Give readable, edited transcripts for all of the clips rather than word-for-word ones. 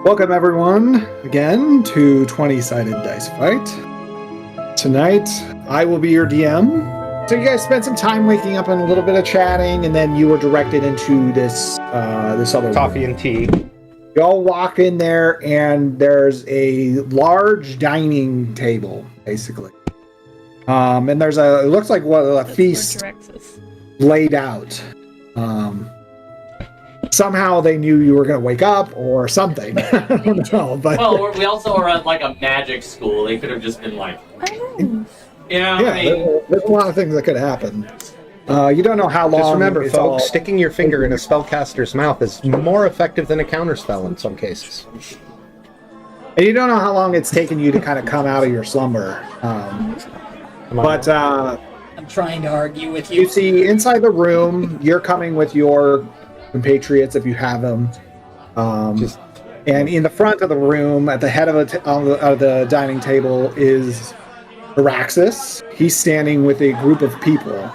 Welcome everyone again to 20-sided dice fight. Tonight I will be your DM. So you guys spent some time waking up and a little bit of chatting, and then you were directed into this other coffee and tea. You all walk in there, and there's a large dining table, basically. And there's it looks like a feast laid out. Somehow they knew you were going to wake up or something. I don't know. But well, we also are at like a magic school. They could have just been like, yeah, I mean, there's a lot of things that could happen. You don't know how long. Just remember, folks, sticking your finger in a spellcaster's mouth is more effective than a counterspell in some cases. And you don't know how long it's taken you to kind of come out of your slumber. I'm trying to argue with you. You see, inside the room, you're coming with your compatriots if you have them. And in the front of the room, at the head of the dining table, is Araxis. He's standing with a group of people.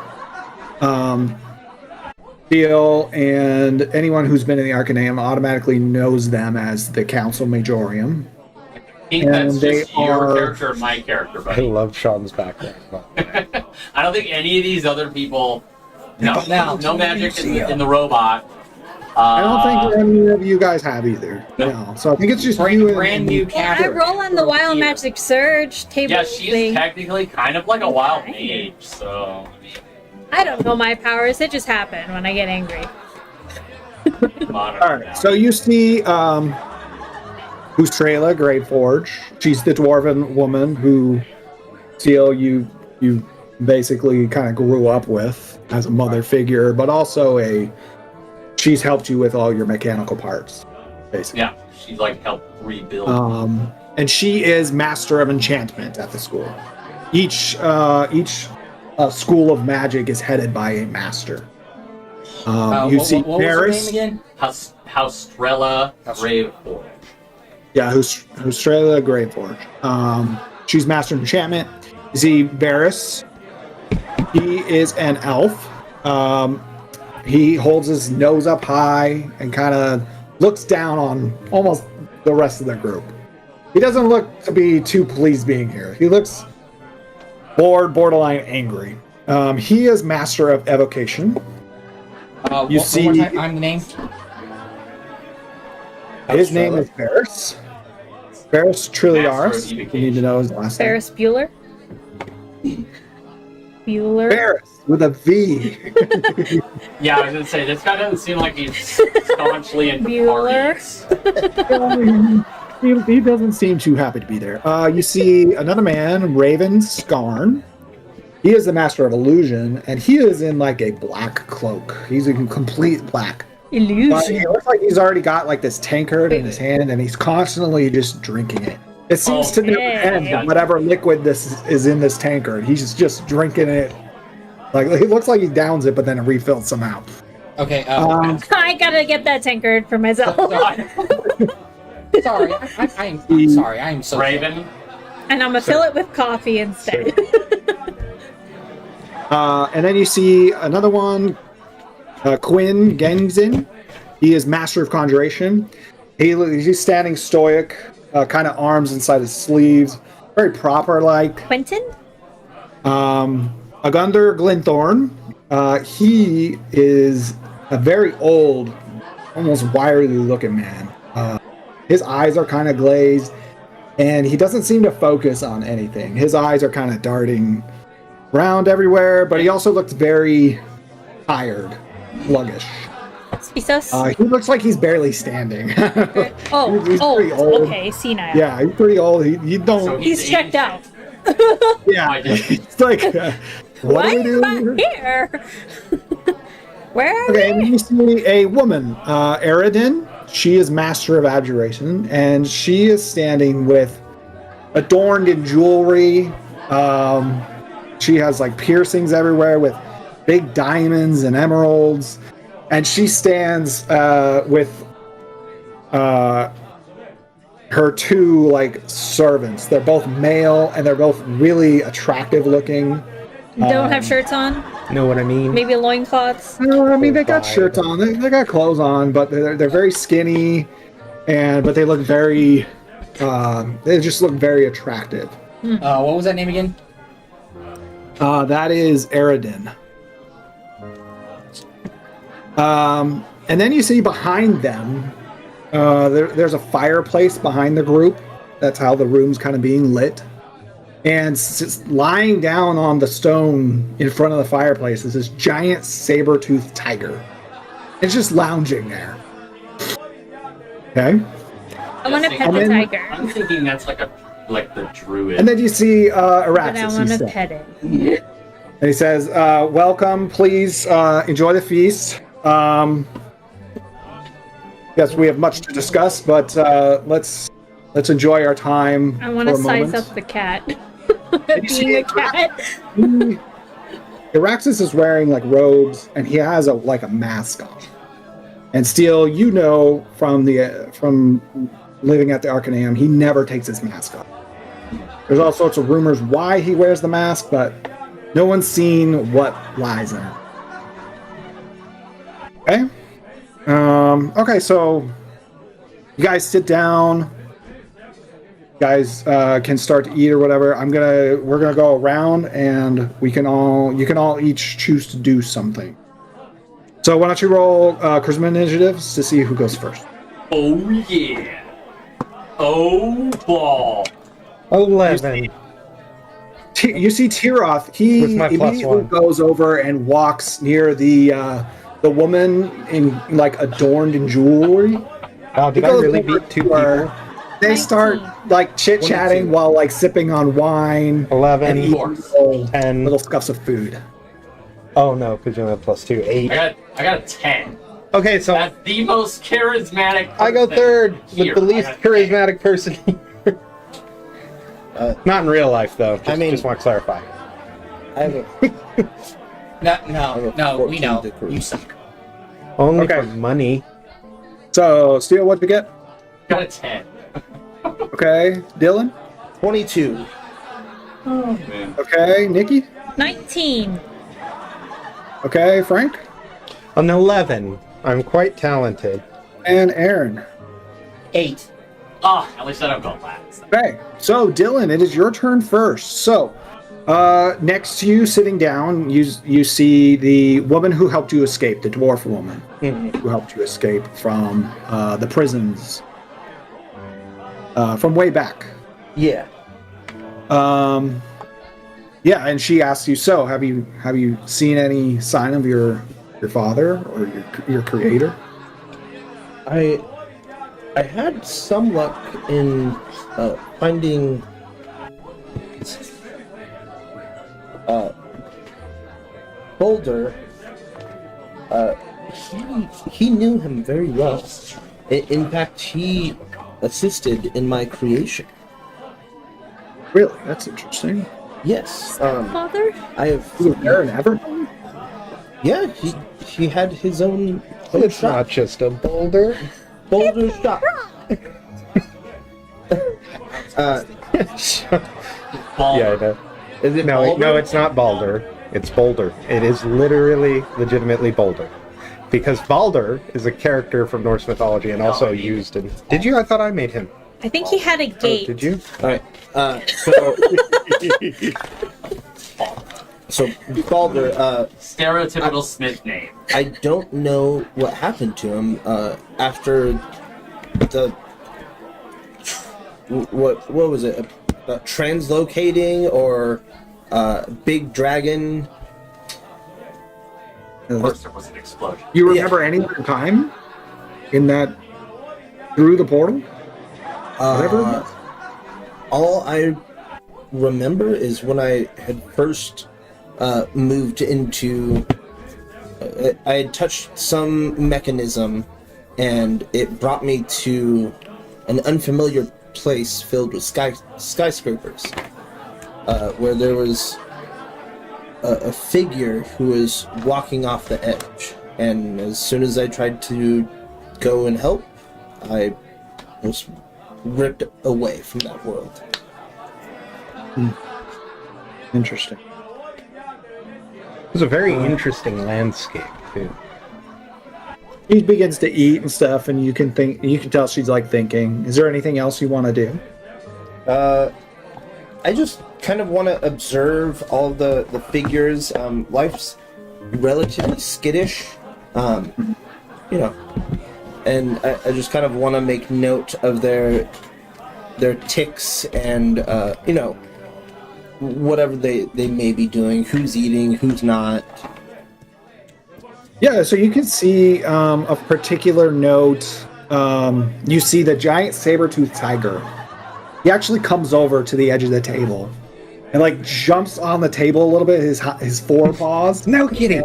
Theo and anyone who's been in the Arcaneum automatically knows them as the Council Majorium. I think that's just your character or my character, buddy. I love Sean's background. I don't think any of these other people... No magic in the robot. I don't think any of you guys have either. No. So I think it's just brand new character. I roll on the Wild Magic Surge table. Yeah, she's technically kind of like a wild mage, so... I don't know my powers. It just happen when I get angry. Alright, so you see Ustrela Greatforge. She's the dwarven woman who Seal you basically kind of grew up with as a mother figure, but also she's helped you with all your mechanical parts, basically. Yeah, she's like helped rebuild. And she is master of enchantment at the school. Each school of magic is headed by a master. You see Paris. What was her name again? Haustrella Graveforge. Yeah, Haustrella Graveforge. She's master of enchantment. You see Varys. He is an elf. He holds his nose up high and kind of looks down on almost the rest of the group. He doesn't look to be too pleased being here. He looks bored, borderline angry. He is master of evocation. I'm the name. His name is Varys. Varys Trilliaris. You need to know his last name. Ferris Bueller. Varys with a V. Yeah, I was gonna say this guy doesn't seem like he's staunchly into parties. He doesn't seem too happy to be there. You see another man, Raven Skarn. He is the master of illusion, and he is in like a black cloak. He's in complete black. Illusion. But it looks like he's already got like this tankard in his hand, and he's constantly just drinking it. It seems to never end. Whatever liquid this is in this tankard, he's just drinking it. Like he looks like he downs it, but then it refills somehow. Okay. I gotta get that tankard for myself. Sorry, I'm sorry. I'm so Raven. sorry. And I'm gonna fill it with coffee instead. And then you see another one, Quinn Genzin. He is master of conjuration. He's standing stoic, kind of arms inside his sleeves, very proper-like. Quentin? Agunder Glinthorn. He is a very old, almost wiry-looking man. His eyes are kind of glazed, and he doesn't seem to focus on anything. His eyes are kind of darting around everywhere, but he also looks very tired, sluggish. Spisos? He looks like he's barely standing. He's pretty old. Okay, senile. Yeah, he's pretty old. He don't. So he's checked out. Yeah, it's like, what are we doing here? Where are Okay, we? and you see a woman, Eridin. She is master of abjuration, and she is standing with adorned in jewelry. She has like piercings everywhere with big diamonds and emeralds, and she stands with her two like servants. They're both male, and they're both really attractive looking. Don't have shirts on? Know what I mean? Maybe loincloths? No, I mean they got shirts on, they got clothes on, but they're very skinny. but they look very. They just look very attractive. What was that name again? That is Aridin. And then you see behind them, there's a fireplace behind the group. That's how the room's kind of being lit. And lying down on the stone in front of the fireplace is this giant saber-toothed tiger. It's just lounging there. Okay. I want to pet the tiger. I'm thinking that's like the druid. And then you see Araxis. But I want to pet it. And he says, welcome, please enjoy the feast. Yes, we have much to discuss, but let's enjoy our time. I want to size up the cat. Being a cat. Araxis is wearing like robes, and he has a mask on. And Steele, you know from living at the Arcaneum, he never takes his mask off. There's all sorts of rumors why he wears the mask, but no one's seen what lies in it. Okay. Okay, so you guys sit down. You guys can start to eat or whatever. We're gonna go around, and you can all each choose to do something. So why don't you roll charisma initiatives to see who goes first? Oh yeah. Oh ball. 11. You see Tiroth. He With my immediately +1. goes over and walks near the woman in like adorned in jewelry. Wow, did I really beat 2 people? They start like chit-chatting 22. while like sipping on wine 11, and eating little 10. scuffs of food. Oh no, because you only have +2. 8. I got a 10. Okay, so That's the most charismatic person I go third here. with the least I got a 10. charismatic person. Not in real life, though. Just want to clarify. I have a No, we 14 know. to charisma. You suck. Only Okay. for money. So, Steele, what'd you get? Got a 10. Okay, Dylan. 22. Oh man. Okay, Nikki. 19. Okay, Frank. An 11. I'm quite talented. And Aaron. 8. At least I don't go last. Okay, so Dylan, it is your turn first. So, next to you, sitting down, you see the woman who helped you escape, the dwarf woman who helped you escape from the prisons from way back. Yeah. Yeah, and she asks you, so have you seen any sign of your father or your creator? I had some luck in finding Boulder. He knew him very well. In fact, he assisted in my creation. Really? That's interesting. Yes. Father? I have. He was there in Everton? Yeah, he had his own It's shop. not just a boulder. Boulder shop. Yeah, I know. Is it No, Boulder? it's not Balder. It's Boulder. It is literally, legitimately Boulder. Because Balder is a character from Norse mythology and also used in... Did you? I thought I made him. I think he had a Oh, gate. did you? All right. So Balder. Stereotypical Smith name. I don't know what happened to him after the what was it? Translocating or big dragon? Of course, there was an explosion. You remember any other time in that through the portal? Whatever it was? All I remember is when I had first moved into. I had touched some mechanism, and it brought me to an unfamiliar place filled with skyscrapers, where there was a figure who was walking off the edge. And as soon as I tried to go and help, I was ripped away from that world. Interesting. It was a very interesting landscape, too. She begins to eat and stuff, and you can tell she's like thinking. Is there anything else you want to do? I just kind of want to observe all the figures. Life's relatively skittish, you know, and I just kind of want to make note of their ticks and you know, whatever they may be doing, who's eating, who's not. Yeah, so you can see of particular note, you see the giant saber-toothed tiger. He actually comes over to the edge of the table and like jumps on the table a little bit, his forepaws. No kidding.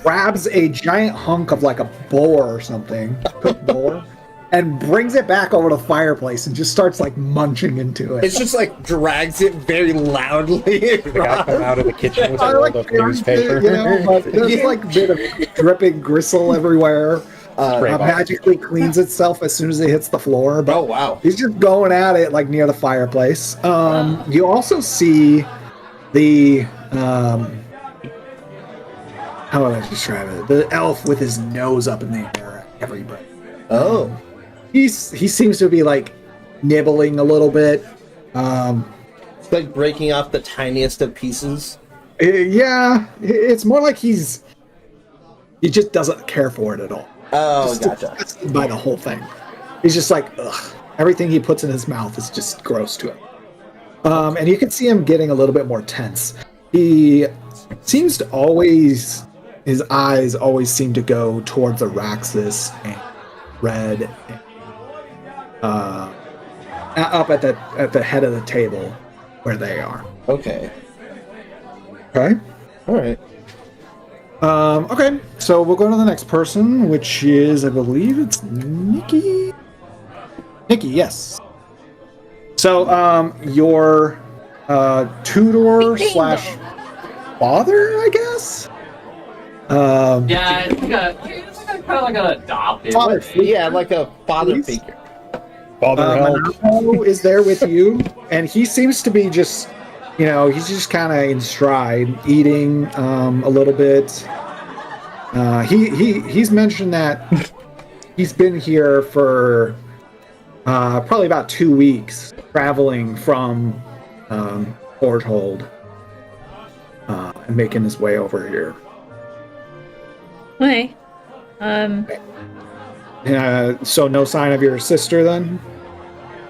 Grabs a giant hunk of like a boar or something, cooked boar, and brings it back over to the fireplace and just starts like munching into it. It's just like drags it very loudly The guy come out of the kitchen with a I roll like of burns it, newspaper. you know, but there's like a bit of dripping gristle everywhere. Spray bottle. Magically cleans itself as soon as it hits the floor. But Oh, wow. he's just going at it like near the fireplace. You also see the how would I describe it? The elf with his nose up in the air at everybody. Oh. He seems to be like nibbling a little bit. It's like breaking off the tiniest of pieces. Yeah, it's more like he just doesn't care for it at all. Oh, Just gotcha. disgusted by the whole thing. He's just like, ugh. Everything he puts in his mouth is just gross to him. And you can see him getting a little bit more tense. He seems to always, his eyes always seem to go towards Araxis and Red, and, up at the head of the table where they are. Okay. Okay. All right. Okay, so we'll go to the next person, which is, I believe it's Nikki. Nikki, yes. So, your tutor slash father, I guess. Yeah, it's kind of like an adopted. Father thing. Yeah, like a father Please? figure. Father help. Monroe is there with you, and he seems to be just, you know, he's just kind of in stride, eating a little bit. He's mentioned that he's been here for probably about 2 weeks, traveling from Forgehold and making his way over here. Okay. So no sign of your sister then?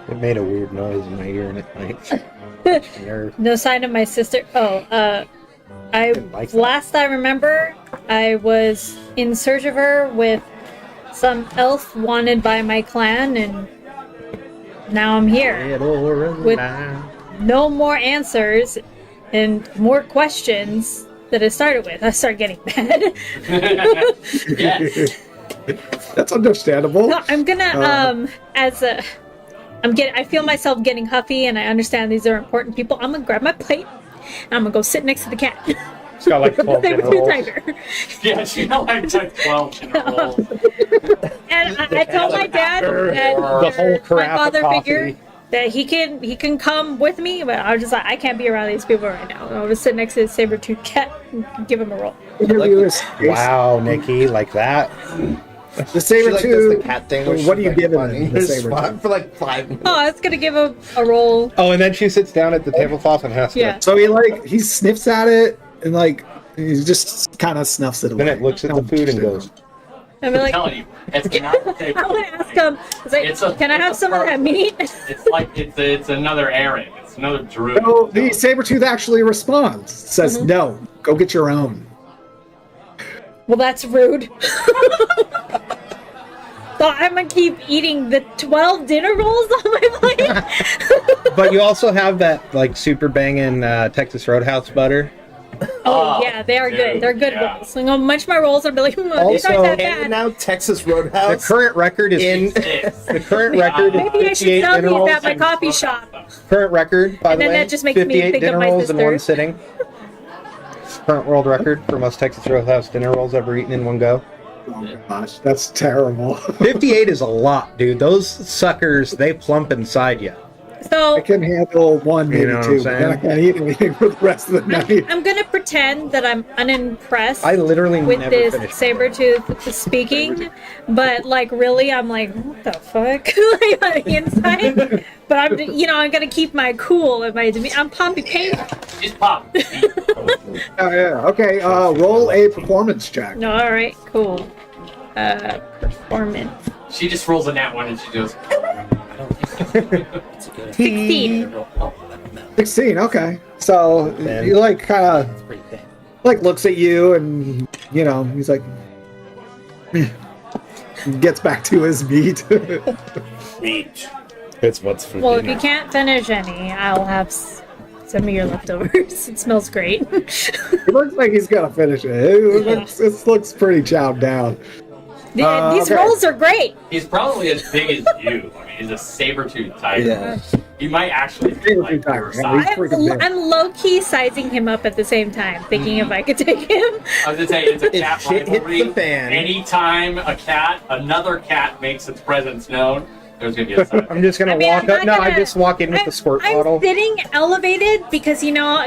It made a weird noise in my ear and it like nerve. No sign of my sister. Oh, like that. last I remember, I was in search of her with some elf wanted by my clan, and now I'm here. With no more answers and more questions that I started with. I started getting mad. Yes. That's understandable. No, I'm gonna I feel myself getting huffy, and I understand these are important people. I'm gonna grab my plate and I'm gonna go sit next to the cat. It's got like 12 Saber-tooth rolls. tiger. Yeah, she got like 12 in a roll. And I told my dad that The whole my carafe of father coffee. figure that he can come with me, but I was just like, I can't be around these people right now. I'll just sit next to the saber-tooth cat and give him a roll. Wow, Nikki, like that. The She like does the saber-tooth. cat thing. Where What she's, do you like, give him funny. in the It's saber-tooth? fun for like 5 minutes. Oh, I was gonna give him a roll. Oh, and then she sits down at the tablecloth and has to. Yeah. So he sniffs at it and like he just kind of snuffs it away. Then it looks at the food and goes, I'm I'm like, telling you, it's not. I would ask him. I was like, can I have some of that meat? It's like it's another Aaron. It's another druid. So the saber-tooth actually responds, says, "No, go get your own." Well, that's rude. So I'm gonna keep eating the 12 dinner rolls on my plate. but you also have that like super banging Texas Roadhouse butter. Oh yeah, they are good. They're good yeah. rolls. I'm gonna munch my rolls and be like, these Also- aren't that And bad. now Texas The Roadhouse. current record is The current record is Maybe I should 58 sell dinner these rolls. at my coffee shop. Current record, by And the then way, that just makes me 58 think of dinner my rolls in sister. one sitting. Current world record for most Texas Roadhouse dinner rolls ever eaten in one go. Oh my gosh, that's terrible. 58 is a lot, dude. Those suckers, they plump inside you. So I can handle one, maybe know what I'm two, but then I saying? can't eat anything for the rest of the night. I'm gonna pretend that I'm unimpressed I literally with never this finished Sabretooth speaking, but like really, I'm like, what the fuck? Like on the inside. But I'm, I'm gonna keep my cool and my demeanor. I'm Poppy Paint. Just pop. Yeah. Okay. Roll a performance check. No, all right, cool. Performance. She just rolls a nat one and she goes. I don't think so. It's a good 16. 16. Okay. So Man. he like kind of It's pretty thin. like looks at you, and he's like gets back to his meat. Meat. It's what's for Well, if dinner. you can't finish any, I'll have some of your leftovers. It smells great. It looks like he's gonna finish it. It looks pretty chowed down. These okay. rolls are great. He's probably as big as you. I mean, he's a saber-toothed tiger. Yeah. He might actually be Saber-toothed like tiger, your yeah, he's size. pretty big. I'm low-key sizing him up at the same time, thinking if I could take him. I was gonna say it's a cat shit hits rivalry. the fan. Anytime another cat makes its presence known, there's gonna be a fight. I'm just gonna I mean, walk I'm up. not No, I gonna- just walk in with the squirt bottle. I'm sitting elevated because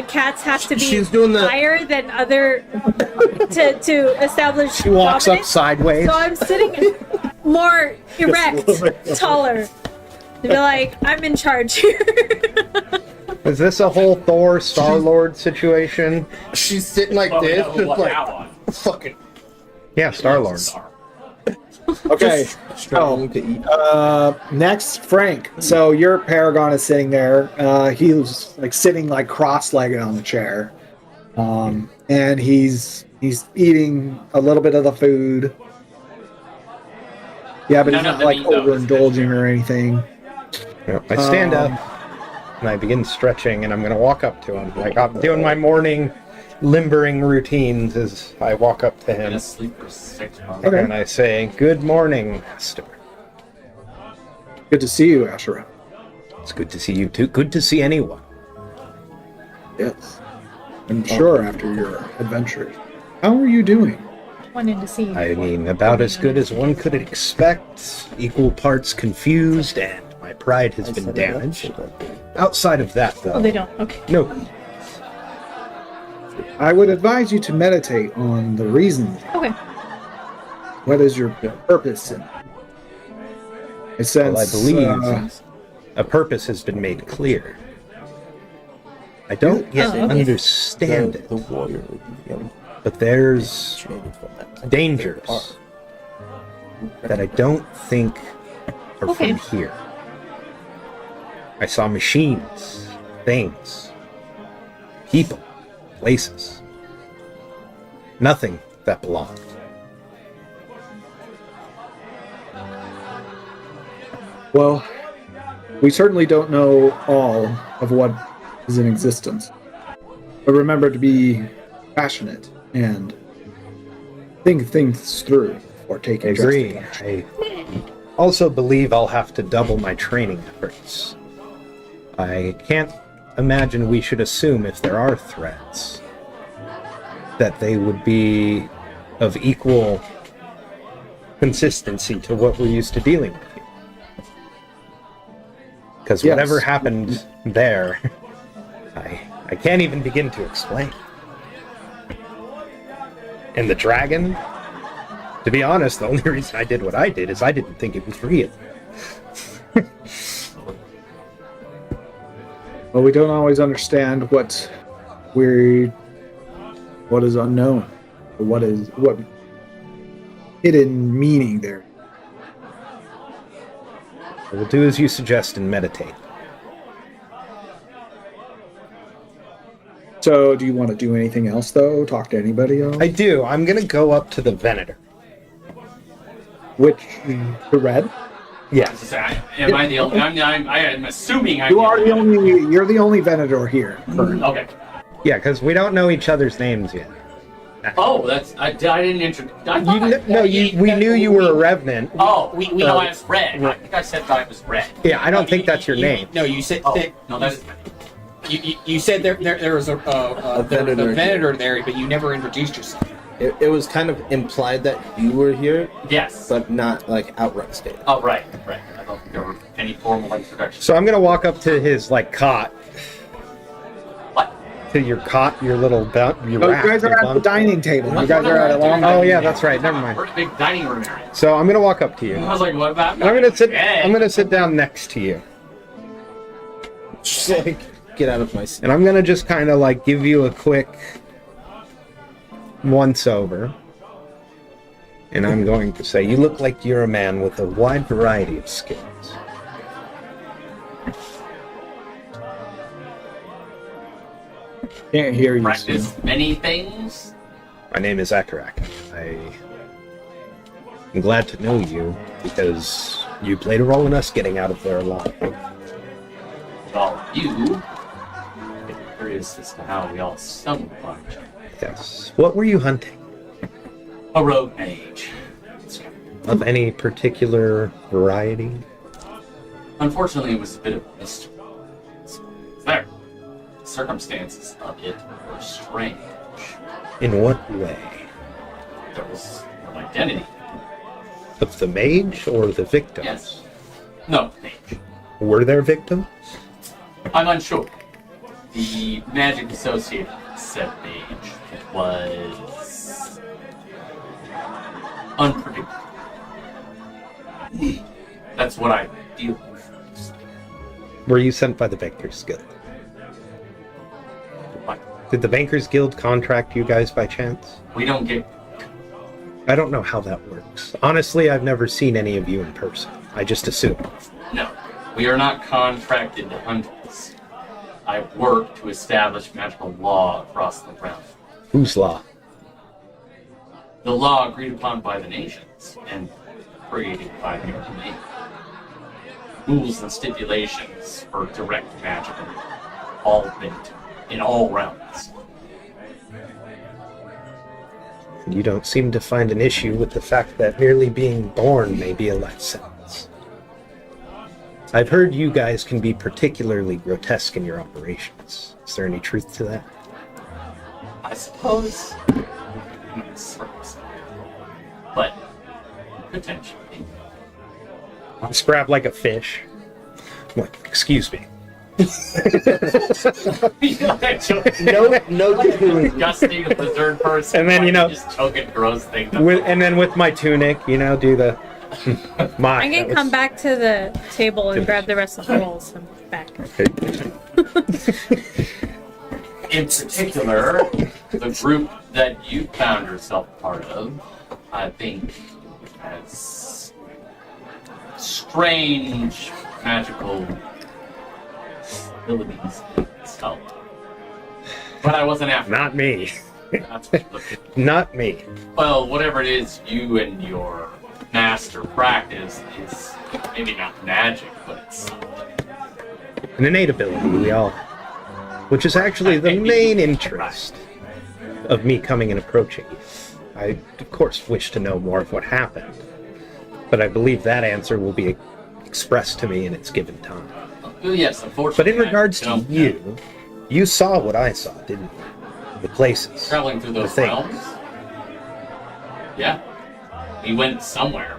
cats have to be She's doing the- higher than other to establish. She walks up dominance. sideways. So I'm sitting more erect, taller. To be like, I'm in charge here. Is this a whole Thor Star-Lord situation? She's sitting like Well, we this, know just what like that one. fucking Yeah, Star-Lord. Okay. struggling to eat. Next, Frank. So your Paragon is sitting there. He was like sitting like cross-legged on the chair, and he's eating a little bit of the food. Yeah, but None he's of not the like meat, though, is overindulging or anything. Yeah, I stand up and I begin stretching, and I'm gonna walk up to him. Like I'm doing my morning limbering routines as I walk up to I'm gonna him, sleep for 6 months. Okay. and I say, "Good morning, Master. Good to see you, Asherah. It's good to see you too. Good to see anyone." Yes. I'm sure after your adventures. How are you doing? Wanted to see you. I mean, about as good as one could expect. Equal parts confused, and my pride has been damaged. Outside of that, though, Oh, they don't. Okay. no. I would advise you to meditate on the reasons. Okay. What is your purpose in? I sense. Well, I believe a purpose has been made clear. I don't yet Oh, okay. understand it, The warrior. but there's dangers that I don't think are Okay. from here. I saw machines, things, people, places. Nothing that belonged. Well, we certainly don't know all of what is in existence. But remember to be passionate and think things through before taking I agree. drastic action. I also believe I'll have to double my training efforts. I can't imagine we should assume if there are threats that they would be of equal consistency to what we're used to dealing with here. Because Yes. whatever happened there, I can't even begin to explain. And the dragon, to be honest, the only reason I did what I did is I didn't think it was real. Well, we don't always understand what is unknown, or what hidden meaning there. I will do as you suggest and meditate. So, do you want to do anything else, though? Talk to anybody else? I do. I'm gonna go up to the Venator. Which, the red? Yes. Am I the only? I'm assuming I'm You are the only. You're the only Venator here. Okay. Yeah, because we don't know each other's names yet. Oh, I didn't introduce. We knew you were a Revenant. Oh, we know I was red. I think I said that I was red. Yeah, I don't think that's your name. No, you said Oh, that. no, that is. You said there was a Venator. Venator there, but you never introduced yourself. It was kind of implied that you were here, Yes. but not like outright stated. Oh, right. I thought there were any any formal introduction. So I'm gonna walk up to his like cot, What? to your cot, your little belt, your Oh, rack, you guys are your at the bunk. dining table. You guys are at a long. Oh yeah, that's right. Never mind. We're in a big dining room area. So I'm gonna walk up to you. I was like, what about? And I'm gonna sit. Okay. I'm gonna sit down next to you, Just like, get out of my seat. and I'm gonna just kind of like give you a quick once over. And I'm going to say, you look like you're a man with a wide variety of skills. Can't hear you. Practice Sue. many things. My name is Akarak. I'm glad to know you because you played a role in us getting out of there alive. Well, you. I'm curious as to how we all stumbled upon each other. Yes. What were you hunting? A rogue mage. Of any particular variety? Unfortunately, it was a bit of a mystery. It's there. The circumstances of it were strange. In what way? There was no identity. Of the mage or the victims? Yes. No, mage. Were there victims? I'm unsure. The magic associated with said mage was unpredictable. That's what I deal with. Were you sent by the Bankers Guild? Did the Bankers Guild contract you guys by chance? We don't get. I don't know how that works. Honestly, I've never seen any of you in person. I just assume. No. We are not contracted to hunt this. I work to establish magical law across the realm. Whose law? The law agreed upon by the nations and created by the army. Rules and stipulations for direct magic are all bent in all realms. You don't seem to find an issue with the fact that merely being born may be a life sentence. I've heard you guys can be particularly grotesque in your operations. Is there any truth to that? I suppose. But potentially. Just grab like a fish. What? Excuse me. No doing. Disgusting lizard person. And then, you know, just choking gross things. And then with my tunic, you know, do the. I can come back to the table and grab the rest of the rolls and back. In particular, the group that you found yourself part of, I think, has strange magical abilities itself. But I wasn't after. Not me. That's what you're looking for. Not me. Well, whatever it is you and your master practice is maybe not magic, but it's something. An innate ability we all have. Which is actually the main interest of me coming and approaching you. I, of course, wish to know more of what happened. But I believe that answer will be expressed to me in its given time. Well, yes, But unfortunately. in regards I to don't know. you, you saw what I saw, didn't you? The places. Traveling through those the things. realms? Yeah. We went somewhere.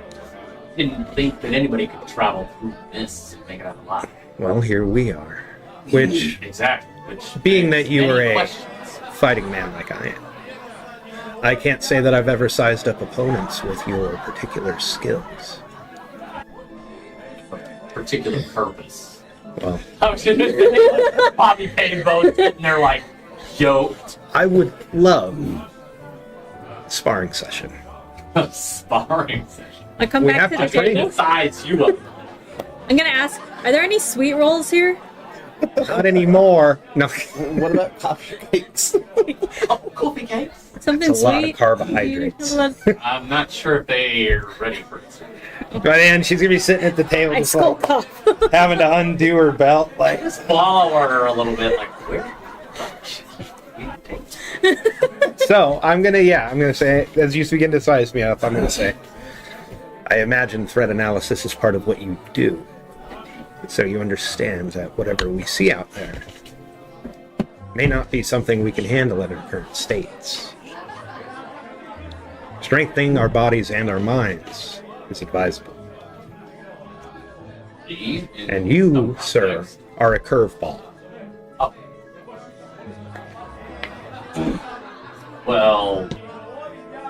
Didn't think that anybody could travel through this and make it out alive. Well, here we are. Which, Exactly. Which being that begs you many were a questions. fighting man like I am, I can't say that I've ever sized up opponents with your particular skills. For a particular purpose. Well, How should Bobby Payne both sitting there like yoked? I would love a sparring session. A sparring session. I come We back have to to the train table. It size you up. I'm gonna ask, are there any sweet rolls here? Not anymore. No, What about coffee cakes? Oh, coffee cakes? Something That's a lot of sweet? carbohydrates. I'm not sure if they are ready for it. but then she's gonna be sitting at the table, I just skulk like, off. having to undo her belt. Like, Just follow her a little bit, like, where? so I'm gonna say, as you begin to size me up, I'm gonna say, I imagine threat analysis is part of what you do. So you understand that whatever we see out there may not be something we can handle at our current states. Strengthening our bodies and our minds is advisable. be. in And you, some sir, context. are a curveball. Oh. Well,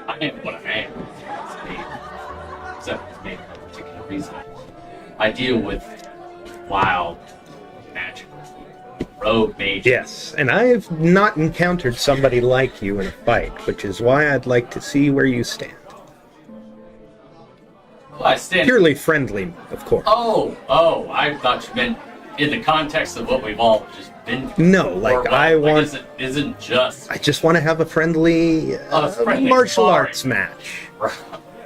I am what I am. It's me. Except it's made for a particular reason. I deal with wild, magical, rogue mages. Yes, and I have not encountered somebody like you in a fight, which is why I'd like to see where you stand. Well, I stand. Purely friendly, of course. Oh, I thought you meant in the context of what we've all just been through. No, like, Or what, I want- isn't just I just want to have a friendly, friendly martial sparring. arts match.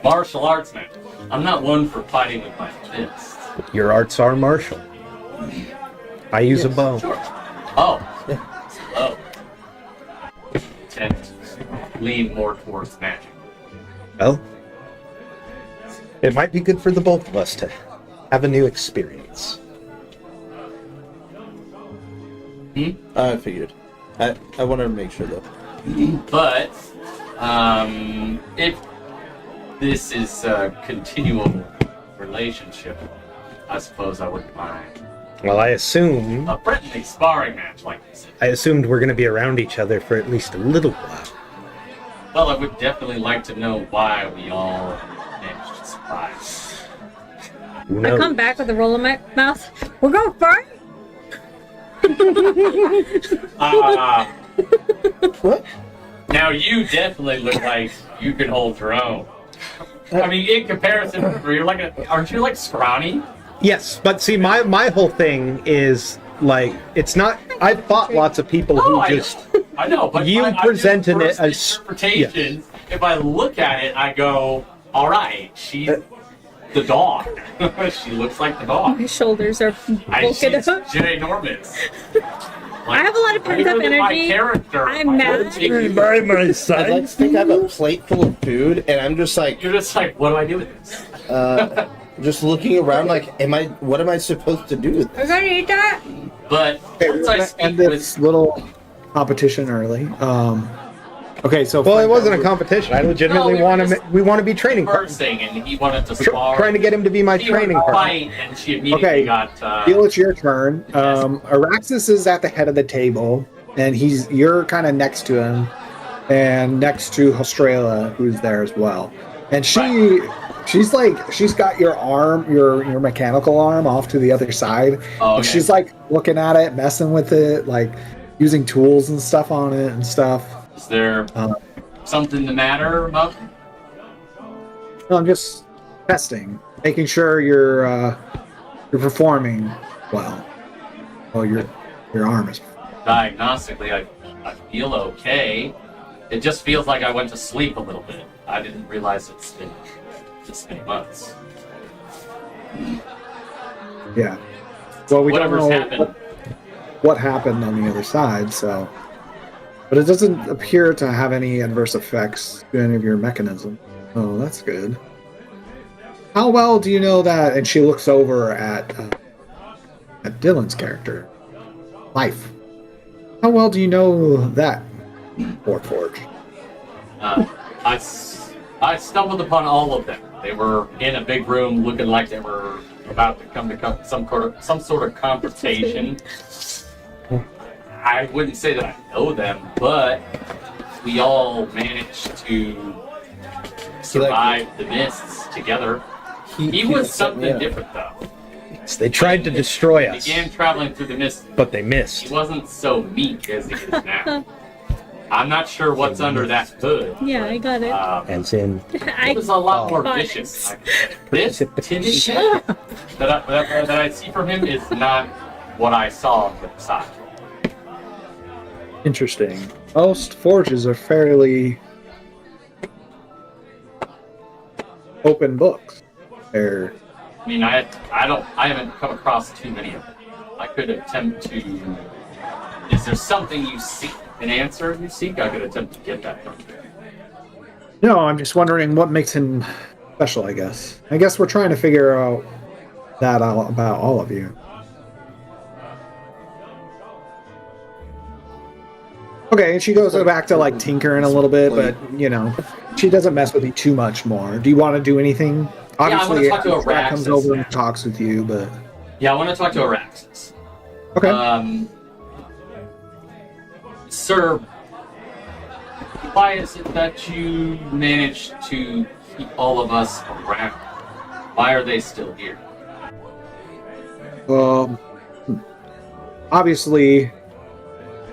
martial arts, man. I'm not one for fighting with my fists. Your arts are martial. I use a bow. Sure. Oh. Tend to lean more towards magic. Well, it might be good for the both of us to have a new experience. I figured. I wanted to make sure though. But if this is a continual relationship, I suppose I wouldn't mind Well, I assume a friendly sparring match like this. I assumed we're going to be around each other for at least a little while. Well, I would definitely like to know why we all managed to survive. Who I knows? come back with a roll in my mouth. We're going for it. What? Now you definitely look like you can hold your own. I mean, in comparison, aren't you like scrawny? Yes, but see, my whole thing is like it's not. I've fought lots of people who I know, but You I presented do it as- first interpretation. If I look at it, I go, "All right, she's the dog. She looks like the dog. My shoulders are She's bulking up. ginormous." I have a lot of pent-up bigger than my energy. character. I'm mad. by my I'd like to think I have a plate full of food, and I'm just like, You're just like, what do I do with this? just looking around, like, what am I supposed to do with We're this? gonna eat that. But Okay, we're once I gonna speak end with this little competition early. Okay, so Well, it wasn't a competition. I legitimately No, we want to be training partners. conversing, and he wanted to spar. Trying to get him to be my He wanted training to partner. fight, and she immediately Okay. got. Feel it's your turn. Araxis is at the head of the table, and you're kind of next to him, and next to Hostrela, who's there as well. And she's got your arm, your mechanical arm, off to the other side. Oh, And okay. she's like looking at it, messing with it, like using tools and stuff on it and stuff. Is there something the matter about? No, I'm just testing, making sure you're performing well. Well, your arm is. Diagnostically, I feel okay. It just feels like I went to sleep a little bit. I didn't realize it's been this many months. Yeah. Well, we Whatever's don't know happened. what happened on the other side, so. But it doesn't appear to have any adverse effects to any of your mechanism. Oh, that's good. How well do you know that? And she looks over at Dylan's character, Life. How well do you know that, Forge? I stumbled upon all of them. They were in a big room, looking like they were about to come to some sort of confrontation. I wouldn't say that I know them, but we all managed to survive the mists together. He was something different, though. They tried to destroy us, Began traveling through the mist. but they He missed. wasn't so meek as he is now. I'm not sure what's under that hood. Yeah, I got it. As in, It was a lot more Fine. vicious. This tinny that I see from him is not what I saw on the side. Interesting. Most forges are fairly open books. They're I mean, I haven't come across too many of them. I could attempt to. Is there something you seek? An answer you seek? I could attempt to get that from you. No, I'm just wondering what makes him special, I guess. I guess we're trying to figure out that out about all of you. Okay, and she goes back to like tinkering a little bit, but you know, she doesn't mess with you too much more. Do you want to do anything? I wanna Obviously, talk to Brad comes Araxis over now. and talks with you, but Yeah, I want to talk to Araxis. Okay. Sir, why is it that you managed to keep all of us around? Why are they still here? Obviously,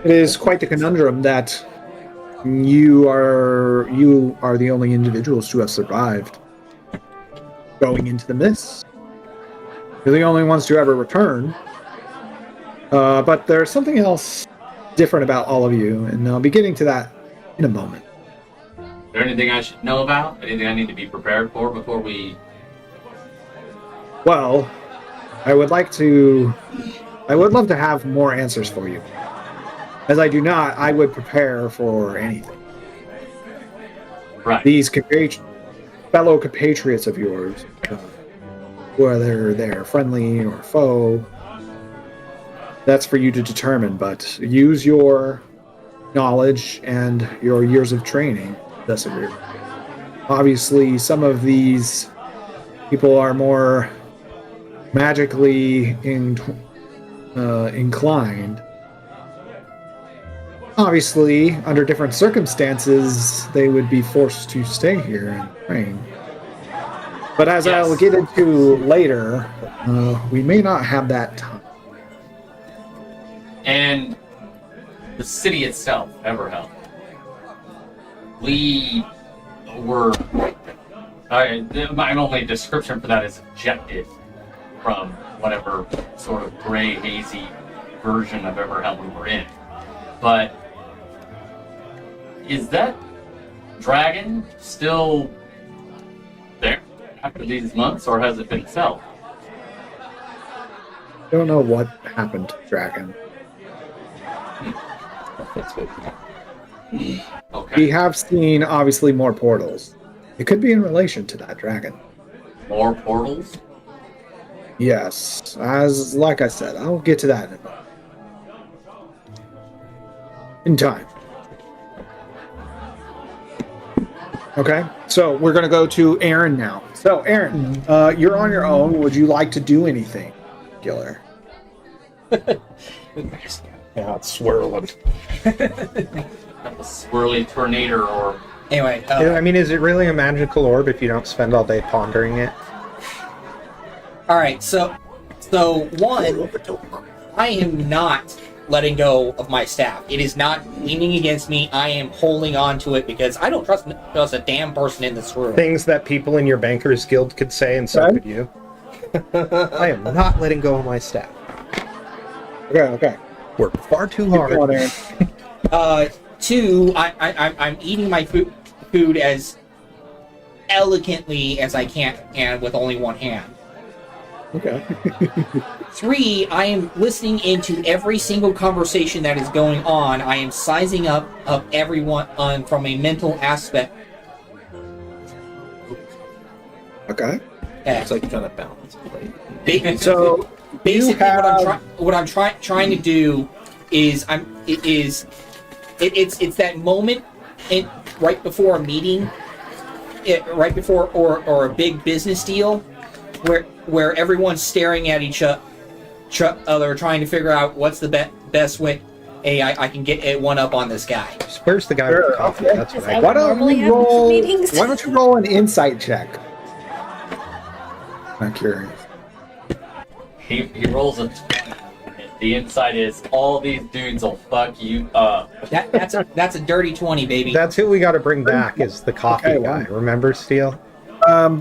it is quite the conundrum that you are the only individuals to have survived going into the mist. You're the only ones to ever return. But there's something else different about all of you, and I'll be getting to that in a moment. Is there anything I should know about? Anything I need to be prepared for before we... Well, I would love to have more answers for you. As I do not, I would prepare for anything. Right. These fellow compatriots of yours, whether they're friendly or foe, that's for you to determine, but use your knowledge and your years of training. Obviously, some of these people are more magically inclined. Obviously, under different circumstances, they would be forced to stay here and train. But as I'll get into later, we may not have that time. And the city itself, Everhell. We were... my only description for that is ejected from whatever sort of gray, hazy version of Everhell we were in. But is that dragon still there after these months, or has it been felled? I don't know what happened to Dragon. Okay. We have seen, obviously, more portals. It could be in relation to that dragon. More portals? Yes. Like I said, I'll get to that in a moment. In time. Okay, so we're going to go to Aaron now. So, Aaron, you're on your own. Would you like to do anything particular? Yeah, it's swirling. A swirly tornado or... Anyway, I mean, is it really a magical orb if you don't spend all day pondering it? all right. So one, I am not letting go of my staff. It is not leaning against me. I am holding on to it because I don't trust a damn person in this room. Things that people in your Bankers Guild could say, and so could you. I am not letting go of my staff. Okay. Work far too Keep hard. going, Aaron. Two, I'm eating my food as elegantly as I can and with only one hand. Okay. Three, I am listening into every single conversation that is going on. I am sizing up everyone from a mental aspect. Okay. It's like kind of balance play. So, Basically, have... what I'm trying to do is it's that moment right before a meeting, right before or a big business deal, where everyone's staring at each other, trying to figure out what's the best way. Hey, I can get one up on this guy. Where's the guy with the coffee? Okay. That's what Is I that Why got. don't normally you happens in roll? meetings? Why don't you roll an insight check? I'm curious. He rolls a 20. The inside is all these dudes will fuck you up. That's a dirty 20, baby. That's who we got to bring back is the coffee Okay, guy. wow. Remember, Steele?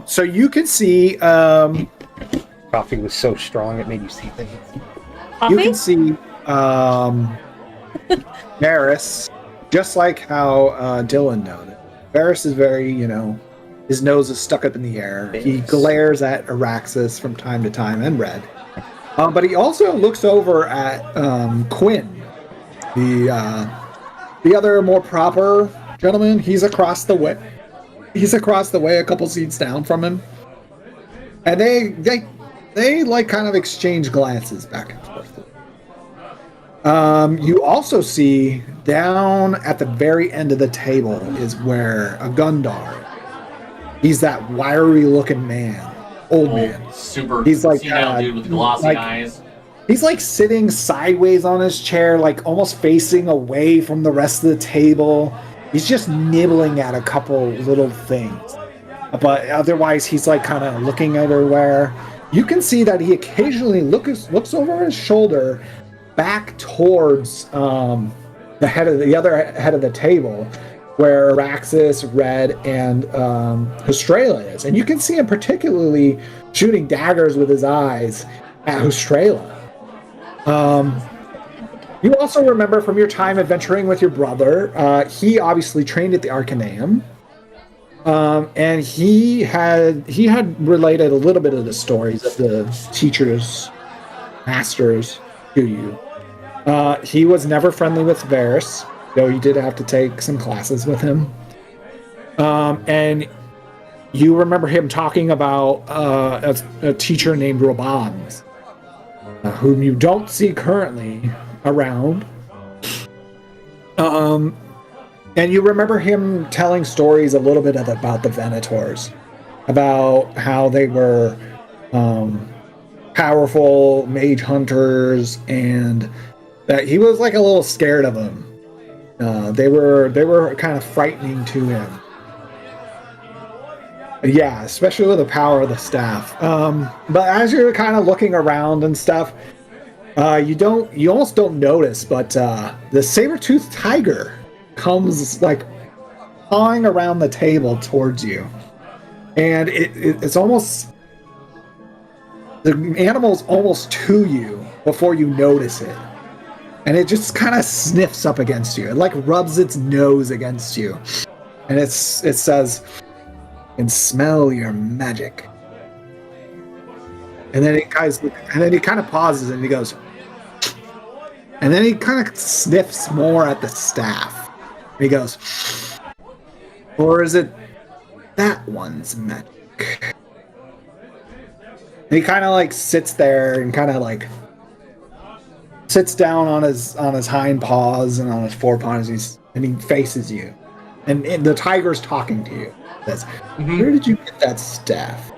So you can see, Coffee was so strong it made you see things. Coffee? you can see, Varys, just like how Dylan noted. Varys is very, his nose is stuck up in the air. He glares at Araxis from time to time, and Red. But he also looks over at Quinn, the other more proper gentleman. He's across the way. He's across the way, a couple seats down from him, and they like kind of exchange glances back and forth. You also see down at the very end of the table is where a Gundar. He's that wiry-looking man. old man. Super He's like, senile dude with glossy like- eyes. He's like sitting sideways on his chair, like almost facing away from the rest of the table. He's just nibbling at a couple little things. But otherwise, he's like kind of looking everywhere. You can see that he occasionally looks over his shoulder back towards the other head of the table, where Araxis, Red, and Hustrela is. And you can see him particularly shooting daggers with his eyes at Hustrela. You also remember from your time adventuring with your brother, he obviously trained at the Arcaneum. And he had related a little bit of the stories of the teachers, masters to you. He was never friendly with Varys, though you did have to take some classes with him. And you remember him talking about a teacher named Robans, whom you don't see currently around. And you remember him telling stories a little bit about the Venators, about how they were powerful mage hunters, and that he was like a little scared of them. They were kind of frightening to him. Yeah, especially with the power of the staff. But as you're kind of looking around and stuff, you almost don't notice, but the saber-toothed tiger comes like pawing around the table towards you, and it's almost, the animal's almost to you before you notice it, and it just kind of sniffs up against you. It like rubs its nose against you, and it says, "I can smell your magic." And then he kind of pauses and he goes, and then he kind of sniffs more at the staff. And he goes, "Or is it that one's magic?" And he kind of like sits there and kind of like sits down on his hind paws and on his forepaws, and he faces you. And the tiger's talking to you. Says, "Where did you get that staff?"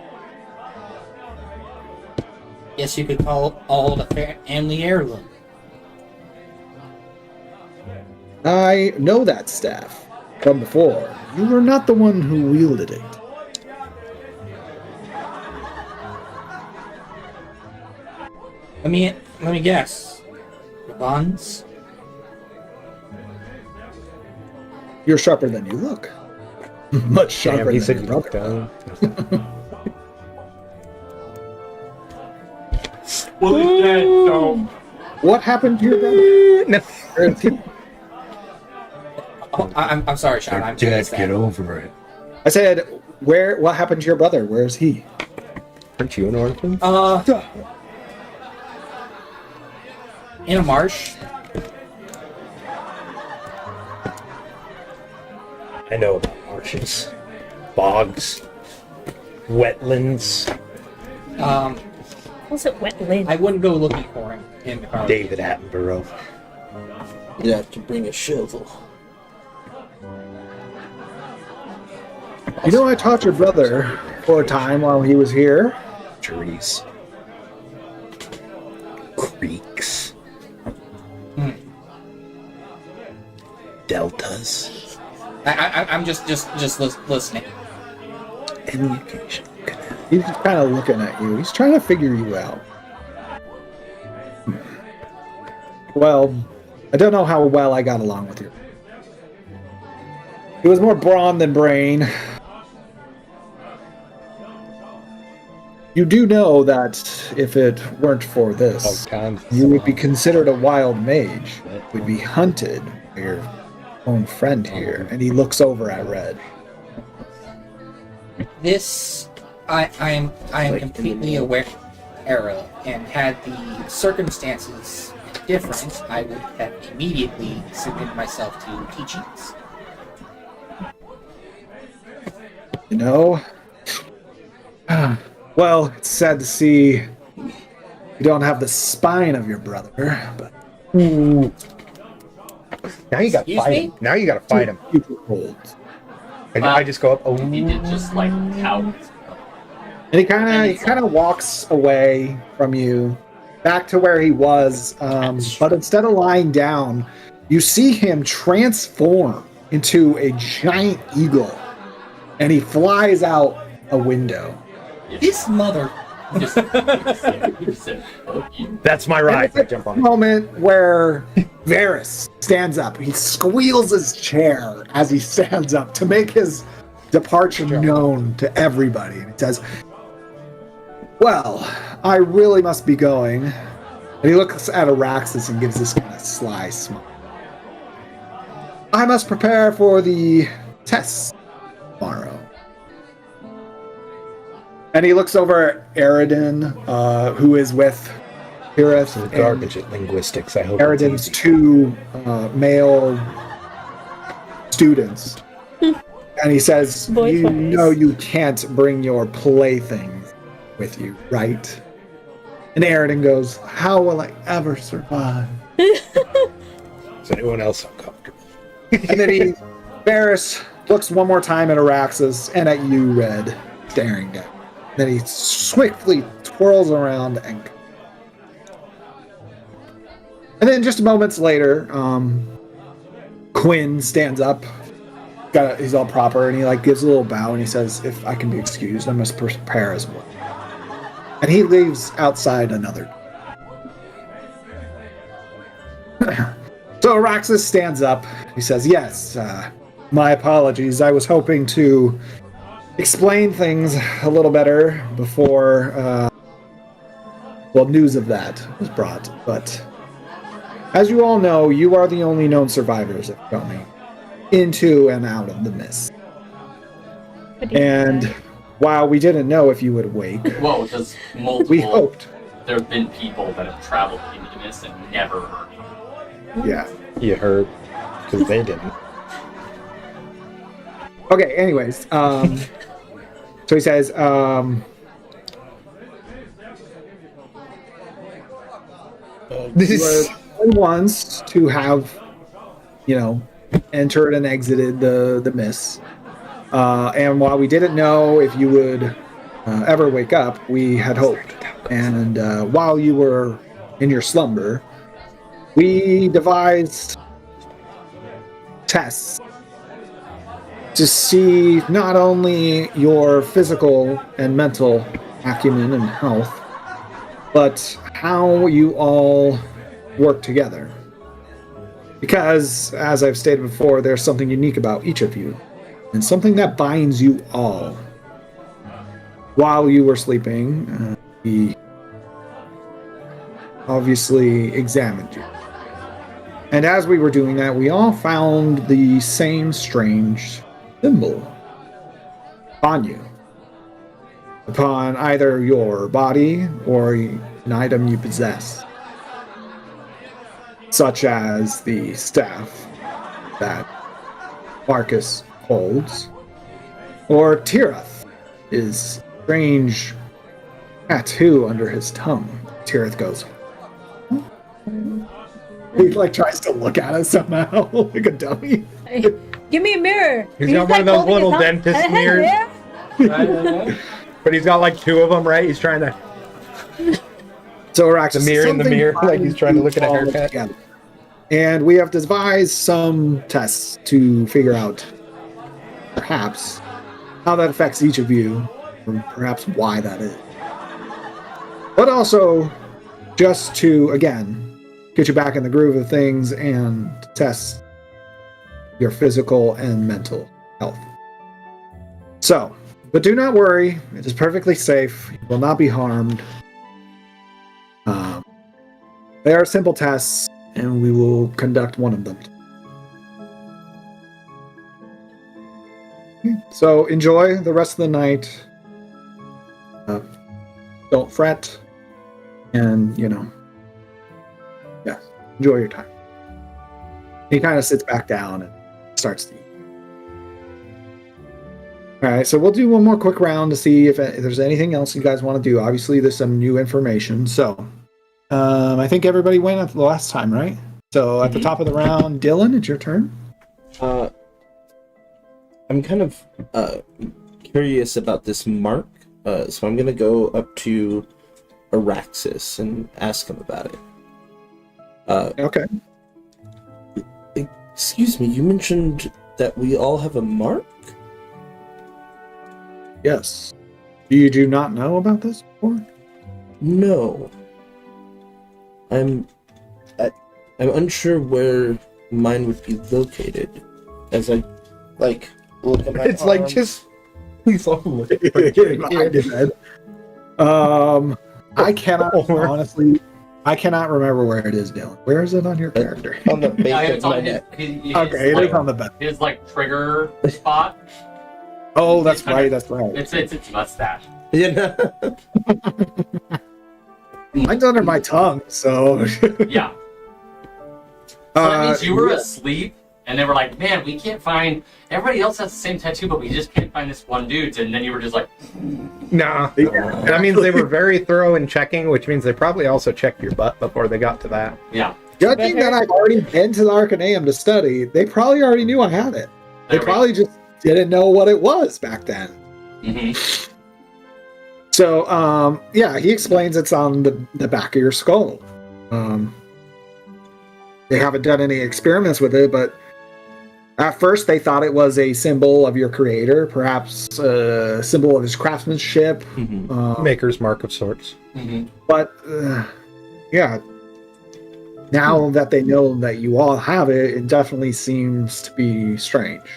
Guess you could call it all the family heirloom. "I know that staff from before. You were not the one who wielded it." Let me guess. The bonds? You're sharper than you look. Much sharper he than said your you brother. don't. Well, he's dead, so... What happened to your brother? No. Where is he? Oh, I'm sorry, Sean. I'm Dad, just get over it. I said, what happened to your brother? Where is he? Aren't you an orphan? In a marsh. I know about marshes, bogs, wetlands. Was it wetland? I wouldn't go looking for him in the car. David Attenborough. You'd have to bring a shovel. You know, I taught your brother for a time while he was here. Trees. Creeks. Deltas. I'm just listening. And the occasional canal. He's just kind of looking at you. He's trying to figure you out. Well, I don't know how well I got along with you. He was more brawn than brain. You do know that if it weren't for this, you would be considered a wild mage. Would be hunted by your own friend here. And he looks over at Red. This, I am completely aware of, and had the circumstances different, I would have immediately submitted myself to teachings. You know? Well, it's sad to see you don't have the spine of your brother, but Now you got to Excuse fight me? him. Now you got to fight him. you hold. I just go up. Oh, He did just like cowards. And he kind of walks away from you, back to where he was. But instead of lying down, you see him transform into a giant eagle, and he flies out a window. This mother. That's my ride. And it's a moment where Varys stands up. He squeals his chair as he stands up to make his departure known to everybody. And he says, "Well, I really must be going." And he looks at Araxis and gives this kind of sly smile. "I must prepare for the tests tomorrow." And he looks over at Aridin, who is with Tirith. Garbage at linguistics, I hope. Aridin's two male students. And he says, "You know you can't bring your playthings with you, right?" And Aridin goes, "How will I ever survive?" Is anyone else uncomfortable? And then Varys looks one more time at Araxis and at you, Red, staring down. Then he swiftly twirls around and then just moments later, Quinn stands up. He's all proper, and he gives a little bow, and he says, "If I can be excused, I must prepare as well." And he leaves outside another. So Araxis stands up. He says, "Yes, my apologies. I was hoping to explain things a little better before news of that was brought. But as you all know, you are the only known survivors of going into and out of the mist. And while we didn't know if you would wake, Well, because multiple. we hoped. There have been people that have traveled into the mist and never heard from. Yeah. You heard, because they didn't. Okay, anyways, so he says, this is the only ones to have, entered and exited the mist. And while we didn't know if you would ever wake up, we had hoped. And while you were in your slumber, we devised tests to see not only your physical and mental acumen and health, but how you all work together. Because, as I've stated before, there's something unique about each of you, and something that binds you all. While you were sleeping, we obviously examined you. And as we were doing that, we all found the same strange symbol on you, upon either your body or an item you possess, such as the staff that Marcus holds, or Tirith, his strange tattoo under his tongue. Tirith goes, he tries to look at it somehow, like a dummy. Give me a mirror. He's got one of those little dentist mirrors. But he's got two of them, right? He's trying to... So Araxis, the mirror in the mirror, like he's trying to look at a haircut. Together. And we have devised some tests to figure out, perhaps, how that affects each of you, or perhaps why that is. But also, just to, again, get you back in the groove of things and test your physical and mental health. So, but do not worry, it is perfectly safe. You will not be harmed. They are simple tests, and we will conduct one of them. So enjoy the rest of the night. Don't fret, and enjoy your time. He kind of sits back down and starts to eat. All right, so we'll do one more quick round to see if there's anything else you guys want to do. Obviously, there's some new information. So, I think everybody went at the last time, right? So, at the top of the round, Dylan, it's your turn. I'm kind of curious about this mark So I'm gonna go up to Araxis and ask him about it. Okay. Excuse me, you mentioned that we all have a mark? Yes. You do not know about this before? No. I'm unsure where mine would be located. As I look at my It's like arms. just he's all I cannot honestly. I cannot remember where it is, Dylan. Where is it on your character? on the base Yeah, of it's my on his, neck. Okay, it is on the back. his trigger spot. Oh, that's right. That's right. It's mustache. Yeah. Mine's under my tongue, so. Yeah. So that means you were asleep, and they were like, "Man, we can't find. Everybody else has the same tattoo, but we just can't find this one dude's." And then you were just like, Nah. That means they were very thorough in checking, which means they probably also checked your butt before they got to that. "Yeah." Judging that I've already been to the Arcaneum to study, they probably already knew I had it. They There we probably just didn't know what it was back then. Mm-hmm. So, yeah, he explains it's on the back of your skull. They haven't done any experiments with it, but at first they thought it was a symbol of your creator, perhaps a symbol of his craftsmanship. Maker's mark of sorts. Mm-hmm. But, yeah, now that they know that you all have it, it definitely seems to be strange.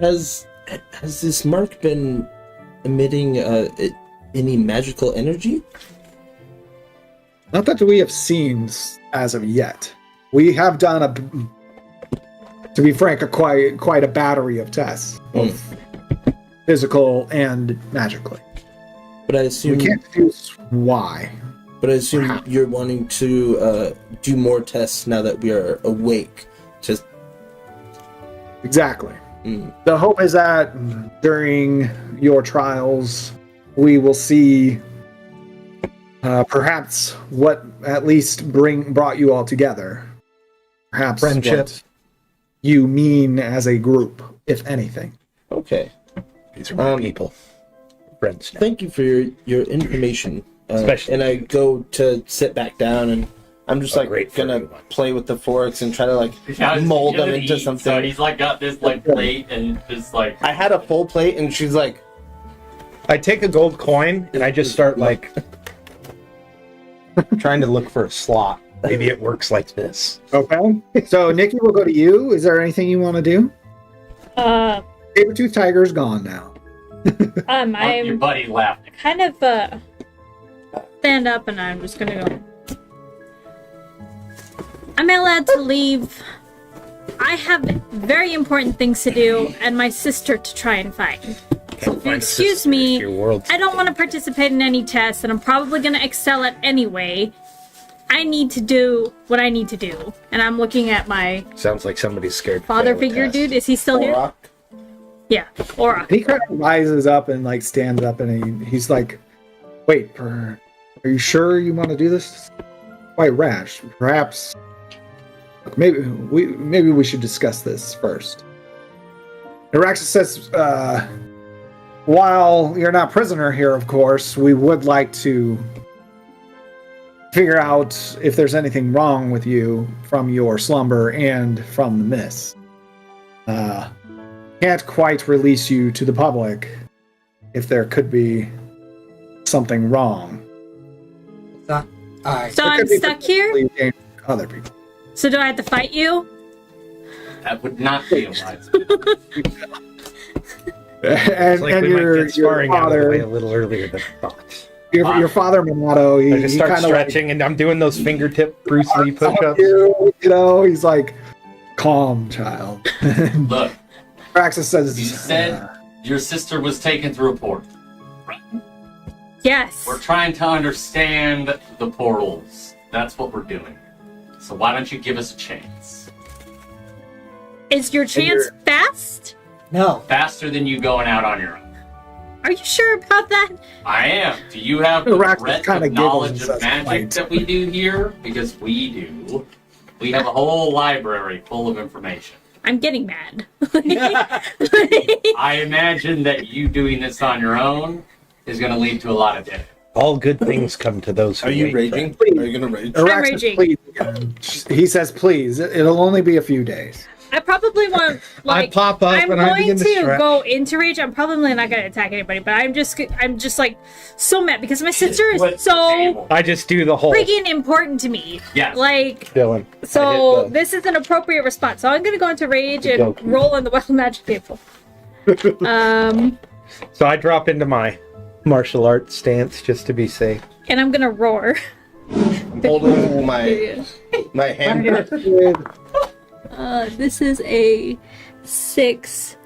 Has this mark been emitting any magical energy? Not that we have seen as of yet. We have done to be frank, quite a battery of tests, both physical and magically. But I assume We can't deduce why. But I assume you're wanting to do more tests now that we are awake. Just Exactly. The hope is that during your trials, we will see perhaps what at least brought you all together. Perhaps Friendship. what you mean as a group, if anything. okay. These are my people. Friends now. Thank you for your information. Especially and I you. go to sit back down, and I'm just Great for gonna everyone. play with the forks and try to Yeah, mold he them doesn't into eat, something. So he's got this plate and just I had a full plate, and she's like, I take a gold coin and I just start trying to look for a slot. Maybe it works like this. Okay. So, Nikki, we'll go to you. Is there anything you want to do? Saber-tooth Tiger's gone now. your I'm buddy laughed. kind of stand up and I'm just gonna go. Am I allowed to leave? I have very important things to do and my sister to try and find. So if you excuse me, Your world's I don't want to participate in any tests and I'm probably gonna excel at anyway. I need to do what I need to do. And I'm looking at my sounds like somebody's scared. to father fail a figure test. dude. Is he still here? "Rock." Yeah. Aura. And he kind of rises up and stands up and he's like, "Wait, are you sure you want to do this? Quite rash. Perhaps maybe we should discuss this first." Araxis says, "While you're not prisoner here, of course, we would like to figure out if there's anything wrong with you from your slumber and from the mist. Can't quite release you to the public if there could be something wrong. Alright. So It I'm could be stuck here? potentially dangerous to other people." So do I have to fight you? That would not be a wise. And, It's like and we might your get sparring out of the way a father, little earlier than I thought. your father Minato, I just he start kind of stretching and I'm doing those fingertip Bruce Lee push-ups. you know, he's like, "Calm, child." Look, Praxis says, you said your sister was taken through a portal. Yes. We're trying to understand the portals. That's what we're doing. So why don't you give us a chance? Is your chance fast? No. Faster than you going out on your own. Are you sure about that? I am. Do you have the Rax breadth kinda of giggles knowledge and of says, magic "Right." that we do here? Because we do. We have a whole library full of information. I'm getting mad. I imagine that you doing this on your own is going to lead to a lot of death. All good things come to those who Are you wait. raging? Are you gonna rage? Araxis, raging. please again. He says, please. It'll only be a few days. I probably want like I pop up I'm and I going begin to to stretch. go into rage. I'm probably not going to attack anybody, but I'm just like so mad because my sister is Flip the so table. I just do the whole freaking important to me. Yes. Like Dylan. so I hit the- this is an appropriate response. So I'm going to go into rage and Goku. roll on the wild magic table. So I drop into my martial arts stance just to be safe. And I'm going to roar. I'm holding my hammer. This is a 6.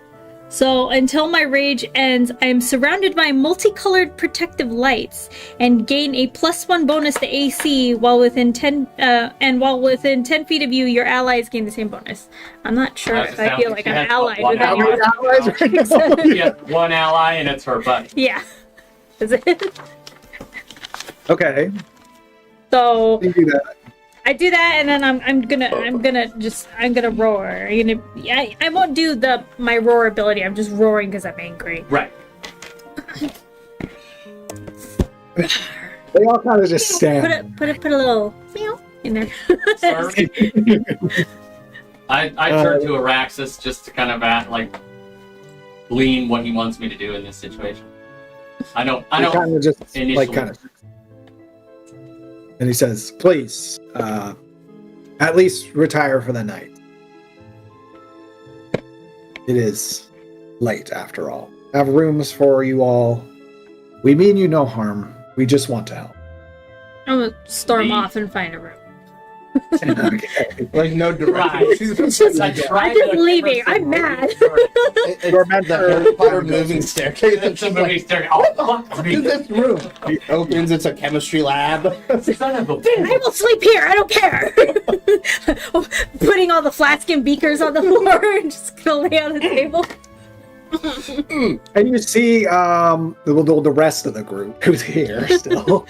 So until my rage ends, I am surrounded by multicolored protective lights and gain a +1 bonus to AC while within 10 feet of you, your allies gain the same bonus. I'm not sure if I feel like I'm allied with How many anyone. allies right now? She has one ally, and it's her buddy. Yeah. Is it? Okay. So You do that. I do that, and then I'm gonna roar. I won't do my roar ability. I'm just roaring because I'm angry. Right. They all kind of just stand. Put a little meow in there. Sir, I turn to Araxis just to kind of glean what he wants me to do in this situation. I know. He kind of just initially. like kind of, and he says, "Please, at least retire for the night. It is late after all. I have rooms for you all. We mean you no harm. We just want to help." I'm gonna storm Me? off and find a room. Okay. Like no Right. direction. I'm just leaving. I'm mad. You're meant The to- Harry Potter moving staircase. It's a movie staring. Oh, fuck Look at me. this room. He opens. It's a chemistry lab. Son of a I will sleep here. I don't care. Putting all the flat skin beakers on the floor and just gonna lay on the table. And you see the rest of the group who's here still.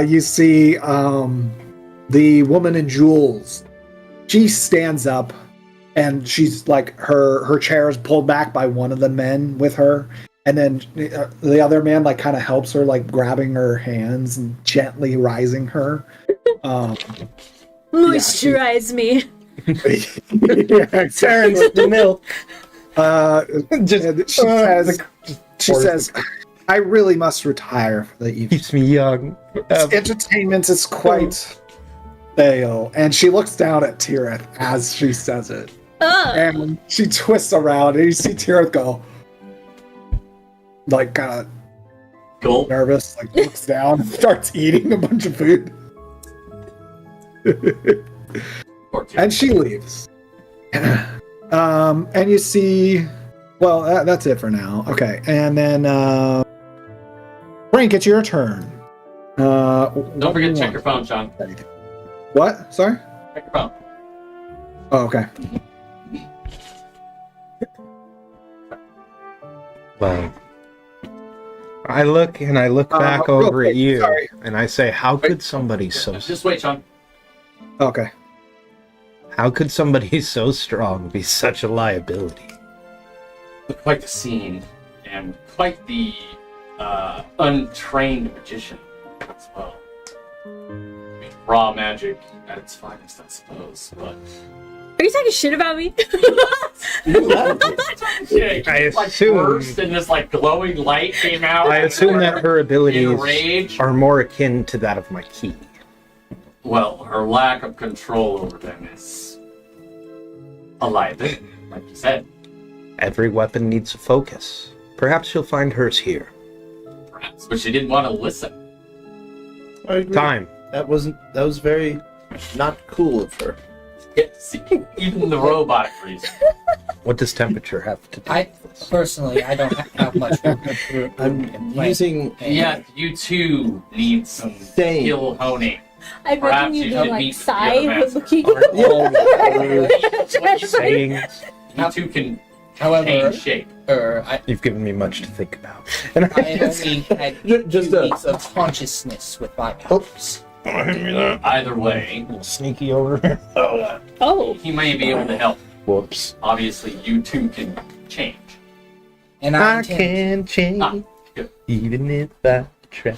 You see the woman in jewels. She stands up and she's like her chair is pulled back by one of the men with her, and then the other man like kind of helps her, like grabbing her hands and gently rising her. Moisturize me. Yeah, Terrence the milk. She says, "I really must retire for the evening. Keeps me young. Entertainment is quite stale." And she looks down at Tirith as she says it. And she twists around and you see Tirith go, like, kind of Cool. nervous, like looks down and starts eating a bunch of food. And she leaves. And you see, well, that's it for now. Okay. And then, Frank, it's your turn. Don't forget to check your phone, Sean. What? Sorry? Check your phone. Oh, okay. Well, I look back real over quick, at you, sorry. and I say, how could somebody Just wait, Sean. Okay. how could somebody so strong be such a liability? Quite the scene, and quite the untrained magician as well. I mean, raw magic at its finest, I suppose, but... Are you talking shit about me? Yeah, I like assume- burst and this like glowing light came out. I assume that her abilities Enraged. are more akin to that of my key. Well, her lack of control over them is a liability, like you said. Every weapon needs a focus. Perhaps you'll find hers here. Perhaps, but she didn't want to listen. I agree. Time. That was very not cool of her. See, even the robot agrees. What does temperature have to do I with this? personally, I don't have much. I'm using Yeah, you too need some Same. skill honing. I'm Perhaps making you you should go like meet the sigh other when master. looking What you Saying, You two can However, change shape. you've given me much to think about. And I only had Just 2 a- weeks of consciousness with my powers. Either way, a little sneaky over here. Oh, he may be able to help. Whoops. Obviously, you two can change. And I I intend, can change. Ah, Even if I try.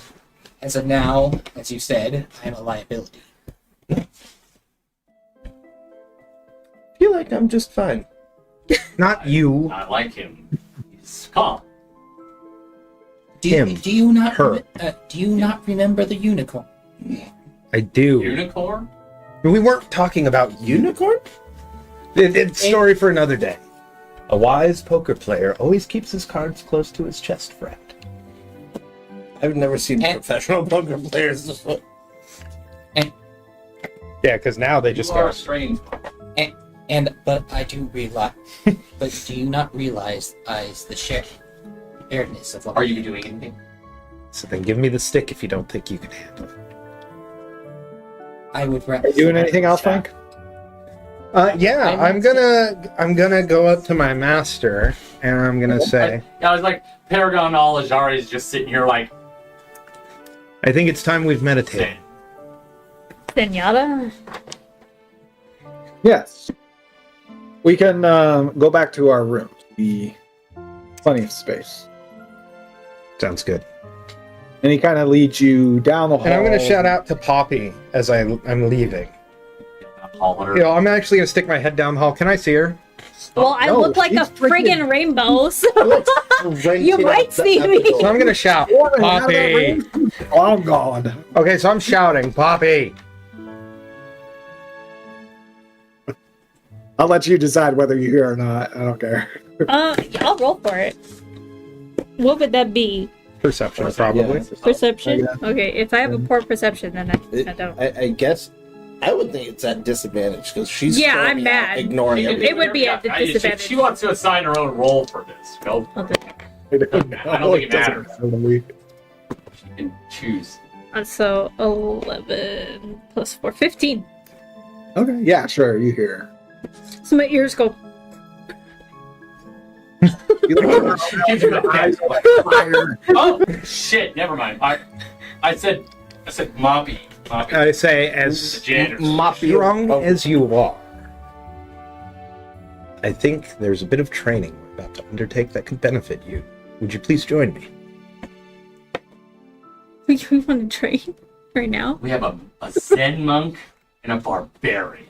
As of now, as you said, I am a liability. I feel like I'm just fine. Not you. I like him. He's calm. Do Him. you not Her. do you not remember the unicorn? I do. Unicorn? We weren't talking about you. Unicorn? It's a story for another day. A wise poker player always keeps his cards close to his chest, friend. I've never seen And- professional poker players before. Yeah, because now they just You are a go. strange one. But I do realize. But do you not realize the sharedness of what Are you doing anything? So then give me the stick if you don't think you can handle it. I would Are you doing anything else, Frank? Yeah, I'm gonna go up to my master and I'm gonna say, I was like, Paragon Alajari is just sitting here like, I think it's time we've meditated. saying, Zenyatta? Yes. We can go back to our rooms. Be plenty of space. Sounds good. And he kind of leads you down the hall. And I'm gonna shout out to Poppy as I'm leaving. Holler. You know, I'm actually gonna stick my head down the hall. Can I see her? Well, I No, look like a she's freaking- friggin' rainbow, so Rented you might out the see me. So I'm gonna shout, Poppy. Oh, I'm gone. Okay, so I'm shouting, Poppy. I'll let you decide whether you hear or not. I don't care. Yeah, I'll roll for it. What would that be? Perception, probably. Yeah. Perception? Yeah. Okay, if I have a poor perception, then I don't. I guess I would think it's at disadvantage because she's Yeah, throwing I'm me mad. out, ignoring It everything. would be at the disadvantage. She wants to assign her own role for this. Go. I'll do I don't think it matters. matters. She can choose. it. So 11 plus 4, 15. Okay, yeah, sure, you hear. So my ears go. You look Gives you the eyes eyes. like fire. Oh shit! Never mind. I said Moppy. I say, as Janitors. strong as you are, I think there's a bit of training we're about to undertake that could benefit you. Would you please join me? We want to train right now? We have a Zen monk and a barbarian.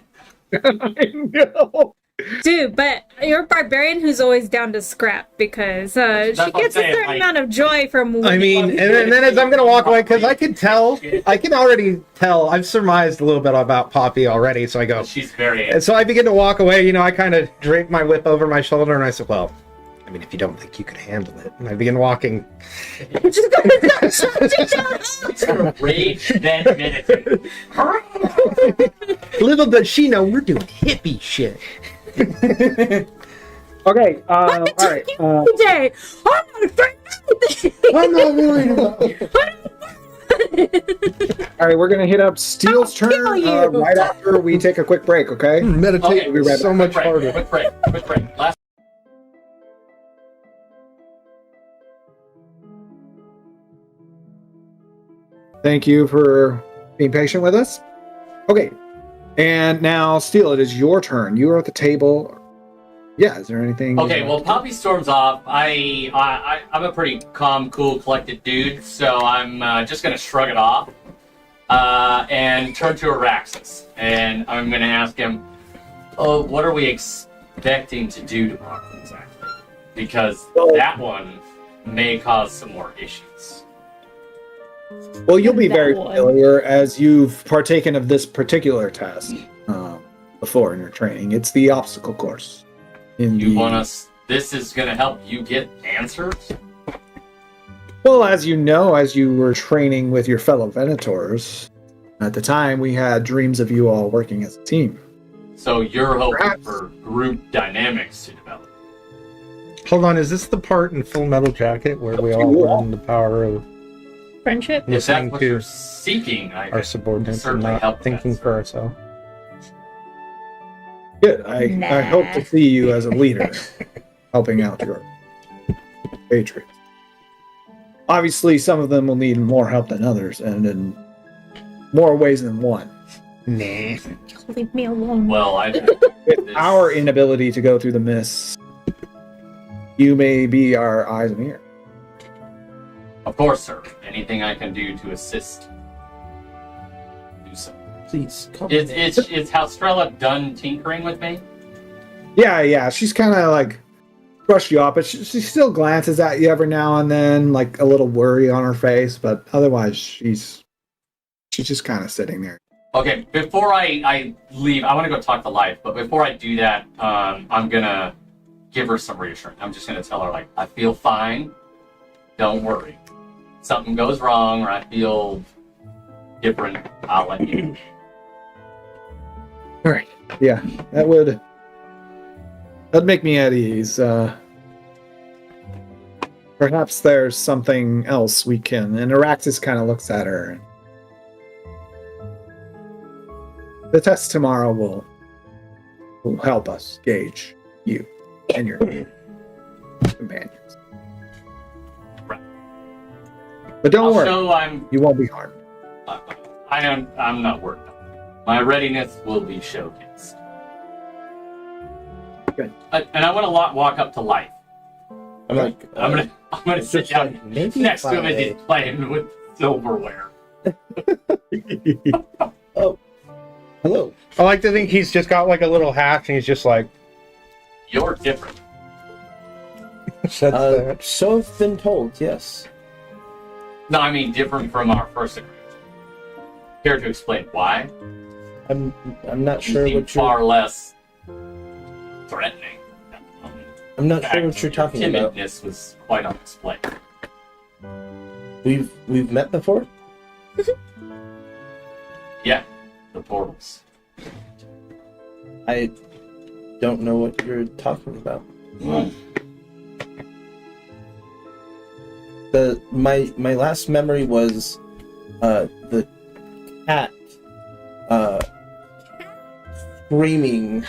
I know. Dude, but you're a barbarian who's always down to scrap because she what I'm gets a saying, certain like- amount of joy from. I mean, and then as I'm going to walk away, because I can already tell, I've surmised a little bit about Poppy already, so I go, She's very. and so I begin to walk away, I kind of drape my whip over my shoulder, and I said, well, I mean, if you don't think you could handle it, and I begin walking. Rage, then meditate. Little does she know, we're doing hippie shit. Okay, all right. Today, I'm not afraid of anything. I'm not worried about All right, we're gonna hit up Steel's I'll kill turn you. right after we take a quick break. Okay. meditate. Okay, be right so back. much Quick harder. break. Quick break. Last. Thank you for being patient with us. Okay, and now Steel, it is your turn. You are at the table. Yeah, is there anything? Okay, well, Poppy storms off. I'm a pretty calm, cool, collected dude, so I'm just gonna shrug it off and turn to Araxis, and I'm gonna ask him, "Oh, what are we expecting to do tomorrow exactly? Because that one may cause some more issues." Well, you'll be That very one. familiar as you've partaken of this particular task before in your training. It's the obstacle course. You want us? This is gonna help you get answers. Well, as you know, as you were training with your fellow Venators, at the time we had dreams of you all working as a team. So you're hoping Perhaps. for group dynamics to develop. Hold on, is this the part in Full Metal Jacket where we all learn the power of Friendship? If that's listening what to you're seeking, I our subordinates and certainly help not with thinking that, for sir. ourselves? Good. I Nah. hope to see you as a leader, helping out your patriots. Obviously, some of them will need more help than others, and in more ways than one. Nah. Leave me alone. Well, With our inability to go through the mists, you may be our eyes and ears. Of course, sir. Anything I can do to assist, do so. Please come. Is Halstrella done tinkering with me? Yeah. She's kind of like brush you off, but she still glances at you every now and then, like a little worry on her face. But otherwise, she's just kind of sitting there. Okay, before I leave, I want to go talk to Life, but before I do that, I'm gonna give her some reassurance. I'm just gonna tell her, like, I feel fine. Don't worry. If something goes wrong or I feel different, I'll let you know. All right. Yeah, that'd make me at ease. Perhaps there's something else we can. And Araxis kind of looks at her. The test tomorrow will help us gauge you and your companions. Right. But don't worry, So you won't be harmed. I'm not worried. My readiness will be showcased. Good. And I want to walk up to Life. I'm gonna sit down next to him as he's playing with silverware. Oh, hello. I like to think he's just got like a little hat and he's just like, You're different. So I've been told. Yes. No, I mean different from our first agreement. Care to explain why? I'm not You sure seem what you're. far less threatening. I'm not sure what you're talking about. Timidness was quite on display. We've met before. Yeah, the portals. I don't know what you're talking about. My last memory was the cat screaming,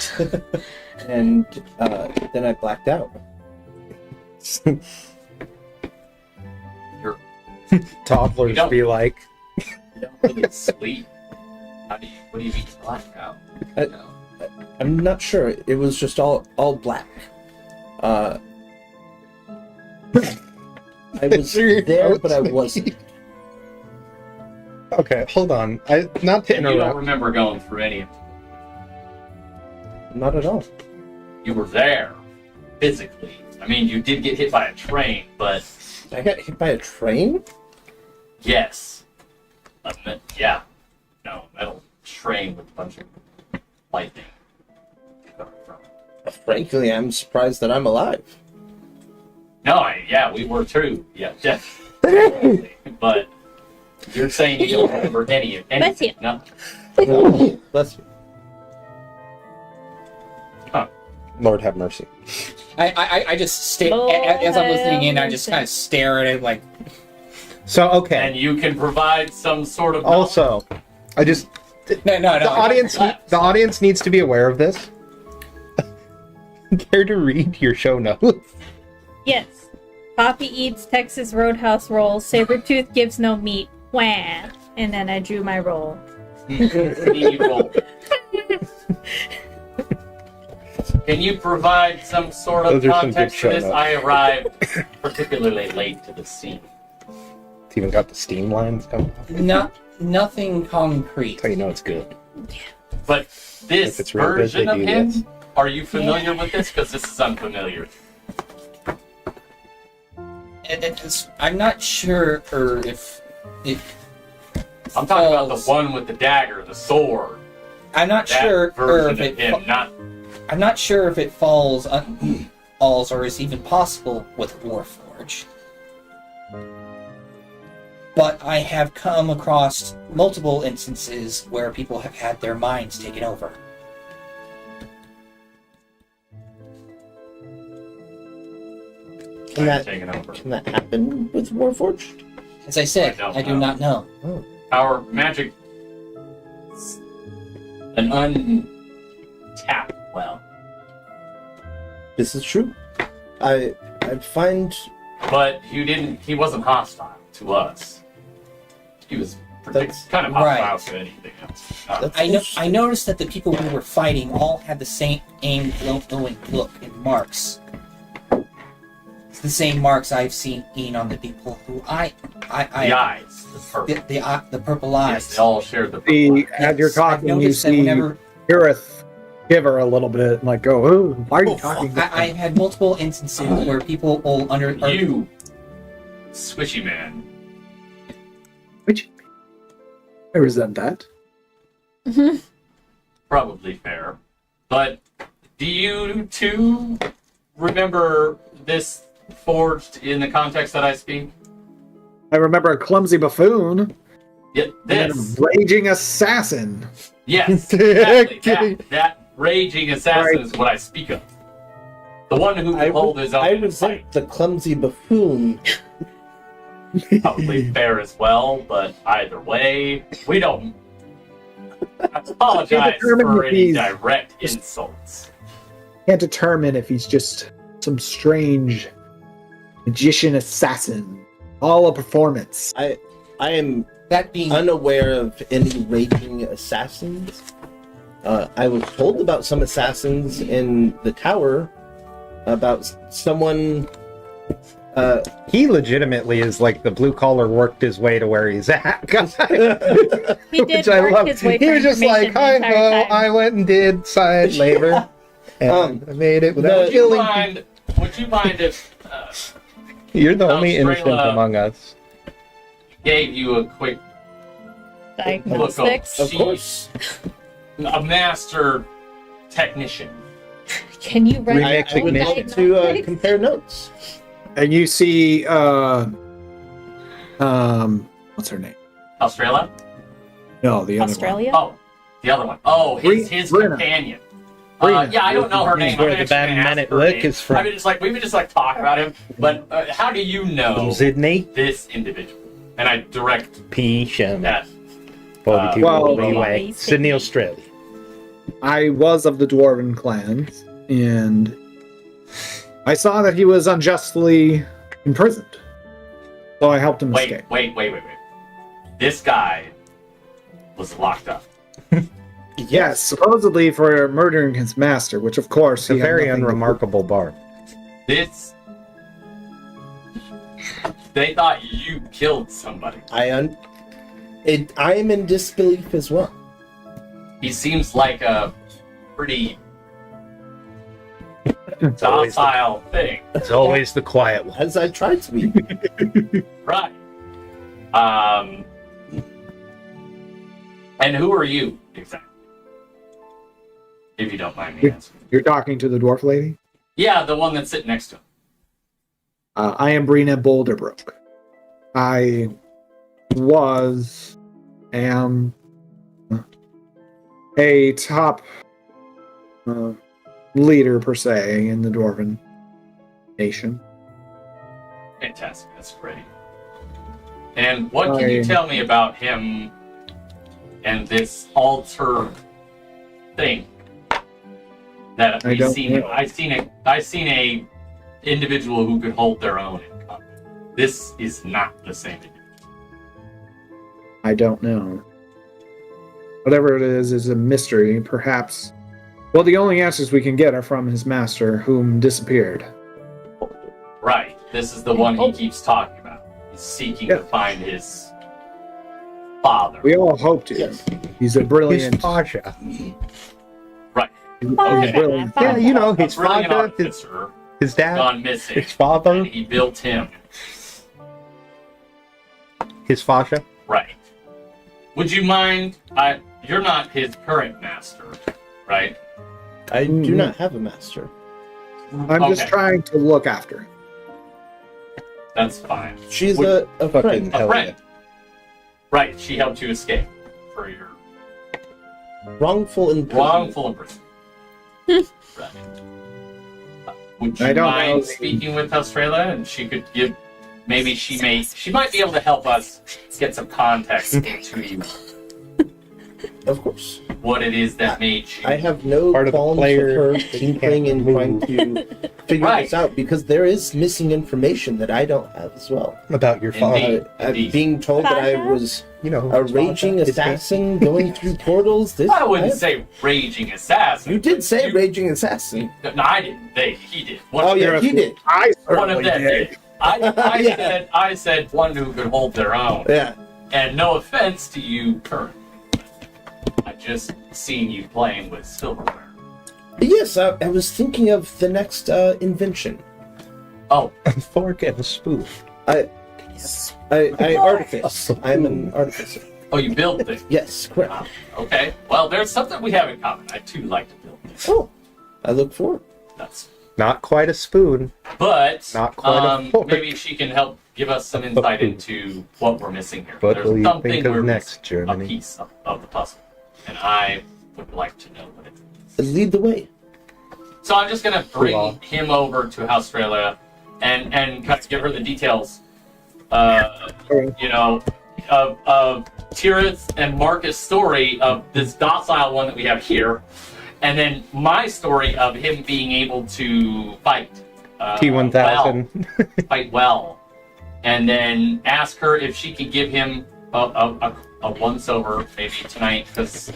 and then I blacked out. toddlers don't- be like. You don't really sleep. What do you mean blackout? I'm not sure. It was just all black. I was there, but I wasn't. Okay, hold on. Not to And you don't interrupt. remember going through any of it. Not at all. You were there, physically. I mean, you did get hit by a train, but I got hit by a train? yes. Yeah. No, metal train with a bunch of lightning coming from it. Frankly, I'm surprised that I'm alive. No, yeah, we were too. Yeah, definitely. But you're saying you don't remember anything. Bless you. Nothing. Bless you. Lord have mercy. I just stare Lord as I'm listening in. I have just mercy. kind of stare at it like. So And okay. you can provide some sort of Also, I just No. the audience needs to be aware of this. Care to read your show notes? Yes. Poppy eats Texas Roadhouse rolls. Sabretooth gives no meat. Wham! And then I drew my roll. evil. Can you provide some sort of Those are some good context for show this? notes. I arrived particularly late to the scene. It's even got the steam lines coming off. Nothing concrete. That's how you know it's good. But If this it's real good, version they of do him, this. are you familiar with this? Because this is unfamiliar. I'm not sure if I'm talking about the falls- one with the dagger, the sword. I'm not That sure version if of it. him, not I'm not sure if it falls or is even possible with Warforged. But I have come across multiple instances where people have had their minds taken over. Can that taken over. happen with Warforged? As I said, I don't I do know. not know. Our magic, an untapped well. This is true. I find But he wasn't hostile to us. He was That's kind of hostile right. to anything else. that's I noticed that the people we were fighting all had the same glowing look and marks. It's the same marks I've seen on the people who The eyes. The purple. the purple eyes. Yes, they all share the purple eyes. As you're I've talking, you noticed that see whenever Gareth shiver a little bit and like go, "Oh, why are you talking?" I've had multiple instances where people will You, swishy man. Which I resent that. Probably fair. But do you two remember this forged in the context that I speak? I remember a clumsy buffoon Yeah, and this. a raging assassin. Yes, exactly. That raging assassin is what I speak of. The one who can hold his own I in a resent fight. the clumsy buffoon. Probably fair as well, but either way, we don't. I apologize for any direct insults. Can't determine if he's just some strange magician assassin. All a performance. I am that being unaware of any raging assassins. I was told about some assassins in the tower, about someone. He legitimately is like the blue collar worked his way to where he's at. He did work his way He for was just like, information the "Hi, entire ho, time." I went and did side labor, and I made it without Would you killing." mind? Would you mind if You're the only Australia- innocent among us. gave you a quick Diagnostics. Of course. a master technician? Can you write Remake your own technician. To diagnostics? compare notes. And you see, what's her name? Australia? No, the other Australia? Oh, the other one. Oh, his Brenna. companion. Brenna. Yeah, I don't know her name. Where I'm the actually bad gonna ask minute her lick name. is from. I mean, we would just talk about him. But how do you know Sydney, this individual? And I direct P. Shem, that. 42 well, WA, Sydney, Australia. I was of the Dwarven clans, and I saw that he was unjustly imprisoned. So I helped him escape. Wait. This guy was locked up. Yes, supposedly for murdering his master, which of course It's a he had very nothing to do. unremarkable bard. This. They thought you killed somebody. I am in disbelief as well. He seems like a pretty always docile thing. It's always the quiet one. As I tried to be. Right. And who are you exactly? If you don't mind me asking. You're talking to the dwarf lady? Yeah, the one that's sitting next to him. I am Brina Boulderbrook. I am a top leader, per se, in the Dwarven nation. Fantastic. That's great. And what can you tell me about him and this altar thing that I don't know. I've seen a individual who could hold their own in combat. This is not the same individual. I don't know. Whatever it is a mystery. Perhaps. Well, the only answers we can get are from his master, whom disappeared. Right. This is the one he keeps talking about. He's seeking to find his father. We all hope to. Yes. He's a brilliant. His Pasha. Right. He's Okay. brilliant. Yeah, you know, A his brilliant father, officer his dad, gone missing. his father, And he built him. his Fasha. Right. Would you mind? You're not his current master, right? I do not have a master. I'm just Okay. trying to look after him. That's fine. She's Would- a Fucking friend. A hell friend. Right. She helped you escape for your Wrongful imprisonment. wrongful imprisonment. Right. Would you I don't mind know. speaking with Australia, and she could give? Maybe she might be able to help us get some context to you. Of course. what it is that made you. I have no Part of the qualms player with her that you tinkering and can't trying to figure Right. this out because there is missing information that I don't have as well. About your father. Indeed. I'm being told that I was You know, a raging assassin going through portals. This I wouldn't say raging assassin. You did say You- raging assassin. No, I didn't. He did. Oh yeah, he did. I One of certainly them did. did. I Yeah. said one who could hold their own. Yeah. And no offense to you, Kurt. I just seen you playing with silverware. Yes, I was thinking of the next invention. Oh, a fork and a spoon. I artifice. I'm an artificer. oh, you build things. Yes, correct. Okay. Well, there's something we have in common. I too like to build things. Oh, I look forward. That's. Not quite a spoon. But Not quite a fork. maybe she can help give us some insight into what we're missing here. What There's will you something think of we're next, missing, Germany? A piece of the puzzle, and I would like to know what it is. Lead the way. So I'm just gonna bring Cool. him over to Australia and kind of give her the details, you know, of Tirith and Marcus' story of this docile one that we have here, and then my story of him being able to fight. T1000. Fight well, and then ask her if she could give him a once over maybe tonight because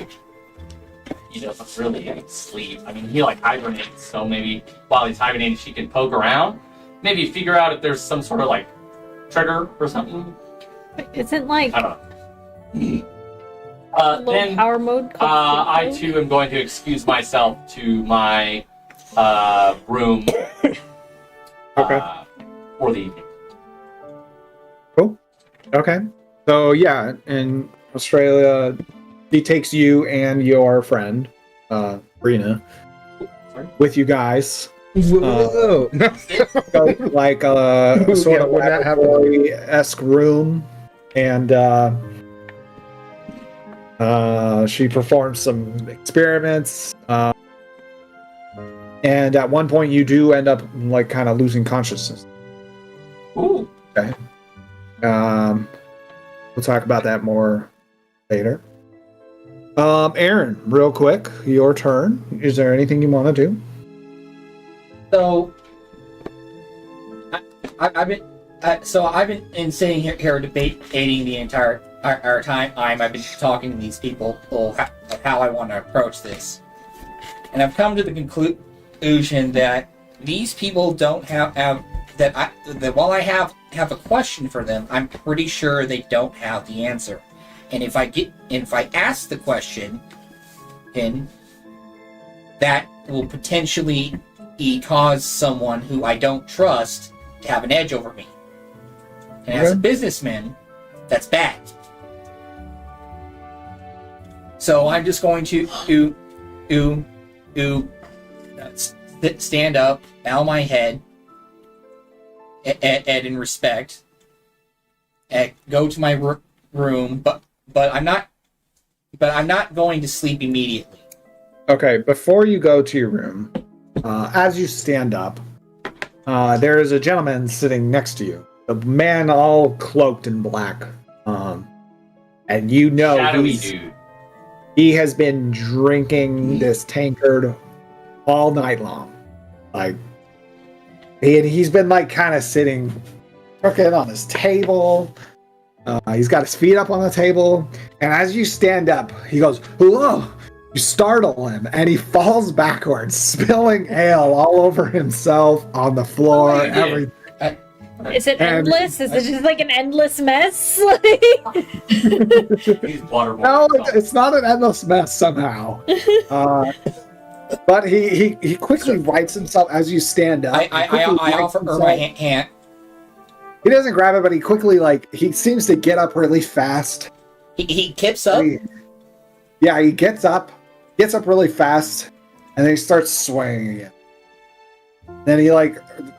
he doesn't really sleep. I mean, he like hibernates, so maybe while he's hibernating, she can poke around, maybe figure out if there's some sort of like trigger or something. Isn't like I don't know. a little Then power mode? I too am going to excuse myself to my room for the evening. Cool. Okay. So yeah, in Australia, he takes you and your friend, Rena, Sorry? with you guys. Whoa. Go, like a sort Yeah, of would that happen? laboratory-esque room, and she performs some experiments. And at one point, you do end up like kind of losing consciousness. Ooh. Okay. We'll talk about that more later. Aaron, real quick, your turn. Is there anything you want to do? So, I've been sitting here debating the entire time. I've been talking to these people of how I want to approach this, and I've come to the conclusion that these people don't have that while I have a question for them, I'm pretty sure they don't have the answer. And if I ask the question, then that will potentially cause someone who I don't trust to have an edge over me. And as a businessman, that's bad. So I'm just going to stand up, bow my head, and in respect, and go to my room, but I'm not going to sleep immediately. Okay, before you go to your room, as you stand up, there is a gentleman sitting next to you. A man all cloaked in black. And you know Shadowy dude. he has been drinking this tankard all night long. Like, he's been like kind of sitting crooked on his table. He's got his feet up on the table. And as you stand up, he goes, "Hello." You startle him, and he falls backwards, spilling ale all over himself on the floor. Oh, he did. Everything. Is it And- endless? Is it just like an endless mess? He's waterboarding No, himself. it's not an endless mess somehow. But he quickly rights himself as you stand up. He I quickly rights offer her himself. my hand. He doesn't grab it, but he quickly he seems to get up really fast. He kips up. Yeah, he gets up really fast, and then he starts swaying again. Then he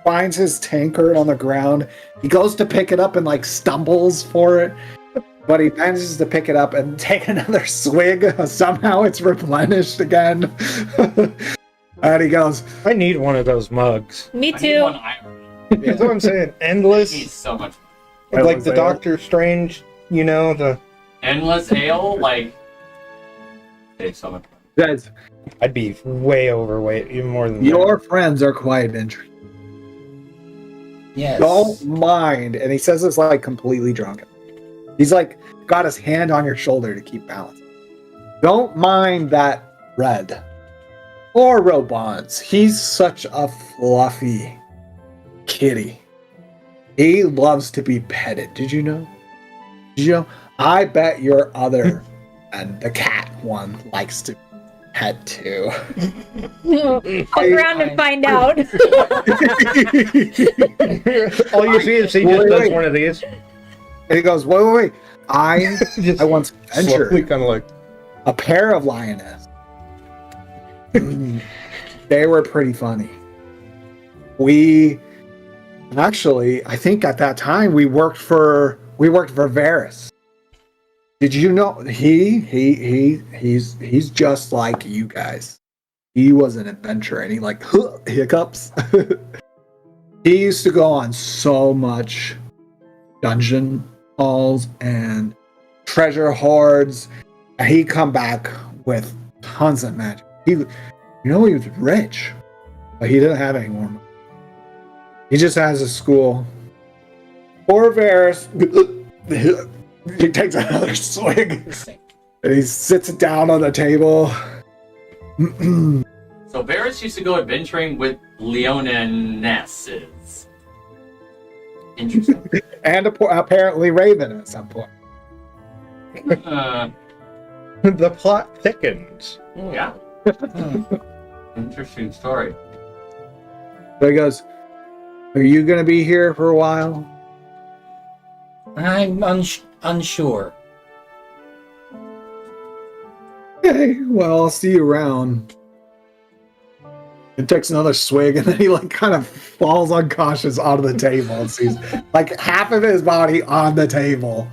finds his tankard on the ground. He goes to pick it up and stumbles for it, but he manages to pick it up and take another swig. Somehow it's replenished again. And he goes, I need one of those mugs. Me I need too. one iron. That's what I'm saying. He Endless. needs so much. Like the Doctor Strange, the Endless ale, like Okay, so Guys, I'd be way overweight, even more than your friends are quite interesting. Yes. Don't mind. And he says this like completely drunk. He's like got his hand on your shoulder to keep balance. Don't mind that red. Or Robon's. He's such a fluffy kitty. He loves to be petted. Did you know? Did you know? I bet your other and the cat one likes to pet too. I'll go around and find out. all you see is he just does one of these. And he goes, wait. I once ventured kind of like a pair of lioness. They were pretty funny. We actually, I think at that time we worked for Varys. Did you know he's just like you guys. He was an adventurer and he like hiccups. He used to go on so much dungeon hauls and treasure hoards. And he'd come back with tons of magic. He was rich, but he didn't have any more money. He just has a school. Poor Varys. He takes another swig. And he sits down on the table. So Varys used to go adventuring with Leonesses. Interesting. And apparently Raven at some point. the plot thickens. Yeah. Interesting story. So he goes, are you going to be here for a while? I'm unsure. Okay, well, I'll see you around. He takes another swig and then he like kind of falls unconscious onto the table and sees like half of his body on the table.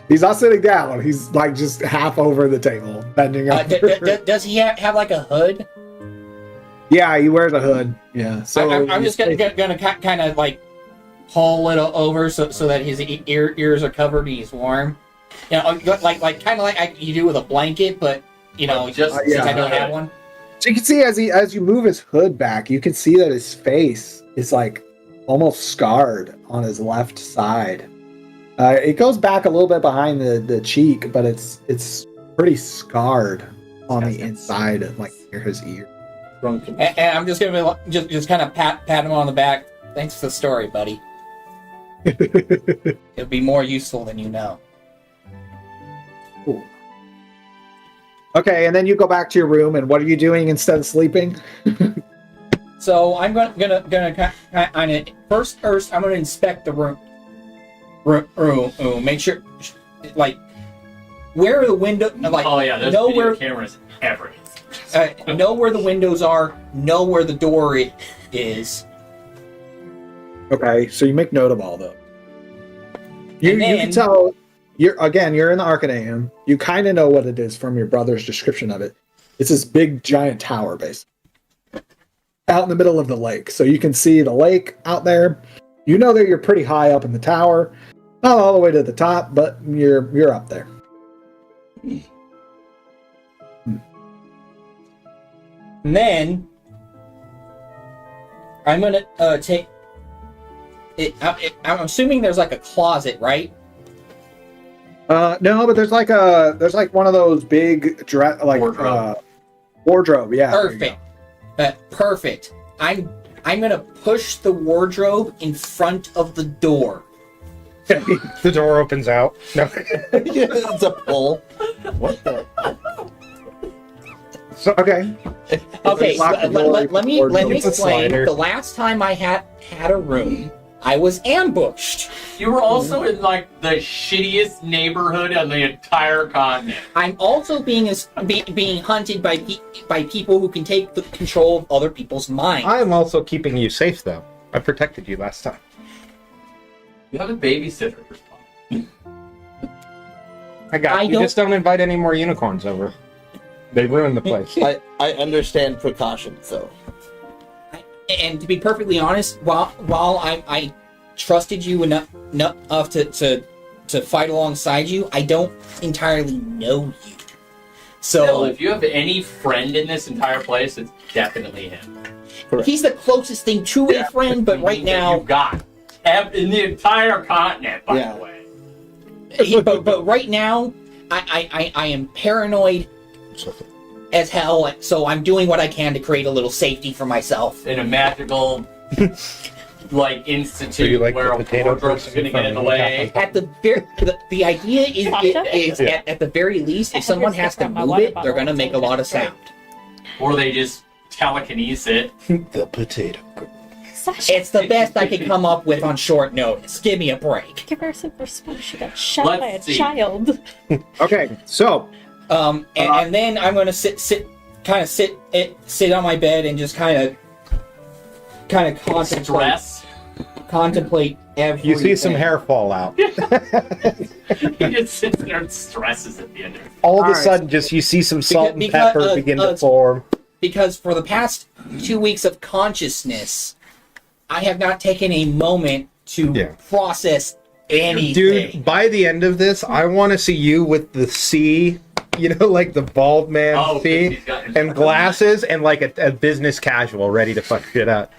He's not sitting down. He's like just half over the table, bending over. Does he have like a hood? Yeah, he wears a hood. Yeah. So I'm just gonna kind of like pull it over so that his ears are covered and he's warm. You know, like kind of like you do with a blanket, but you know, just since I don't have one. So you can see as you move his hood back, you can see that his face is like almost scarred on his left side. It goes back a little bit behind the cheek, but it's pretty scarred on the inside, like near his ear. And I'm just gonna just kind of pat him on the back. Thanks for the story, buddy. It'll be more useful than you know. Cool. Okay, and then you go back to your room, and what are you doing instead of sleeping? So I'm gonna first I'm gonna inspect the room. Make sure, like, where are the windows? Like, oh yeah, there's video cameras everywhere. Know where the windows are. Know where the door is. Okay, so you make note of all those. You can tell you're in the Arcaneum. You kind of know what it is from your brother's description of it. It's this big giant tower base out in the middle of the lake. So you can see the lake out there. You know that you're pretty high up in the tower. Not all the way to the top, but you're up there. And then I'm gonna take it. I'm assuming there's like a closet, right? No, but there's like one of those big wardrobe. Yeah. Perfect. Perfect. I'm gonna push the wardrobe in front of the door. The door opens out. No. It's a pull. What the? So, okay. Okay. Let me explain. Slider. The last time I had a room, I was ambushed. You were also in like the shittiest neighborhood on the entire continent. I'm also being hunted by people who can take the control of other people's minds. I am also keeping you safe, though. I protected you last time. You have a babysitter. I got you. Just don't invite any more unicorns over. They ruined the place. I understand precautions, though. And to be perfectly honest, while I trusted you enough to fight alongside you, I don't entirely know you. So if you have any friend in this entire place, it's definitely him. He's the closest thing to a friend, but right now you've got in the entire continent, by the way. but right now, I am paranoid as hell. So I'm doing what I can to create a little safety for myself in a magical. Like institute where a wardrobe's going to get in the way. At the the idea is at the very least, if someone has to move it, they're going to make a lot of sound. Or they just telekinesis it. The potato. It's the best I can come up with on short notice. Give me a break. Give her some respect. She got shot by a child. Okay, so and then I'm going to sit on my bed and just kind of contemplate everything. You see some hair fall out. He just sits there and stresses at the end of it. All of a sudden, just you see some salt and pepper begin to form. Because for the past 2 weeks of consciousness, I have not taken a moment to process anything. Dude, by the end of this, I want to see you with the C, like the bald man C, and glasses, and like a business casual ready to fuck shit up.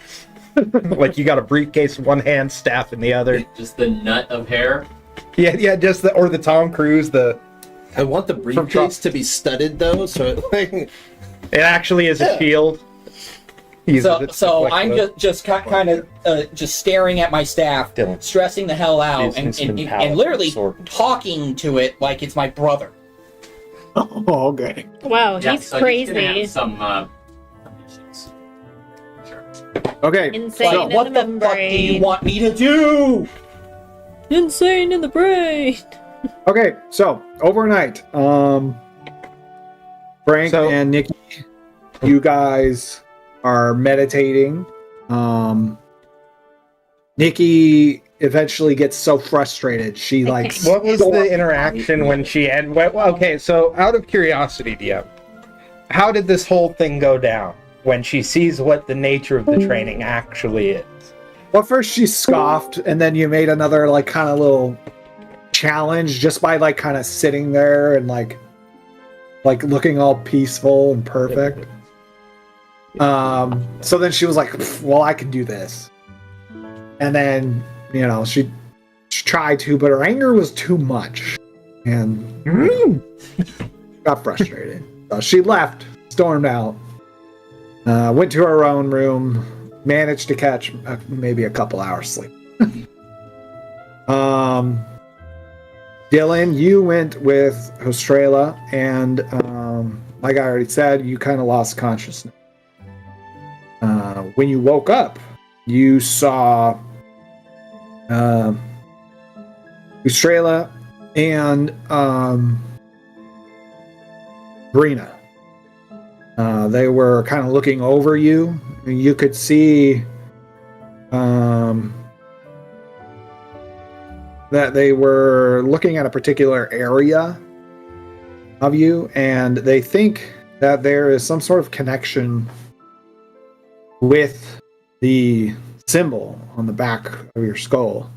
Like you got a briefcase in one hand, staff in the other. Just the nut of hair. Yeah, just the Tom Cruise. I want the briefcase to be studded though, so it actually is a shield. So I'm just kind of just staring at my staff, stressing the hell out, and literally talking to it like it's my brother. Oh, okay. Wow, he's crazy. He's gonna have some issues. Sure. Okay. Insane so in what the the fuck do you want me to do? Insane in the brain. Okay, so overnight, Frank and Nikki, you guys are meditating. Nikki eventually gets so frustrated she like. What was the interaction when she had? Okay, so out of curiosity, DM, how did this whole thing go down when she sees what the nature of the training actually is? Well, first she scoffed, and then you made another like kind of little challenge just by like kind of sitting there and like looking all peaceful and perfect. So then she was like, well, I can do this. And then, she tried to, but her anger was too much. And got frustrated. So she left, stormed out, went to her own room, managed to catch maybe a couple hours sleep. Dylan, you went with Hostrela, and like I already said, you kind of lost consciousness. When you woke up, you saw Hostrela and Brina. They were kind of looking over you. You could see that they were looking at a particular area of you, and they think that there is some sort of connection with the symbol on the back of your skull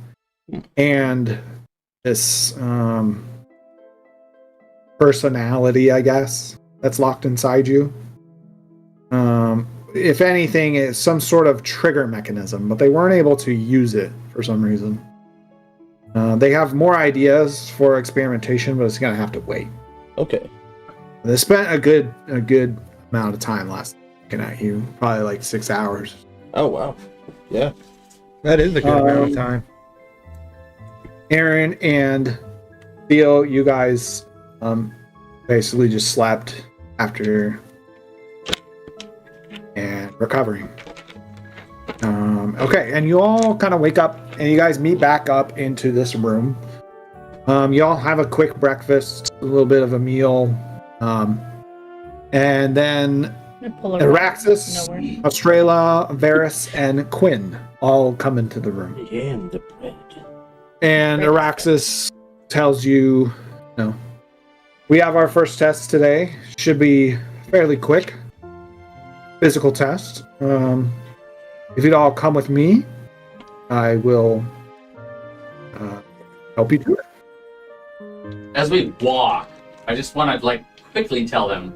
and this personality, I guess, that's locked inside you. If anything, it's some sort of trigger mechanism, but they weren't able to use it for some reason. They have more ideas for experimentation, but it's gonna have to wait. Okay. They spent a good amount of time last night looking at you, probably like 6 hours. Oh wow. Yeah. That is a good amount of time. Aaron and Theo, you guys basically just slept after and recovering. Okay, and you all kind of wake up and you guys meet back up into this room. You all have a quick breakfast, a little bit of a meal, and then Araxis, Australia, Varys, and Quinn all come into the room. And the bread. And Araxis tells you, we have our first test today. Should be fairly quick. Physical test. If you'd all come with me, I will help you do it. As we walk, I just want to quickly tell them,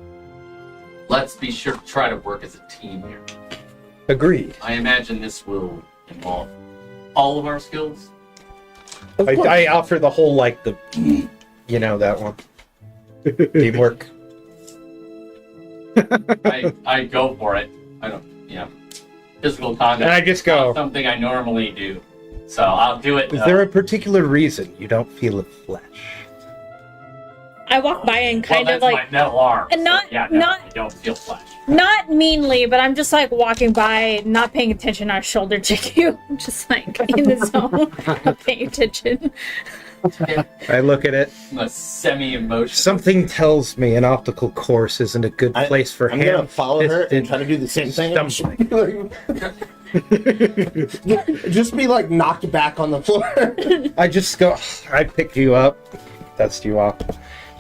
let's be sure to try to work as a team here. Agreed. I imagine this will involve all of our skills. I offer the whole, like, the, you know, that one. Teamwork. I go for it. I don't, physical contact. And I just is go. not something I normally do. So I'll do it. Is there a particular reason you don't feel the flesh? I walk by and kind well, of that's like, my metal arm. and not- so, yeah, not- I don't feel flesh. not meanly, but I'm just like walking by, not paying attention. I shoulder check you. I'm just like in the zone, not paying attention. I look at it. I'm a semi-emotional. Something tells me an optical course isn't a good place for I'm him. gonna follow her and try to do the same thing. Just be like knocked back on the floor. I just go, I pick you up, dust you off.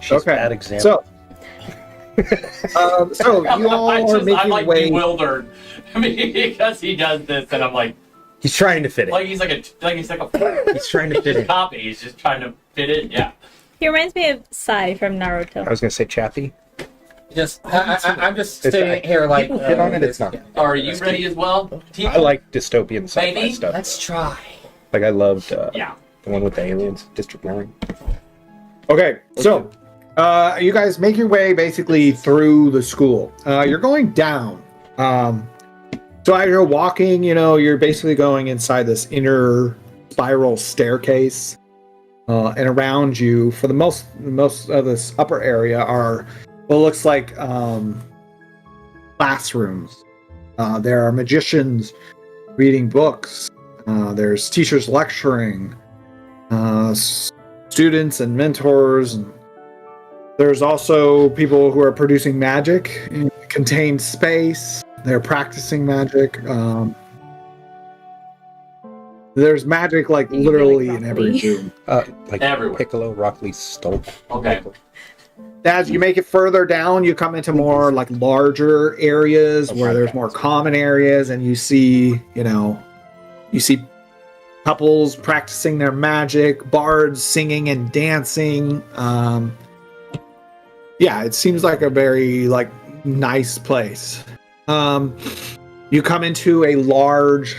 She's a bad example. So you all are I'm making like way. bewildered because he does this, and I'm like, He's trying to fit it. he's like a He's trying to fit it. copy. He's just trying to fit it. Yeah. He reminds me of Sai from Naruto. I was going to say Chappie. I'm just It's sitting here like. People hit on it, it's not. Are you ready as well? I like dystopian sci-fi Maybe. stuff. Let's try. Like, I loved Yeah. the one with the aliens, District 9. Okay, so you guys make your way basically through the school. You're going down. So as you're walking, you're basically going inside this inner spiral staircase. And around you, for the most of this upper area, are what looks like classrooms. There are magicians reading books. There's teachers lecturing. Students and mentors. And there's also people who are producing magic in a contained space. They're practicing magic. There's magic like You literally like in every Rock Lee. room. Like Everywhere. Piccolo, Rock Lee, Stomp. Okay. As you make it further down, you come into more like larger areas where there's more common areas, and you see couples practicing their magic, bards singing and dancing. Yeah, it seems like a very nice place. You come into a large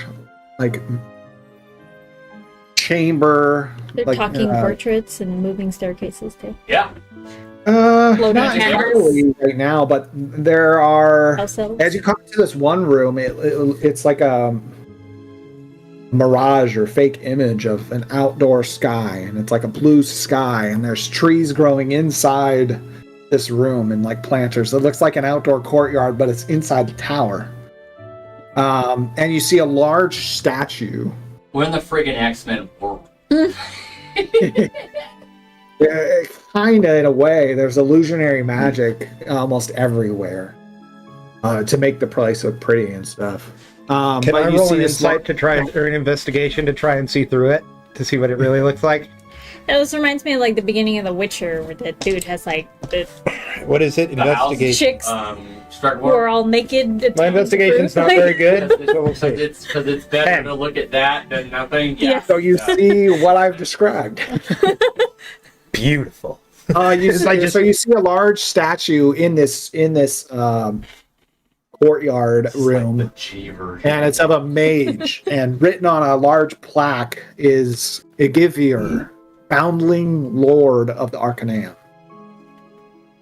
chamber. They're talking portraits and moving staircases too. Yeah. Floating Not candles. entirely right now, but there are. House elves. As you come to this one room, it's like a mirage or fake image of an outdoor sky, and it's like a blue sky, and there's trees growing inside this room and like planters. It looks like an outdoor courtyard, but it's inside the tower. And you see a large statue. We're in the friggin' X-Men world. Kinda in a way. There's illusionary magic almost everywhere to make the place look pretty and stuff. Can but I you roll see an this insight or an investigation to try and see through it? To see what it really looks like? This reminds me of the beginning of The Witcher, where the dude has the What is it? The house? Investigation. chicks Strike who are one. all naked. My investigation's not very good. So we'll see. Because it's better 10. to look at that than nothing. Yeah. So you see what I've described. Beautiful. You see a large statue in this courtyard It's room, like the G version. and it's of a mage, and written on a large plaque is Igivir, foundling lord of the Arcaneum.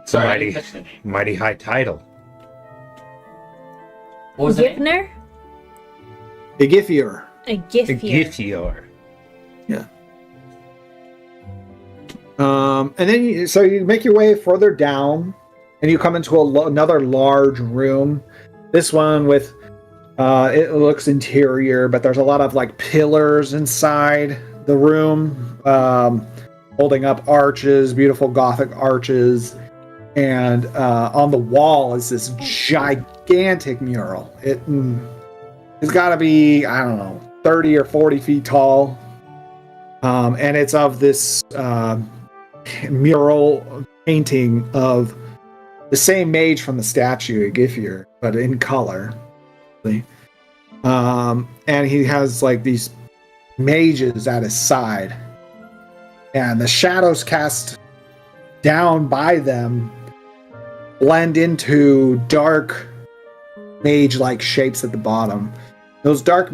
Sorry, I Mighty, didn't catch the name. mighty high title. What was the name? Gifner? Igivir. A Giffier. Githior. And then you make your way further down, and you come into another large room. This one with it looks interior, but there's a lot of pillars inside the room, holding up arches, beautiful Gothic arches, and on the wall is this gigantic mural. It's got to be 30 or 40 feet tall, and it's of this mural painting of the same mage from the statue, Giffier, but in color. And he has these mages at his side, and the shadows cast down by them blend into dark mage-like shapes at the bottom. Those dark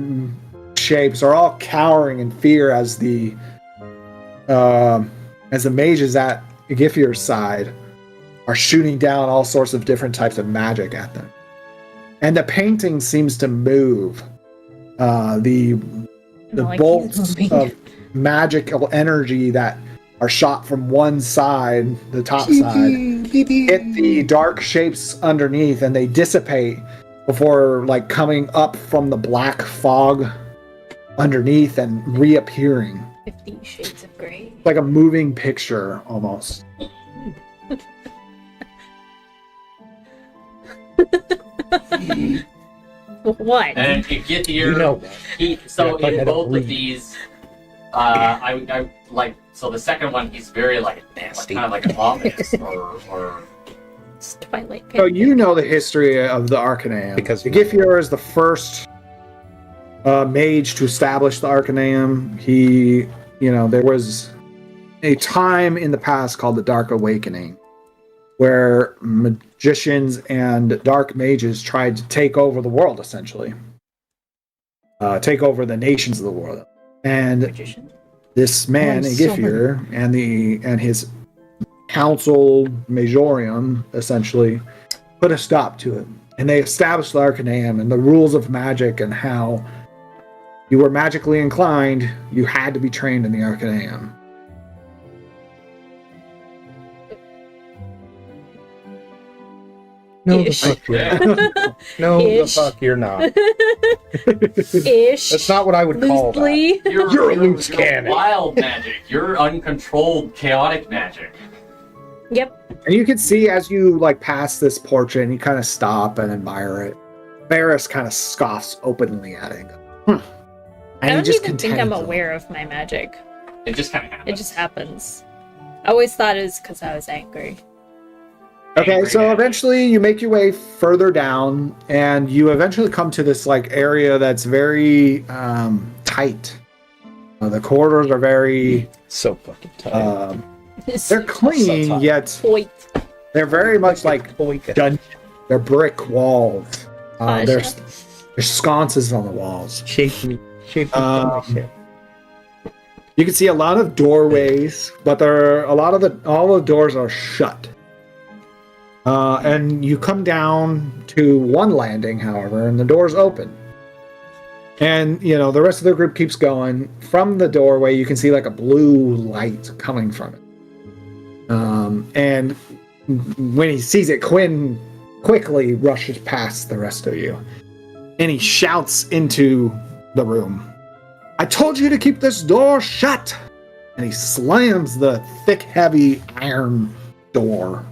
shapes are all cowering in fear as the mages at Gifir's side are shooting down all sorts of different types of magic at them. And the painting seems to move. The Like bolts he's moving. of magical energy that are shot from one side, the top side, hit the dark shapes underneath, and they dissipate before like coming up from the black fog underneath and reappearing. 50 Shades of Grey. Like a moving picture almost. What? And you get the You know that. so Yeah, in both read. of these, I like so the second one he's very like Nasty. kind of like an ominous or It's Twilight. So you know the history of the Arcaneum. Because- Gifir is the first mage to establish the Arcaneum. He, there was a time in the past called the Dark Awakening, where magicians and dark mages tried to take over the world, essentially. Take over the nations of the world. And Magician. this man, Oh, so Gifir, and his council majorium, essentially, put a stop to it. And they established the Arcaneum and the rules of magic and how you were magically inclined, you had to be trained in the Arcaneum. No, the Ish. fuck you're not. No, the Ish. fuck you're not. Ish. That's not what I would call that. Loosely. You're a loose cannon. wild magic. You're uncontrolled, chaotic magic. Yep. And you can see as you pass this portrait and you kind of stop and admire it, Varys kind of scoffs openly at it. And I he don't just even think I'm continues on. aware of my magic. It just kind of happens. It just happens. I always thought it was because I was angry. Okay, Angry so magic. eventually you make your way further down, and you eventually come to this area that's very tight. The corridors are very So fucking tight. they're So clean, tight. yet Point. they're very much like dungeons. They're brick walls. There's sconces on the walls. Shape me. You can see a lot of doorways, but all the doors are shut. And you come down to one landing, however, and the door's open. And, the rest of the group keeps going. From the doorway, you can see a blue light coming from it. And when he sees it, Quinn quickly rushes past the rest of you. And he shouts into the room, "I told you to keep this door shut!" And he slams the thick, heavy iron door.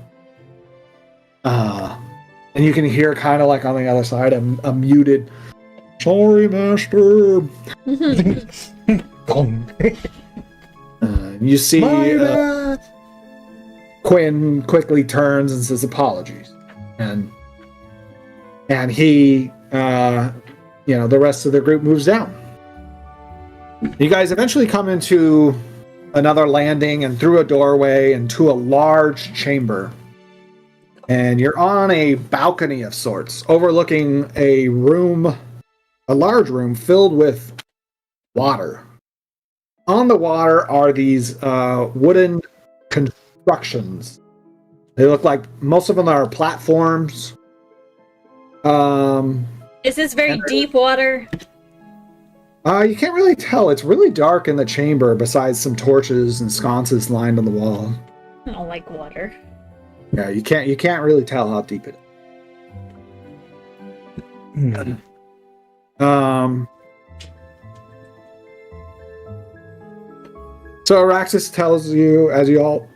And you can hear kind of on the other side a muted, "Sorry, master." You see Quinn quickly turns and says apologies. And he, the rest of the group moves down. You guys eventually come into another landing and through a doorway into a large chamber. And you're on a balcony of sorts, overlooking a large room filled with water. On the water are these wooden constructions. They look like most of them are platforms. Is this very deep water? You can't really tell. It's really dark in the chamber besides some torches and sconces lined on the wall. I don't like water. Yeah, you can't really tell how deep it is. So Araxis tells you as you all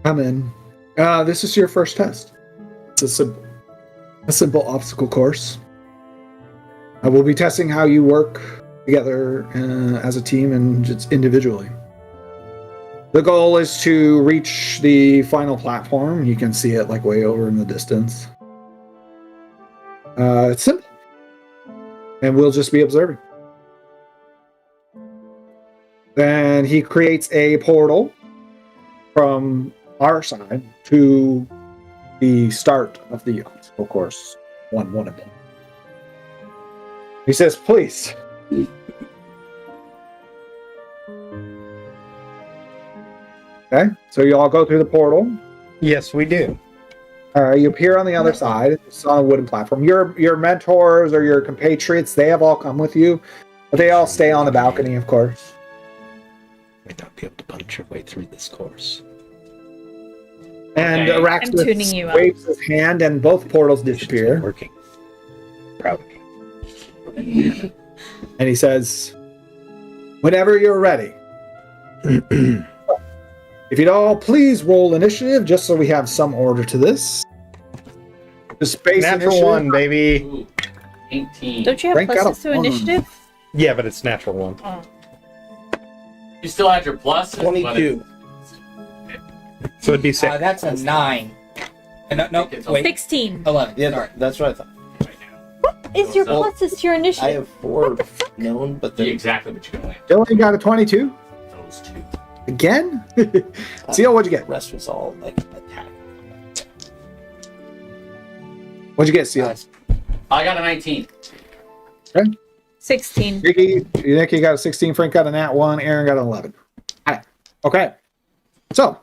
come in, this is your first test. It's a simple obstacle course. We'll be testing how you work together as a team and just individually. The goal is to reach the final platform. You can see it way over in the distance. It's simple. And we'll just be observing. Then he creates a portal from our side to the start of the yacht. Of course, one of them. He says, please. Okay, so you all go through the portal. Yes, we do. You appear on the other side. It's on a wooden platform. Your mentors or your compatriots, they have all come with you, but they all stay on the balcony, of course. Might not be able to punch your way through this course. And Okay. I'm tuning you Araxis up. waves his hand, and both portals It's disappear. working. Proud of me. And he says, whenever you're ready. If you'd all please roll initiative, just so we have some order to this. The space Natural initiative. 1, baby. Ooh, 18. Don't you have Frank got a pluses to 1. initiative? Yeah, but it's natural 1. Oh. You still have your pluses. but 22. So it'd be 6. That's a 9. No, wait. 16. 11. Yeah, Sorry. that's what I thought. Right now. Is your So- pluses to your I initiative? have 4 known, but Be then exactly what you're going Dylan got a 22. Those two. Again? Seal, what'd you the get? rest was all like attack. What'd you get, Seal? I got a 19. 16. Nikki got a 16, Frank got a nat 1, Aaron got an 11. All right. Okay. So,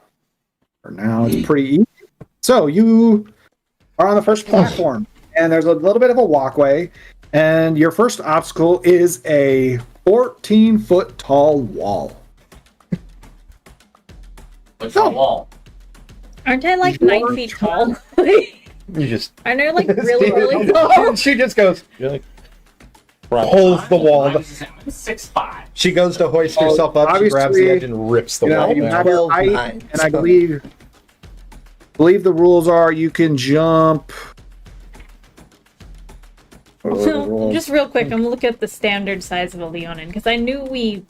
for now, it's pretty easy. So, you are on the first platform, and there's a little bit of a walkway, and your first obstacle is a 14-foot tall wall. What's No. the wall? Aren't I like 9 feet tall? You just... Aren't I like really tall? She just goes, You're like, pulls the wall. I'm 6'5". She goes to hoist Well, herself up, she grabs the obviously, edge and rips the You know, wall you down. have your 12 height, nines. and I believe the rules are you can jump. So, just real quick, I'm gonna look at the standard size of a Leonin because I knew we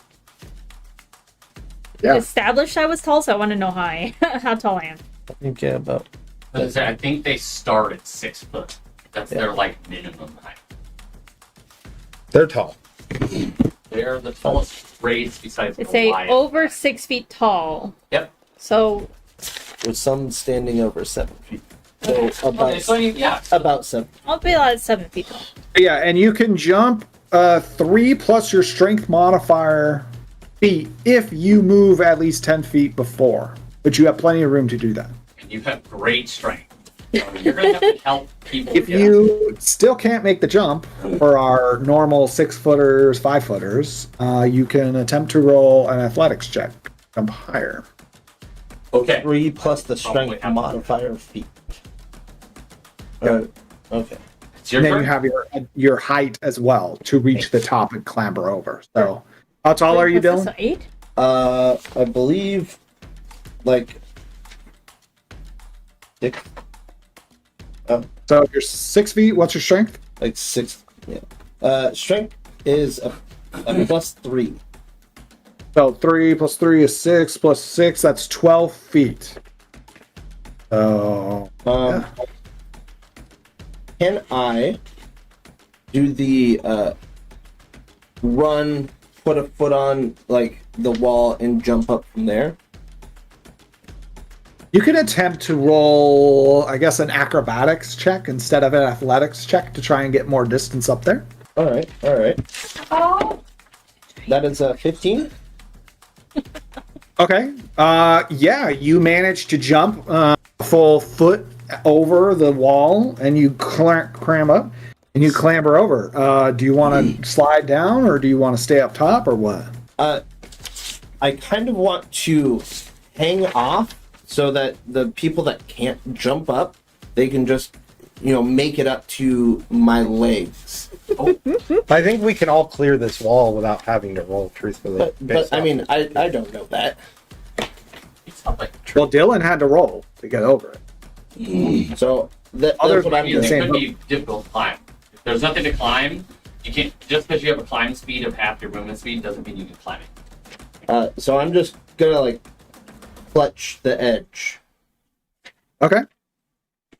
Yeah. established I was tall, so I want to know how tall I am. I think about. I think they start at 6 foot. That's Yeah. their like minimum height. They're tall. They're the tallest race besides It's a Goliath. over 6 feet tall. Yep. So With some standing over 7 feet. So about Okay, so yeah. about 7. I'll be like 7 feet tall. Yeah, and you can jump 3 plus your strength modifier feet if you move at least 10 feet before. But you have plenty of room to do that. And you have great strength. So you're gonna have to help people. If get you still can't make the jump for our normal 6-footers, 5-footers, you can attempt to roll an athletics check. Jump higher. up. Okay. 3 plus the Probably strength have to. modifier feet. Yeah. Okay. It's your And then turn. you have your height as well to reach the top and clamber over. So, how tall are you, What's this, Dylan? 8? I believe like 6. So if you're 6 feet, what's your strength? Like 6. Yeah. Strength is a plus 3. So 3 plus 3 is 6 plus 6, that's 12 feet. So, Can I do the run, put a foot on like the wall, and jump up from there? you can attempt to roll, I guess, an acrobatics check instead of an athletics check to try and get more distance up there. All right. That is 15. Okay. Yeah, you manage to jump a full foot over the wall, and you cram up, and you clamber over. Do you want to slide down, or do you want to stay up top, or what? I kind of want to hang off so that the people that can't jump up, they can just, make it up to my legs. I think we can all clear this wall without having to roll, truthfully. But based I off- mean, I don't know that. It's not like Well, Dylan had to roll to get over it. So that's Others what I'm maybe it the doing. same could be difficult to climb. If there's nothing to climb, you can't. Just because you have a climb speed of half your movement speed doesn't mean you can climb it. So I'm just gonna like clutch the edge Okay.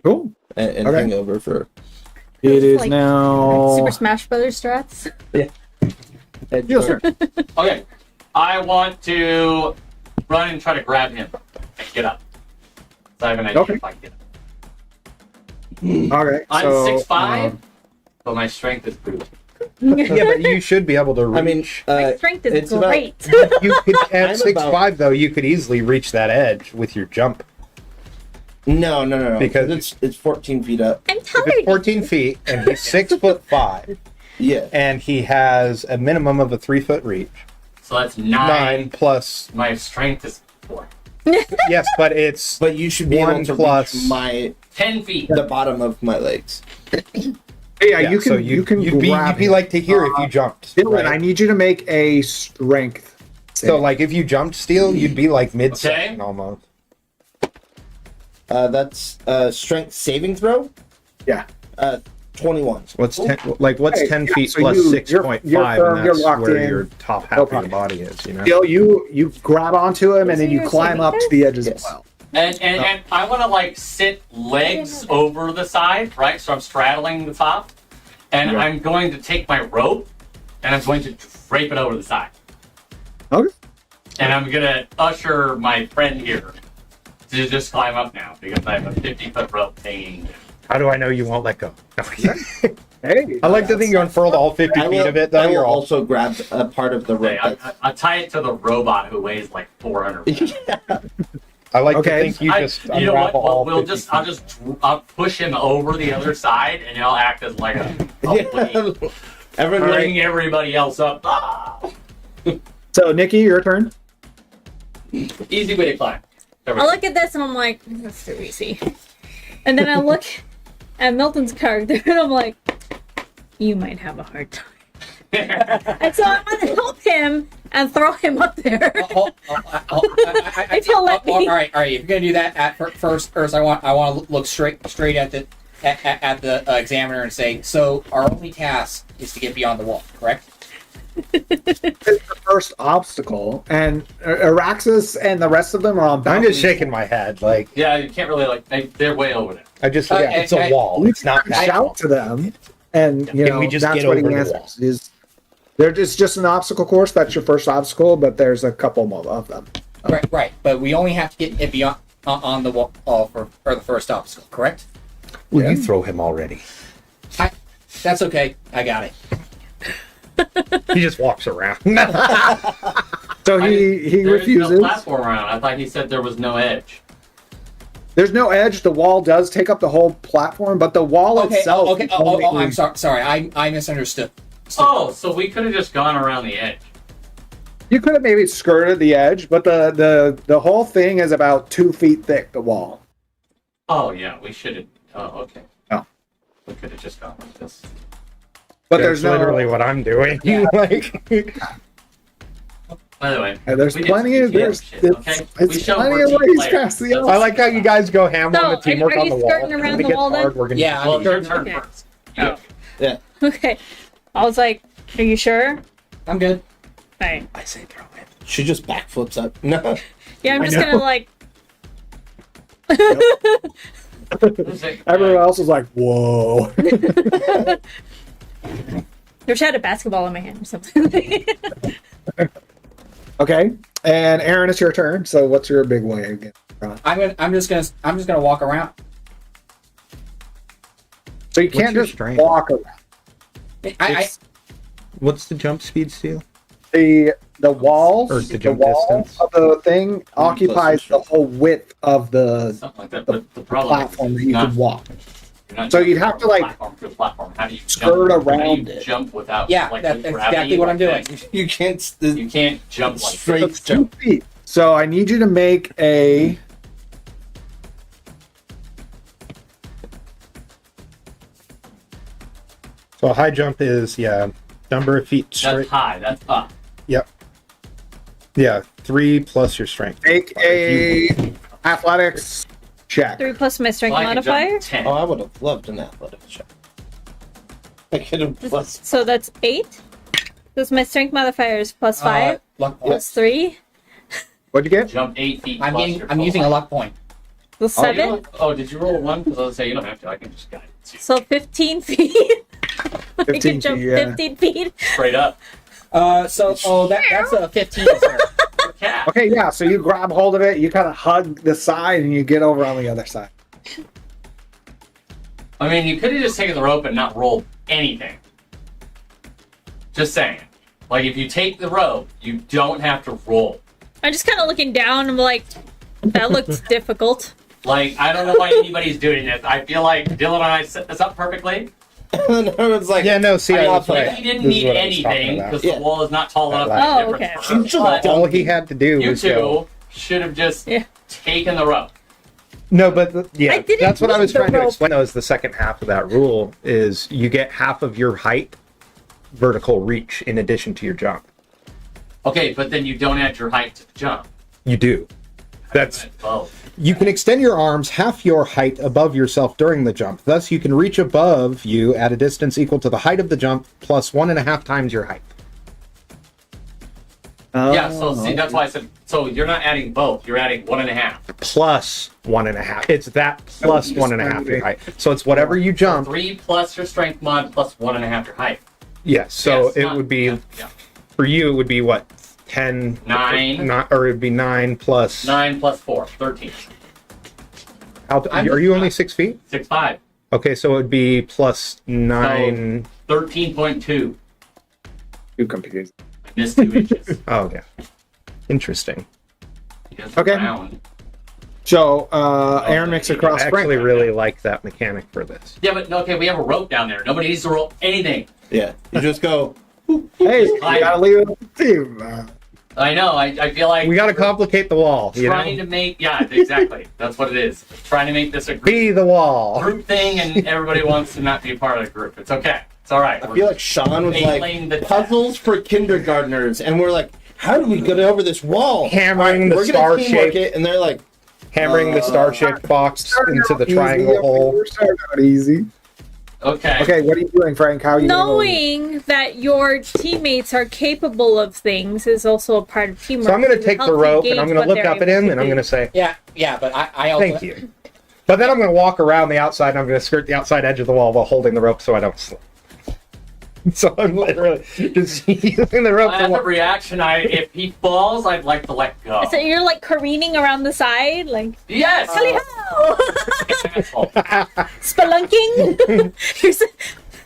Cool. and Okay. hang over for It is Like now. Super Smash Brothers strats. edge. Feels guard. good. Okay, I want to run and try to grab him and get up. So I have an idea Okay. if I can get up. Okay. I'm so, 6'5", but my strength is brutal. Yeah, but you should be able to reach. I mean, My strength is it's about- great. you could at I'm 6'5", though, you could easily reach that edge with your jump. No. Because- it's 14 feet up. I'm If tired. it's 14 feet, and he's 6'5", Yeah. and he has a minimum of a 3-foot reach. So that's 9. 9 plus. My strength is 4. Yes, but it's But you should be 1 able to plus- reach 10 feet. the bottom of my legs. Yeah, you can. So you can you'd grab be it. like to here if you jumped. Dylan, right? I need you to make a strength. So like if you jumped steel, you'd be like mid-section almost. That's strength saving throw. Yeah. 21. What's 10? Like what's Hey, 10 yeah, feet so plus you're 6.5, firm, and you're that's locked where in. your top half No of your problem. body is. You know. Still, you grab onto him and then you Is climb there up to the edges Yes. as well. And I want to like sit legs over the side, right? So I'm straddling the top, and Yeah. I'm going to take my rope, and I'm going to drape it over the side, Okay. and I'm gonna usher my friend here to just climb up now because I have a 50-foot rope hanging. How do I know you won't let go? Hey. I like to think you unfurled all 50 I feet will, of it, I though. will You're all. also grab a part of the rope. Okay, I tie it to the robot who weighs like 400 pounds. I like Okay. to think you I- just you know what? unravel all We'll 50 just I'll push him over the other side, and I'll act as like a weight, Everybody, bring everybody else up. Ah! So, Nikki, your turn. Easy way to climb. I look at this and I'm like, that's too easy. And then I look at Milton's character and I'm like, you might have a hard time. And so I'm gonna help him and throw him up there. If he'll let me. All right. If you're gonna do that at first, I want to look straight at the examiner and say, so our only task is to get beyond the wall, correct? It's the first obstacle, and Araxis and the rest of them are on I'm balconies. just shaking my head. Like, Yeah, you can't really they're way over there. I just, Yeah, it's a wall. You It's not can that shout wall. to them, and you Can know we just that's get what he over the answers. Is it's just an obstacle course. That's your first obstacle, but there's a couple more of them. Right. But we only have to get it beyond on the wall for the first obstacle, correct? Will Yeah. you throw him already? That's okay. I got it. He just walks around. So he There's refuses. no platform around. I thought he said there was no edge. There's no edge. The wall does take up the whole platform, but the wall Okay. itself. Okay. is Oh, only- I'm sorry. I misunderstood. Oh, so we could have just gone around the edge. You could have maybe skirted the edge, but the whole thing is about 2 feet thick. The wall. Oh yeah, we should have. Oh, okay. Oh. We could have just gone like this. But That's there's no. literally what I'm doing. Yeah. Like, By the way, There's we did plenty some of there's shit, okay? We it's showed plenty we're of team ways players. past the That's- I like how you guys go ham So, on the teamwork are on you the wall. skirting around When the it gets wall then? hard, we're gonna Yeah, Well, your I'm turn Okay. first. Yeah. yeah. Okay. I was like, are you sure? I'm good. Alright. I say throw it. She just backflips up. No. Yeah, I'm I just know. gonna like. Everyone else is like, whoa. Wish I had a basketball in my hand or something. Okay, and Aaron, it's your turn. So what's your big way again? I'm just gonna walk around. So you can't your just strength? walk around. I What's the jump speed, Steel? The walls, Or the the jump wall distance? of the thing occupies the whole width of the Something like that. the But the problem platform is that you not- can walk. you're not So you'd jumping have to, from like, platform to platform. How do you skirt jump? How do around you it. jump without? Yeah, like, that's gravity exactly what I'm like doing. that? You can't. You can't jump like Straight It's 2 feet. So I need you to make a. So a high jump is, number of feet That's straight. high. That's up. Yep. Yeah, 3 plus your strength. Make a athletics check. 3 plus my strength So I could jump modifier. 10. Oh, I would have loved an athletics check. I could have plus. So that's 8. Because my strength modifier is plus 5, luck point. plus 3, What'd you get? Jump 8 feet. I'm plus getting. your I'm full using a height. luck point. plus Oh, you 7. don't- oh, did you roll a 1? Because I was say you don't have to. I can just guide it to you. So 15 feet. I 15 can jump feet, yeah. 15 feet. Straight up. That's a 15. Sir. Cat. Okay, yeah. So you grab hold of it, you kind of hug the side, and you get over on the other side. I mean, you could have just taken the rope and not rolled anything. Just saying. Like, if you take the rope, you don't have to roll. I'm just kind of looking down. I'm like, that looks difficult. Like, I don't know why anybody's doing this. I feel like Dylan and I set this up perfectly. And everyone's like, Yeah, no, see, I was Like, right. he didn't This is need what I was talking anything about. because Yeah. the wall is not tall enough to Oh, make a okay. difference. But All he had to do you was go. two should have just Yeah. taken the rope. No, but I yeah, didn't that's what I was need the trying to rope. explain. That was the second half of that rule: is you get half of your height vertical reach in addition to your jump. Okay, but then you don't add your height to the jump. You do. That's Both. you can extend your arms half your height above yourself during the jump. Thus, you can reach above you at a distance equal to the height of the jump plus 1.5 times your height. Yeah, so see, that's why I said, so you're not adding both, you're adding 1.5. Plus 1.5. It's that plus 1.5 your height. So it's whatever you jump. 3 plus your strength mod plus 1.5 your height. Yes. So Yes, it not- would be yeah. for you. It would be what 10. 9. Or it would be 9 plus. 9 plus 4, 13. Are you only 6 feet? 6'5". Okay, so it would be plus 9. 13.2. Too confused. I missed 2 inches. Oh yeah. Interesting. Because Okay. round. So, Aaron makes a cross I actually Frank. really like that mechanic for this. Yeah, but no, okay, we have a rope down there. Nobody needs to roll anything. yeah, you just go. Hey, you climb. gotta leave it up to the team. I know, I feel like We got to complicate the wall. You trying know? to make, yeah, exactly. That's what it is. Trying to make this a group, Be the wall. group thing, and everybody wants to not be a part of the group. It's okay. It's all right. I feel like Sean was Failing the like puzzles for kindergartners, and we're like, how do we get over this wall? Hammering the We're gonna teamwork star-shaped, it, and they're like, hammering the star-shaped box into the triangle hole. We're starting out easy. Okay. Okay, what are you doing, Frank? How are you gonna go? Knowing that your teammates are capable of things is also a part of teamwork. So I'm going to It take the helps rope engage and I'm going what to look they're up at able him to and I'm do. going to say, Yeah, but I also thank you. But then I'm going to walk around the outside and I'm going to skirt the outside edge of the wall while holding the rope so I don't slip. So I'm literally just using the rope. As a reaction, if he falls, I'd like to let go. So you're like careening around the side, like Yes! Tally-ho! Asshole. Spelunking. Here's-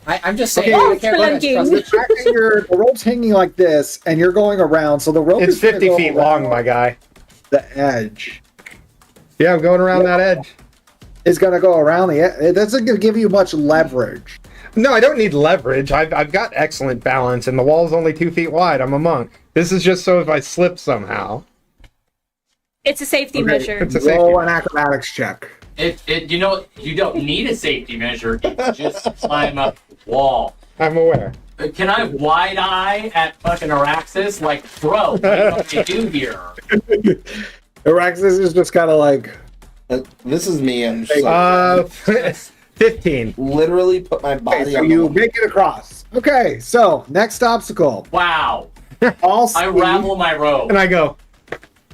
I'm just saying. Okay, I can't spelunking. trust The it. fact that the rope's hanging like this, and you're going around, so the rope It's is gonna 50 go feet around long, my guy. The edge Yeah, I'm going around that edge. is going to go around the edge. It doesn't give you much leverage. No, I don't need leverage. I've got excellent balance, and the wall's only 2 feet wide. I'm a monk. This is just so if I slip somehow. It's a safety measure. It's a safety Roll an measure. acrobatics check. You know, you don't need a safety measure. You can just climb up the wall. I'm aware. Can I wide eye at fucking Araxis? Like, bro, what do you want me to do here? Araxis is just kind of like, this is me. I'm just like, 15. literally put my okay, body so on you the make it across. Okay, so next obstacle. Wow. All I speed. ravel my rope. And I go,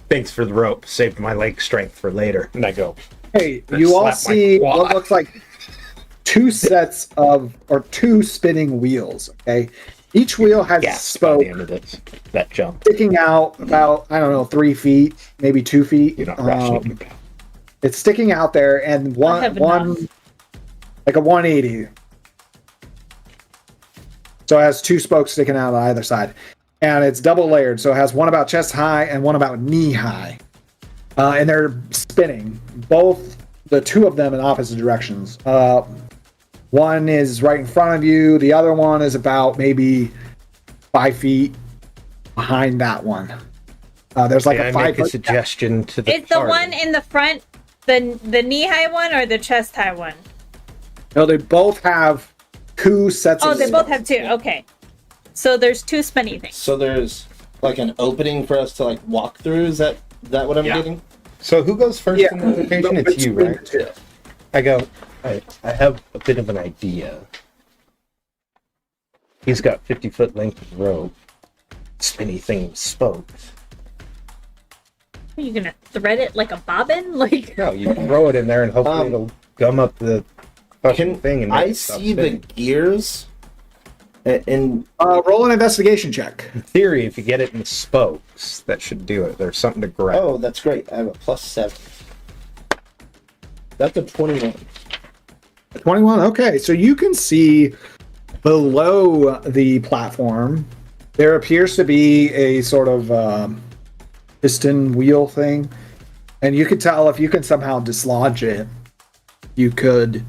thanks for the rope. Saved my leg strength for later. And I go, Hey, Then you all slap my see quad. what looks like two spinning wheels. Okay, each wheel has a yes, by the spoke end of this, that jump. sticking out about 3 feet, maybe 2 feet. You're not rationing. It's sticking out there, and have one like a 180. So it has 2 spokes sticking out on either side, and it's double layered. So it has one about chest high and one about knee high, and they're spinning. The 2 of them in opposite directions. One is right in front of you. The other one is about maybe 5 feet behind that one. There's like May a I 5 make a foot suggestion to the Is the party? one in the front the knee high one or the chest high one? No, they both have 2 sets Oh, of they both spokes. have 2. Okay. So there's 2 spinny things. So there's like an opening for us to like walk through. Is that what I'm Yeah. getting? So who goes first in the invitation? It's you, between right? the 2. I go, I have a bit of an idea. He's got 50-foot length of rope. Spinny thing with spokes. Are you gonna thread it like a bobbin? Like No, you throw it in there and hopefully it'll gum up the fucking Can thing and make I it stop see the spinning. gears? And Roll an investigation check. In theory, if you get it in the spokes, that should do it. There's something to grab. oh, that's great. I have a +7. That's a 21. 21. Okay, so you can see below the platform, there appears to be a sort of piston wheel thing, and you could tell if you can somehow dislodge it, you could,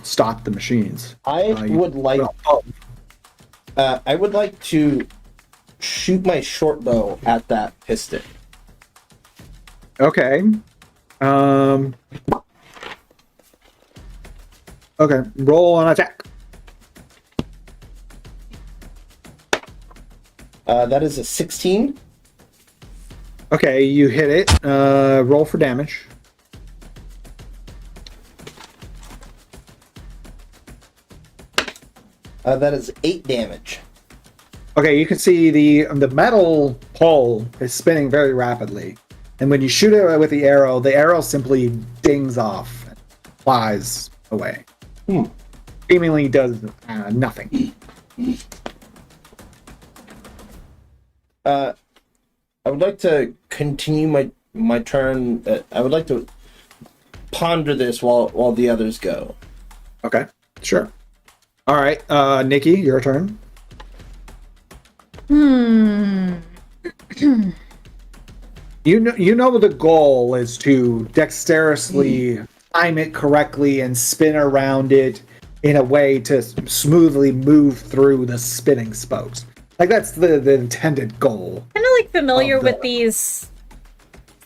stop the machines. I would like to shoot my short bow at that piston. Okay. Okay, roll an attack. That is a 16. Okay, you hit it. Roll for damage. That is 8 damage. Okay, you can see the metal pole is spinning very rapidly, and when you shoot it with the arrow simply dings off, and flies away. Seemingly does nothing. I would like to continue my turn. I would like to ponder this while the others go. Okay, sure. All right, Nikki, your turn. You know the goal is to dexterously time it correctly and spin around it in a way to smoothly move through the spinning spokes. Like that's the intended goal. Kind of like familiar with these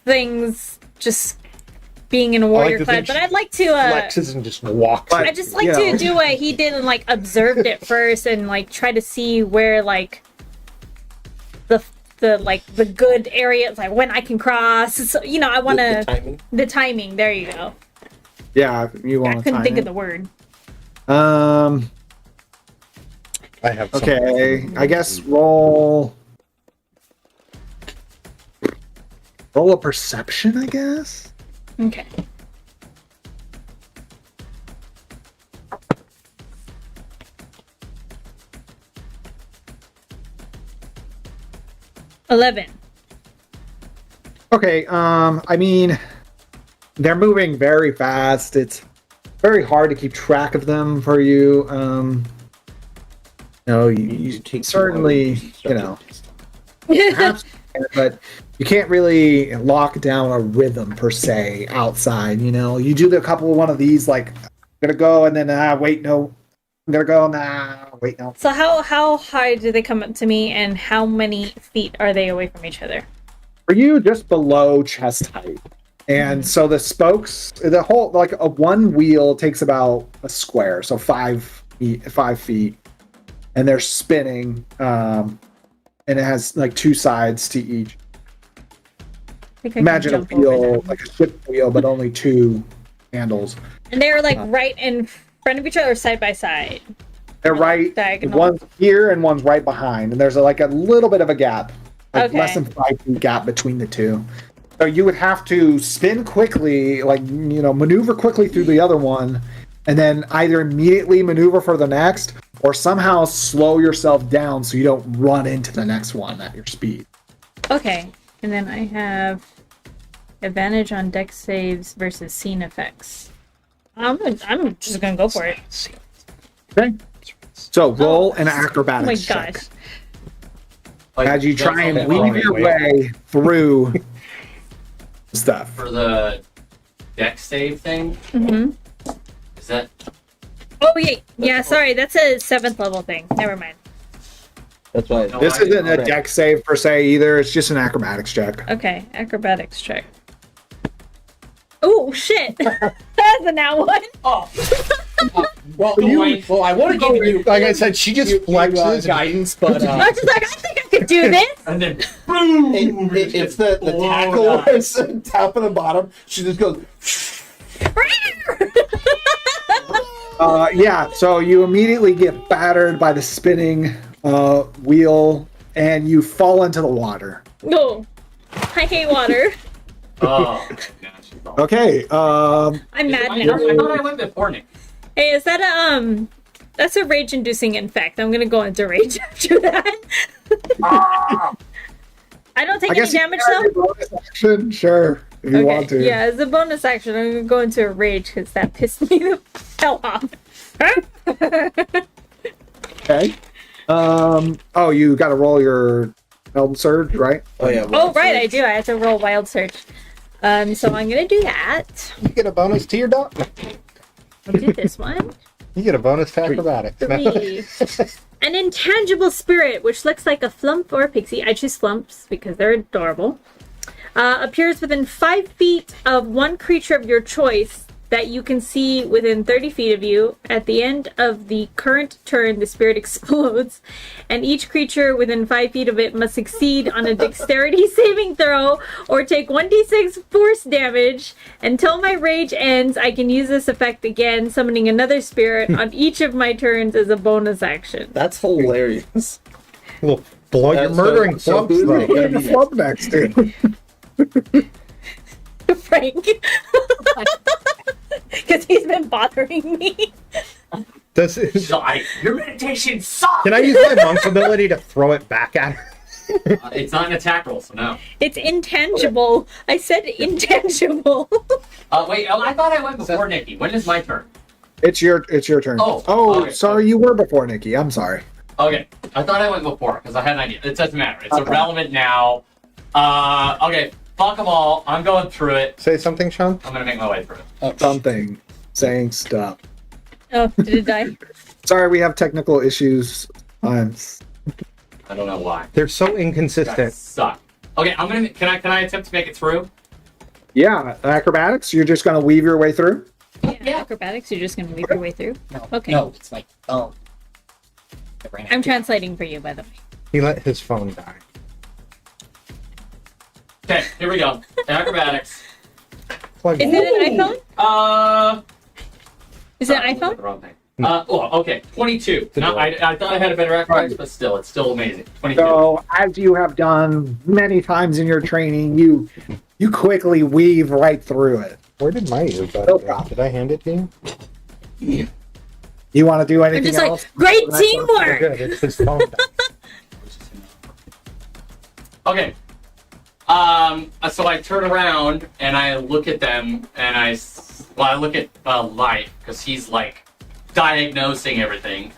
things just being in a warrior class, but I'd like to flexes and just walks. I just like to do what he did and like observed it first and like try to see where like the good areas, like when I can cross. So, I want to the timing. There you go. Yeah, you want. I couldn't think of the word. I have. Okay, I guess roll a perception. I guess. Okay. $11. Okay, I mean, they're moving very fast. It's very hard to keep track of them for you. You certainly, perhaps, but you can't really lock down a rhythm per se outside. You do a couple of one of these, like, I'm gonna go, and then wait, no, I'm gonna go, wait, no. So how high do they come up to me, and how many feet are they away from each other? For you, just below chest height. And so the spokes, the whole, like one wheel takes about a square, so 5 feet, and they're spinning, and it has like 2 sides to each. Imagine a wheel, like a ship wheel, but only 2 handles. And they're like right in front of each other or side by side? They're right, diagonal. One's here and one's right behind, and there's a little bit of a gap, less than 5 feet gap between the 2. So you would have to spin quickly, maneuver quickly through the other one, and then either immediately maneuver for the next, or somehow slow yourself down so you don't run into the next one at your speed. Okay, and then I have advantage on dex saves versus scene effects. I'm just gonna go for it. Okay. So roll an acrobatics check. Gosh. As you try and weave your way through stuff. For the dex save thing? Mm-hmm. Is that... Oh, yeah, sorry, that's a 7th level thing. Never mind. That's why. This isn't a dex save per se either, it's just an acrobatics check. Okay, acrobatics check. Oh, shit! That's a now one! Oh! Well, I want to give you, like I said, she just flexes guidance, but I was just like, I think I could do this! And then, boom! If the tackle is top and the bottom, she just goes. Yeah, so you immediately get battered by the spinning wheel, and you fall into the water. No. I hate water. Oh, Okay, I'm mad I now. thought I went before Nick. Hey, is that that's a rage-inducing infect. I'm gonna go into rage after that. I don't take any damage though? Sure. if you want to. Yeah, as a bonus action, I'm gonna go into a rage because that pissed me the hell off. Okay. Oh, you got to roll your Wild Surge, right? Oh yeah. Oh, right, I do. I have to roll Wild Surge. So I'm gonna do that. You get a bonus to your dog. I'll do this one. You get a bonus to acrobatics. 3. An intangible spirit, which looks like a flump or a pixie. I choose flumps because they're adorable. Appears within 5 feet of one creature of your choice that you can see within 30 feet of you. At the end of the current turn, the spirit explodes, and each creature within 5 feet of it must succeed on a dexterity saving throw or take 1d6 force damage. Until my rage ends, I can use this effect again, summoning another spirit on each of my turns as a bonus action. That's hilarious. Well, boy, you're murdering so flumps, who's though. Get the flub next to. Frank. Because he's been bothering me. Does it, Your meditation sucks! can I use my monk's ability to throw it back at her? It's not an attack roll, so no. It's intangible. I said intangible. Wait, I thought I went before Nikki. When is my turn? It's your turn. Oh, okay. Sorry, you were before Nikki. I'm sorry. Okay, I thought I went before, because I had an idea. It doesn't matter. It's irrelevant now. Okay, fuck them all. I'm going through it. Say something, Sean? I'm gonna make my way through it. Something. Saying stuff. Oh, did it die? Sorry, we have technical issues. Sometimes. I don't know why. They're so That inconsistent. suck. Okay, I'm gonna. Can I attempt to make it through? Yeah, acrobatics. You're just gonna weave your way through. Yeah, acrobatics. You're just gonna weave your way through. No, Okay. no, it's like, oh. I'm translating for you, by the way. He let his phone die. Okay, here we go. Acrobatics. Plug Is it an iPhone? Is it sorry, an I looked at iPhone? the wrong thing. Okay, 22. Now, I thought I had a better acrobatics, but still, it's still amazing. 22. So, as you have done many times in your training, you quickly weave right through it. Where did my earbud No go? problem. Did I hand it to you? You want to do I'm anything just like, else? great Oh, teamwork! good. It's his phone die. Okay. So I turn around and I look at them and I look at Light because he's like diagnosing everything,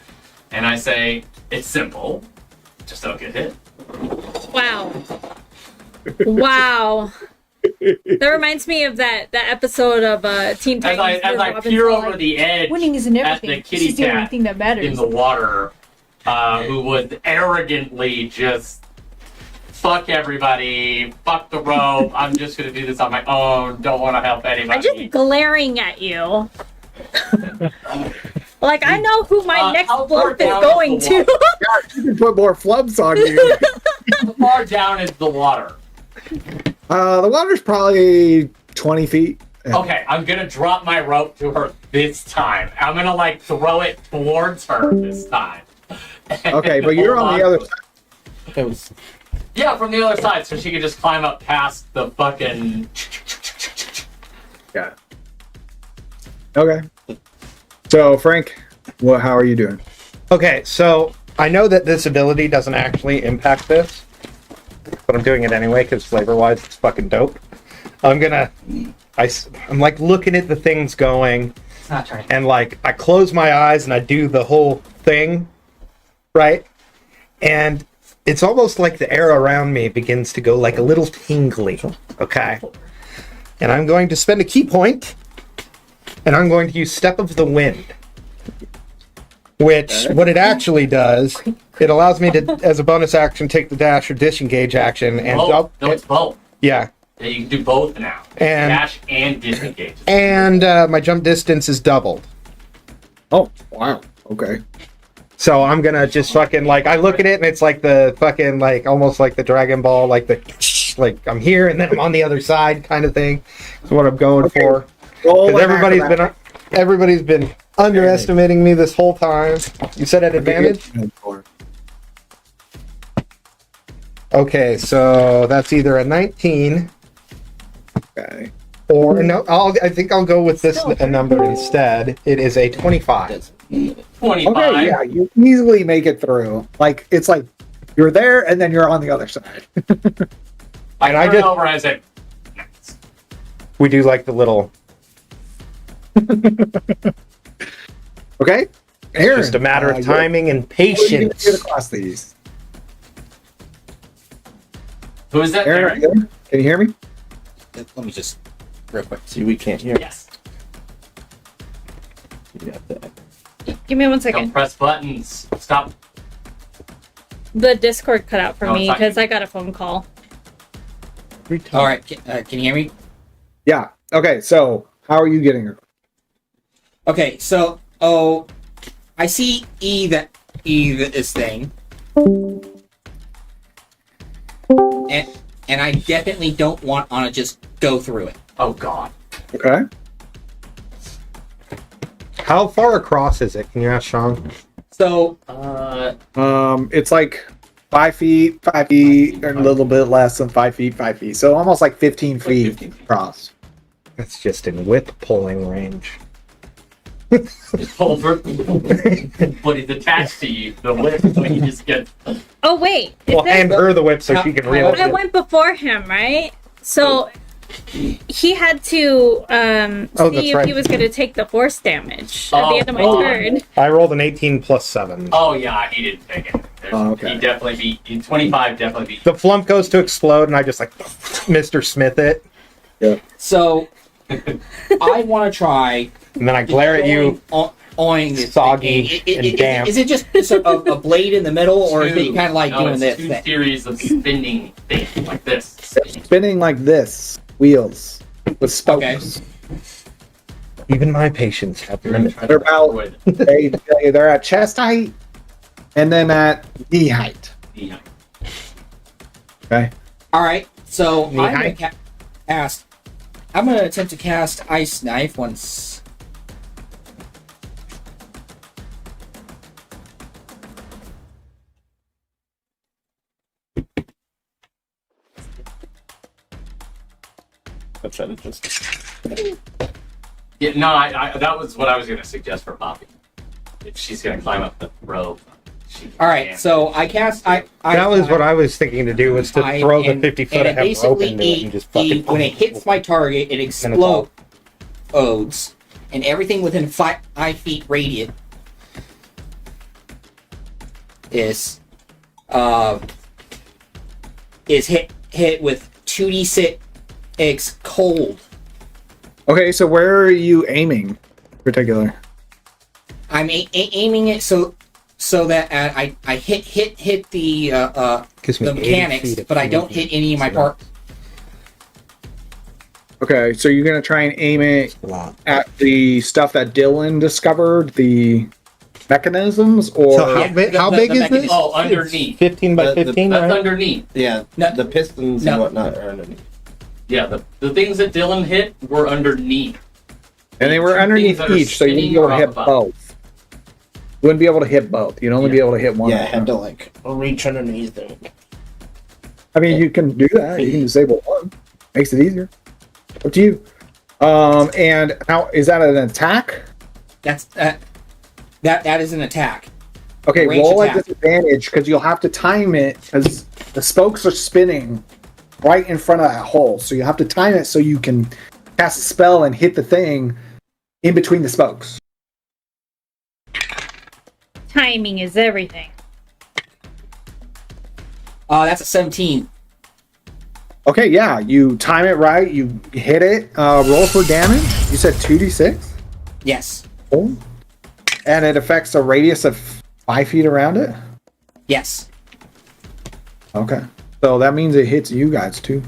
and I say it's simple, just don't get hit. Wow. Wow. That reminds me of that episode of Teen As Titans. I where Robin's peer all over like, the edge Winning isn't at everything. the It's kitty just the only cat thing that matters. in the water, who would arrogantly just fuck everybody, fuck the rope. I'm just gonna do this on my own. Don't want to help anybody. I'm just glaring at you. Like, I know who my next how far blurp is down going is the to. You can put more flubs on you. How far down is the water? The water's probably 20 feet. Okay, I'm gonna drop my rope to her this time. I'm gonna like throw it towards her this time. Okay, but you're on the other side. It was Yeah, from the other side, so she could just climb up past the fucking. Yeah. Okay. So, Frank, how are you doing? Okay, so I know that this ability doesn't actually impact this, but I'm doing it anyway because flavor-wise, it's fucking dope. I'm like looking at the things going, It's not trying. and like I close my eyes and I do the whole thing, right? And it's almost like the air around me begins to go like a little tingly, okay? And I'm going to spend a key point, and I'm going to use Step of the Wind. Which, what it actually does, it allows me to, as a bonus action, take the dash or disengage action, and No, it's both. yeah, Yeah, you can do both now. And- Dash and disengage. and my jump distance is doubled. Oh, wow. Okay. So I'm gonna just fucking like I look at it and it's like the fucking like almost like the Dragon Ball, like the like I'm here and then I'm on the other side kind of thing. Is what I'm going for. Roll Because an everybody's been underestimating me this whole time. You said at advantage? Okay, so that's either a 19 Okay. or no. I think I'll go with this number instead. It is a 25. 25. Okay, yeah, you easily make it through. Like, it's like you're there and then you're on the other side. I And I turn just- over and I say, "Nice." We do like the little. Okay, Aaron. Just a matter of timing and What are you gonna patience. get across these? Who is that, Aaron, Aaron? can you hear me? Let me just real quick. See, we can't hear. Yes. You got that. Give me 1 Don't second. press buttons. Stop. The Discord cut out for No, me it's not because you. I got a phone call. All right, can you hear me? Yeah. Okay. So, how are you getting her? Okay, so I see this thing, and I definitely don't want to just go through it. Oh God. Okay. How far across is it? Can you ask Sean? So It's like 5 feet, or a little bit less than 5 feet, 5 feet. So almost like 15 feet 15 feet. across. That's just in whip pulling range. Over. But it's attached to you. The whip. So you just get. Oh wait, Well, hand her the whip so No, she can I reel I it. went before him, right? So he had to Oh, see that's if right. he was going to take the force damage at Oh, the end of my God. turn. I rolled an 18 plus 7. Oh yeah, he didn't take it. Oh, okay. He definitely beat. 25 definitely beat. The flump goes to explode, and I just like Mr. Smith it, so I want to try. and then I glare at you. Oing this Soggy thing. and damp. Is it just a blade in the middle, or is it kind of like no, doing it's this two thing? series of spinning things like this. Spinning like this, wheels with spokes. Okay. Even my patience had limits. They're about they're at chest height and then at knee height. Yeah. Okay. All right, so I'm Knee-high? gonna cast. I'm gonna attempt to cast Ice Knife once. I'm trying to just. Yeah. No, I that was what I was gonna suggest for Poppy. If she's gonna climb up the rope. She All right, can. so I cast. That was what I was thinking to do, was to throw the 50 foot and of hemp rope basically into it and just fucking. when it hits my target, it it's all- explodes, and everything within 5 feet radius is hit with 2d6 cold. Okay, so where are you aiming in particular? I'm aiming it so that I hit the Gives me the 80 mechanics, feet of but I don't hit any of my parts. Okay, so you're gonna try and aim it A lot. at the stuff that Dylan discovered, the mechanisms, or So Yeah, how the big is mechanism. this? Oh, underneath. 15 by The- 15, That's right? underneath. Yeah, No. the pistons No. and whatnot are underneath. Yeah, the things that Dylan hit were underneath. and they were Two underneath things that are each, so you wouldn't be spinning able to are hit up above. both. You wouldn't be able to hit both. You'd only be Yeah. able to hit one. Yeah, I at a had to time. like reach underneath them. I mean, you can do that. You can disable one. Makes it easier. Up to you. And how is that an attack? That's that is an attack. Okay, Range roll at attack. disadvantage because you'll have to time it because the spokes are spinning right in front of that hole. So you have to time it so you can cast a spell and hit the thing in between the spokes. Timing is everything. That's a 17. Okay, yeah, you time it right, you hit it, roll for damage. You said 2d6? Yes. Oh. And it affects a radius of 5 feet around it? Yes. Okay. So that means it hits you guys too.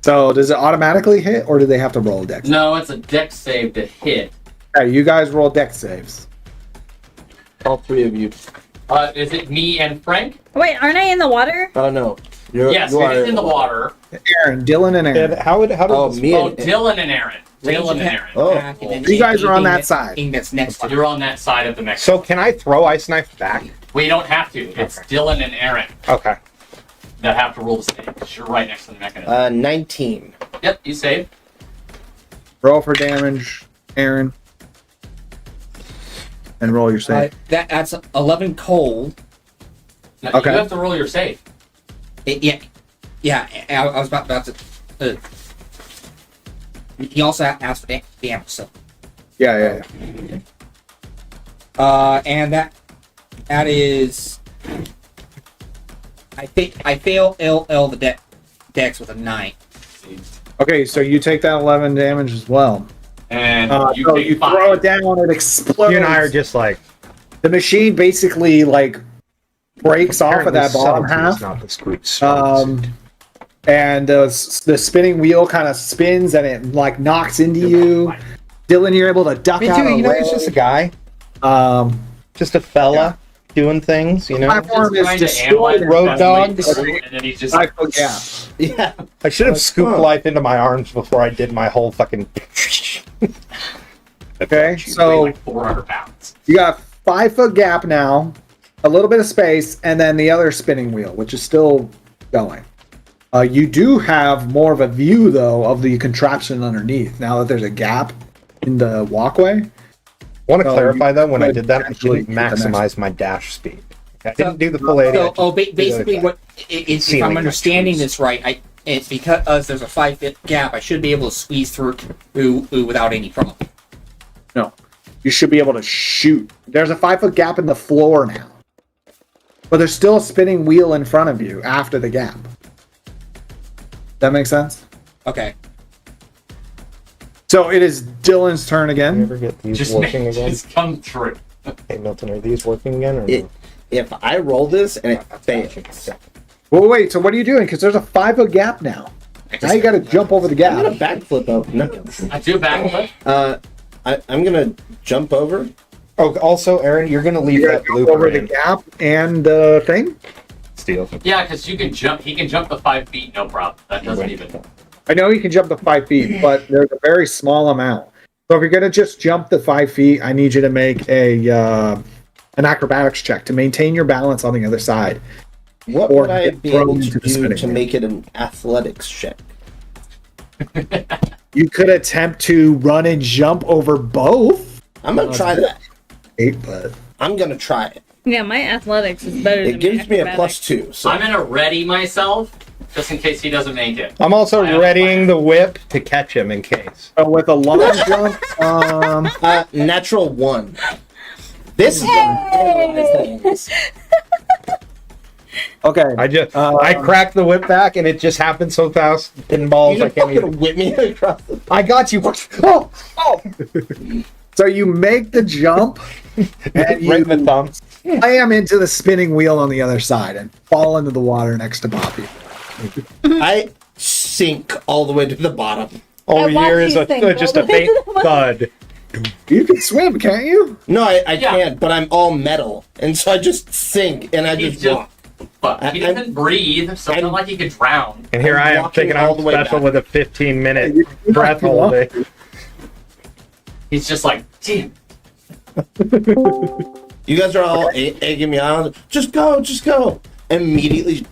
So does it automatically hit or do they have to roll a dex? No, it's a dex save to hit. Okay, you guys roll dex saves. All three of you. Is it me and Frank? Wait, aren't I in the water? Oh no. Yes, you it are is in the water. Aaron, Dylan, and Aaron. And how did Oh, this me Oh, and Dylan and Aaron. Range Dylan and attack. Aaron. Oh. And then You guys are on that anything side. That's next to You're on that side of the mechanism. So can I throw Ice Knife back? We don't have to. It's Okay. Dylan and Aaron Okay. that have to roll the save. 'Cause you're right next to the mechanism. 19. Yep, you save. Roll for damage, Aaron. And roll your save. that's 11 cold. No, Okay. You have to roll your save. Yeah. I was about to he also asked for damage. So. Yeah. And that is. I fail L the dex with a 9. Okay, so you take that 11 damage as well. And you so take you 5. throw it down, it explodes. You and I are just like The machine basically like breaks off of that bottom half. Not the squeeze. And the spinning wheel kind of spins and it like knocks into you. Dylan, you're able to duck Me out. too. You know, he's just a guy, just a fella doing things. You know, Platform is Trying to destroyed. analyze road that dogs. weight, and then he just 5 foot gap. Yeah. I should have scooped life into my arms before I did my whole fucking. Okay, weigh so like 400 pounds. you got 5 foot gap now, a little bit of space, and then the other spinning wheel, which is still going. You do have more of a view, though, of the contraption underneath, now that there's a gap in the walkway. I want to So clarify you though, when I could did that, I actually actually do the next- maximized my dash speed. I didn't do the full 80. So, basically, if Ceiling I'm understanding trees. this right, it's because there's a 5-foot gap. I should be able to squeeze through without any problem. No, you should be able to shoot. There's a 5 foot gap in the floor now, but there's still a spinning wheel in front of you after the gap. That makes sense? Okay. So it is Dylan's turn You again. ever get these Just working make again? this come true. Hey Milton, are these working again? Or no? If I roll this and it fails, Well, wait, so what are you doing? Because there's a 5 foot gap now. Now you got to jump over the I'm gonna gap. backflip over. No. I do a backflip. I'm gonna jump over. Oh, also, Aaron, you're gonna leave You got that to jump over blooper the in. gap and the thing. Steel. Yeah, because you can jump. He can jump the 5 feet, no problem. That doesn't even. I know you can jump the 5 feet, but there's a very small amount. So if you're going to just jump the 5 feet, I need you to make an acrobatics check to maintain your balance on the other side. What Or would I get be thrown able to into the do spinning to wheel. make it an athletics check? You could attempt to run and jump over both. I'm gonna try that. 8, but I'm gonna try it. Yeah, my athletics is better than It gives me a acrobatics. +2. So I'm gonna ready myself just in case he doesn't make it. I'm also I have a readying plan. the whip to catch him in case. with a long jump, natural 1. This is things. okay. I cracked the whip back and it just happened so fast. Pinballs, You I just can't fucking even. whip me across the. I got you. Oh, So you make the jump and you right in the thumb. slam into the spinning wheel on the other side and fall into the water next to Bobby. I sink all the way to the bottom. All I you watched hear is you think just all a the way faint to the bottom. thud. You can swim, can't you? No, I Yeah. can't, but I'm all metal. And so I just sink and I He just just- walk. But he I'm- doesn't breathe, so it's I'm- not like he could drown. And here I'm I am walking thinking all I'm the way special back. with a 15-minute You- breath you- holding. He's just like, damn. You guys are all egging me on. Just go. Immediately.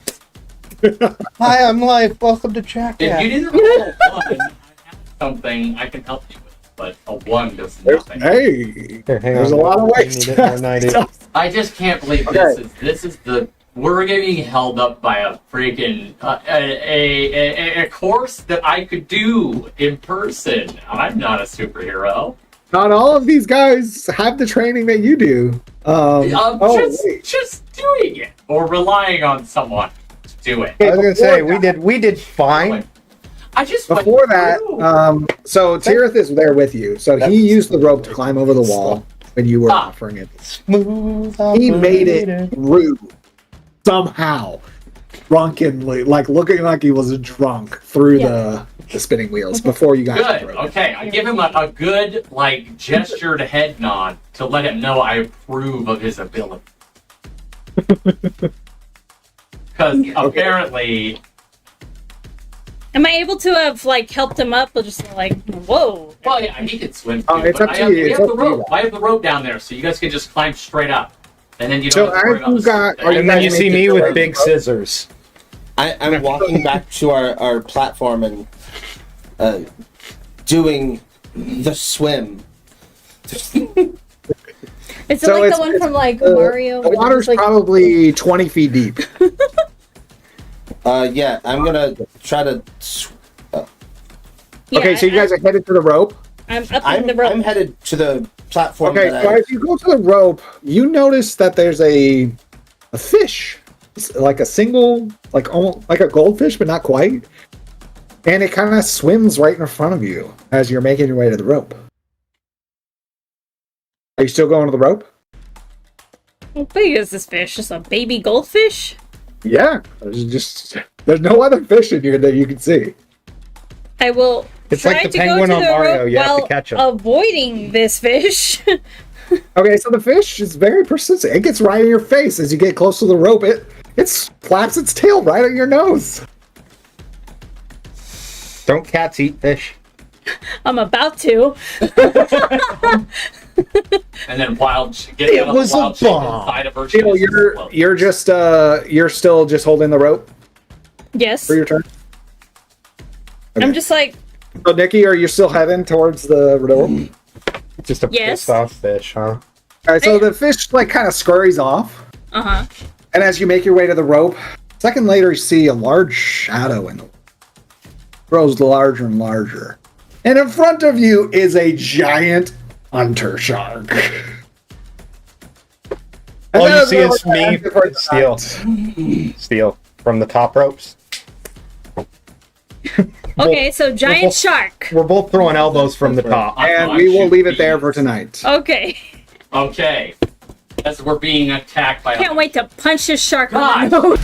Hi, I'm live. Welcome to Jack. If you didn't roll a 1, I have something I can help you with. But a 1 does nothing. Hey, Here, hang there's on. a lot of You ways. need it more than I do. I just can't believe Okay. this is the we're getting held up by a freaking a course that I could do in person. I'm not a superhero. Not all of these guys have the training that you do. Wait. Just doing it or relying on someone to do it. I was gonna say Before we did fine. I just went Before that, through. so Tirith is there with you. So he used the rope to climb over the wall when you were offering it. Smooth. He made it through somehow, drunkenly, like looking like he was drunk through the spinning wheels before you guys. Good. broke it. Okay, I give him a good like gestured head nod to let him know I approve of his ability. Because apparently, Am I able to have like helped him up or just like whoa? well, yeah, he can swim too. Oh, it's but up to I have, you, we it's have up the to you. rope. I have the rope down there, so you guys can just climb straight up, and then you So don't have to worry as about you the got- stairs. are you And then guys you see make me it with right? big scissors. I'm walking back to our platform and doing the swim. Is it So like the one from like Mario? The where water's there's, like, probably 20 feet deep. Yeah, I'm gonna try to Okay, so you guys are headed to the rope. I'm up on the rope. I'm headed to the platform. Okay, so as you go to the rope, you notice that there's a fish. It's like a single, like almost like a goldfish, but not quite. And it kind of swims right in front of you as you're making your way to the rope. Are you still going to the rope? How big is this fish? Just a baby goldfish? Yeah, there's no other fish in here that you can see. I will It's try like the to go penguin to on the Mario, rope you have to while catch 'em. avoiding this fish. Okay, so the fish is very persistent. It gets right in your face as you get close to the rope. It flaps its tail right at your nose. Don't cats eat fish? I'm about to. And then getting It out of was the a wild shape bomb. inside of her. Jill, you're still just holding the rope Yes. for your turn. I'm just like, So Nikki, are you still heading towards the rope? Just a Yes. pissed off fish, huh? All right, so the fish like kind of scurries off, uh-huh. and as you make your way to the rope, a second later you see a large shadow in the grows larger and larger, and in front of you is a giant hunter shark. All And you that see is really me for and Steel. Steel from the top ropes. Okay, so giant both- shark. We're both throwing elbows from the top. And we will leave it there for tonight. Okay. Okay. As we're being attacked by Can't wait to punch this shark on God. the nose.